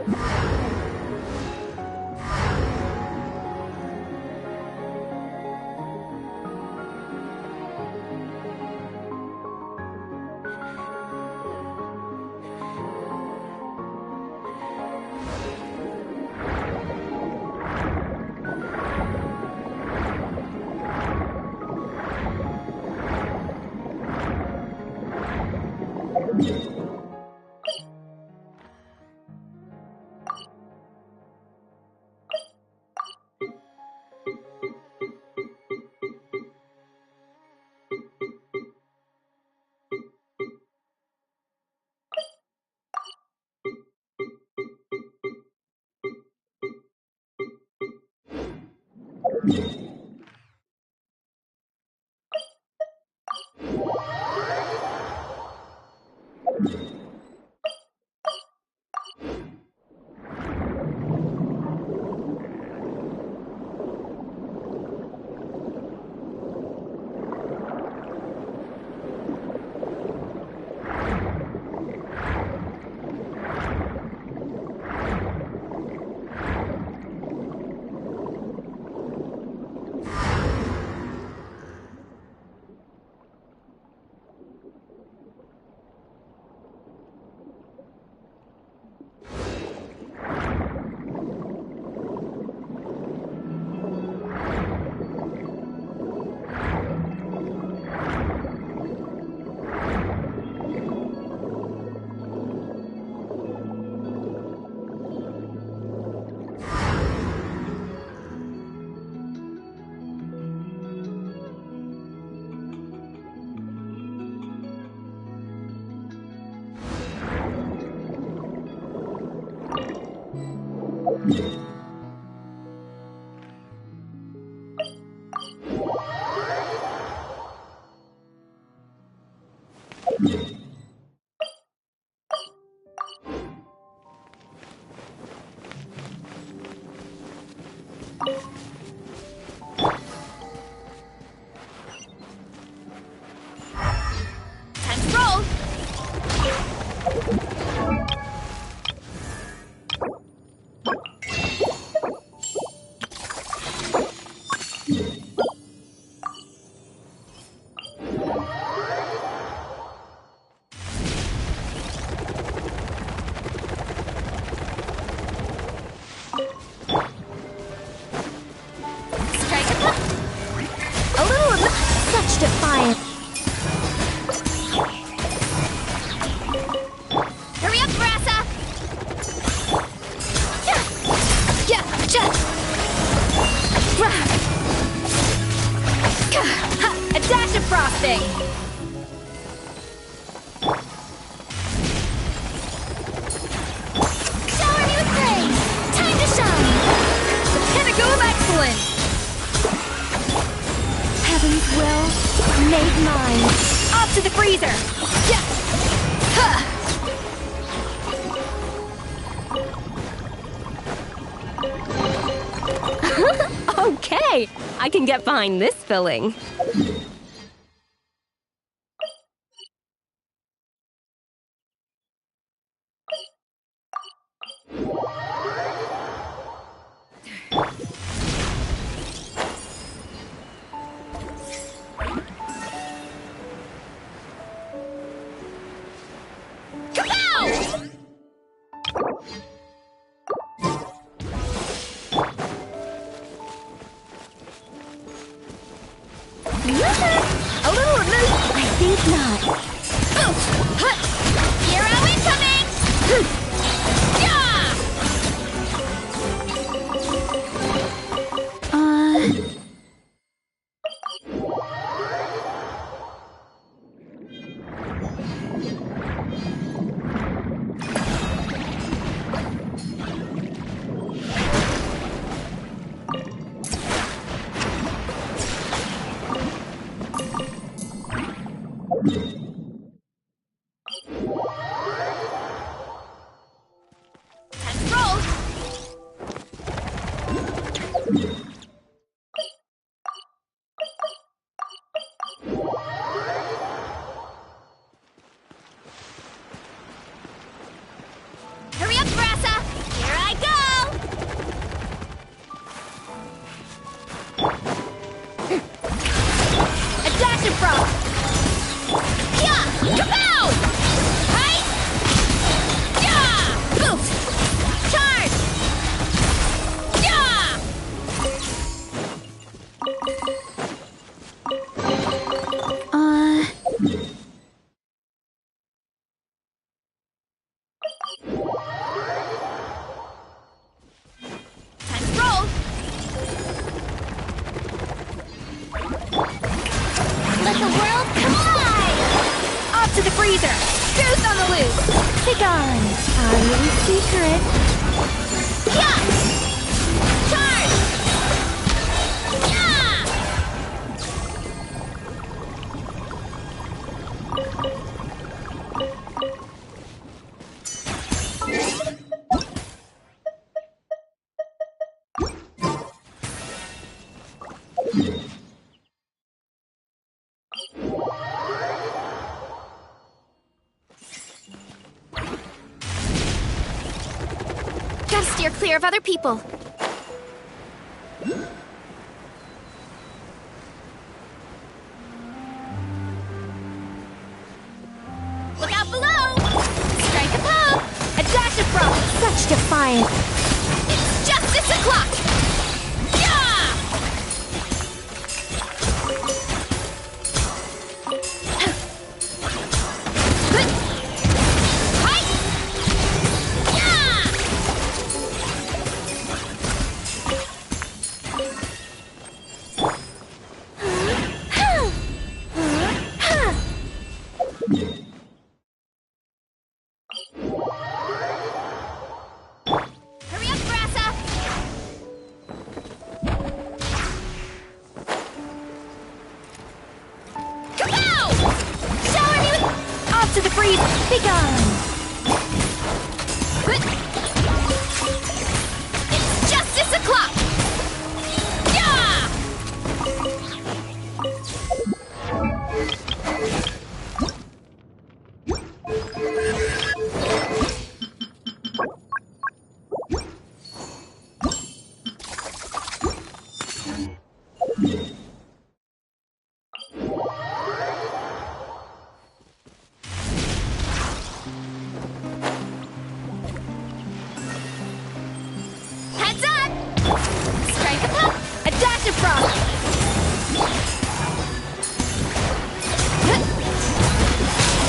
Time to roll! A little of such defiance. Hurry up, Brassa! A dash of frosting! Shower me with praise! Time to shine! The pinnacle of excellence! Heaven's will made mine. Off to the freezer! Okay, I can get behind this filling. A little loose? I think not. Hero incoming! Time to roll! Let the world collide! Off to the freezer! Goose on the loose! Begone, our little secret. Yeah! Charge! Yeah! Gotta steer clear of other people. Look out below! Strike a pump! A dash of frost! Such defiance! It's justice o'clock! Yeah! Hi! Hurry up, Grassa! Kapow! Shower me with... Off to the freeze! Begone! It's justice o'clock! Yeah! Heads up! Strike a pump! A dash of frost!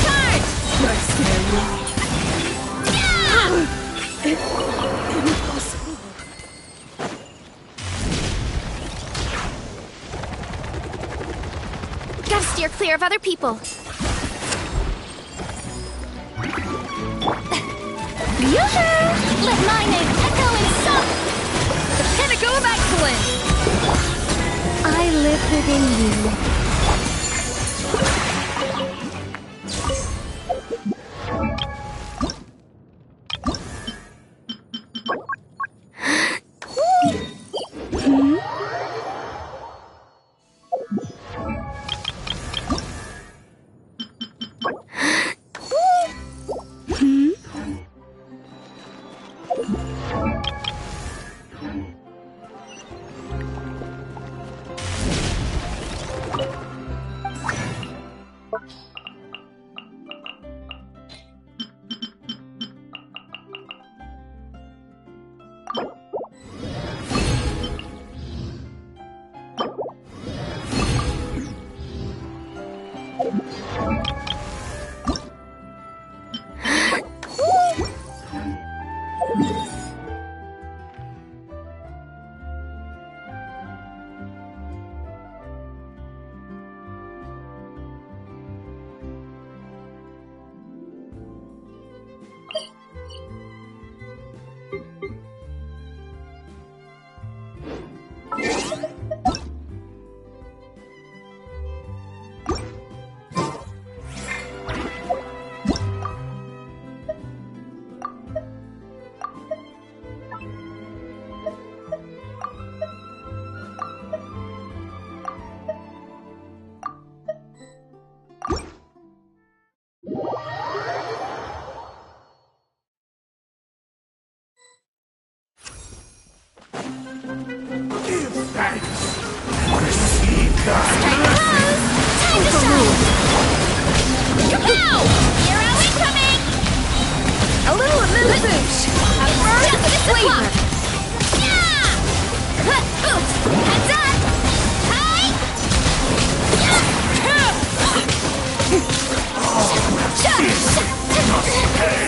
Charge! I scare you. Yeah! Impossible. Gotta steer clear of other people. Yoo-hoo! Let my name echo in song! The pinnacle of excellence! I live within you.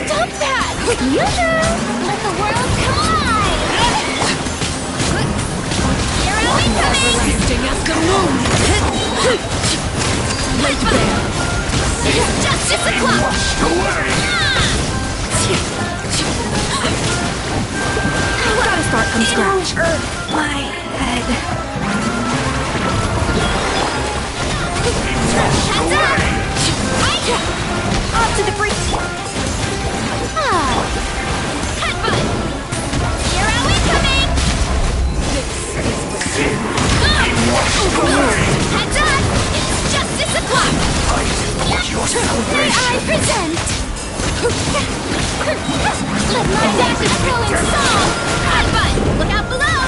Stop that! Yoo-hoo! Let the world collide! Hero incoming! Everlasting as the moon! Light bear! It's justice o'clock! Washed away! Gotta start from scratch. My head. Heads up! Off to the breach. Headbutt! Hero incoming! Heads up! It's justice o'clock! May I present? Let my dashes flow in song! Headbutt! Look out below!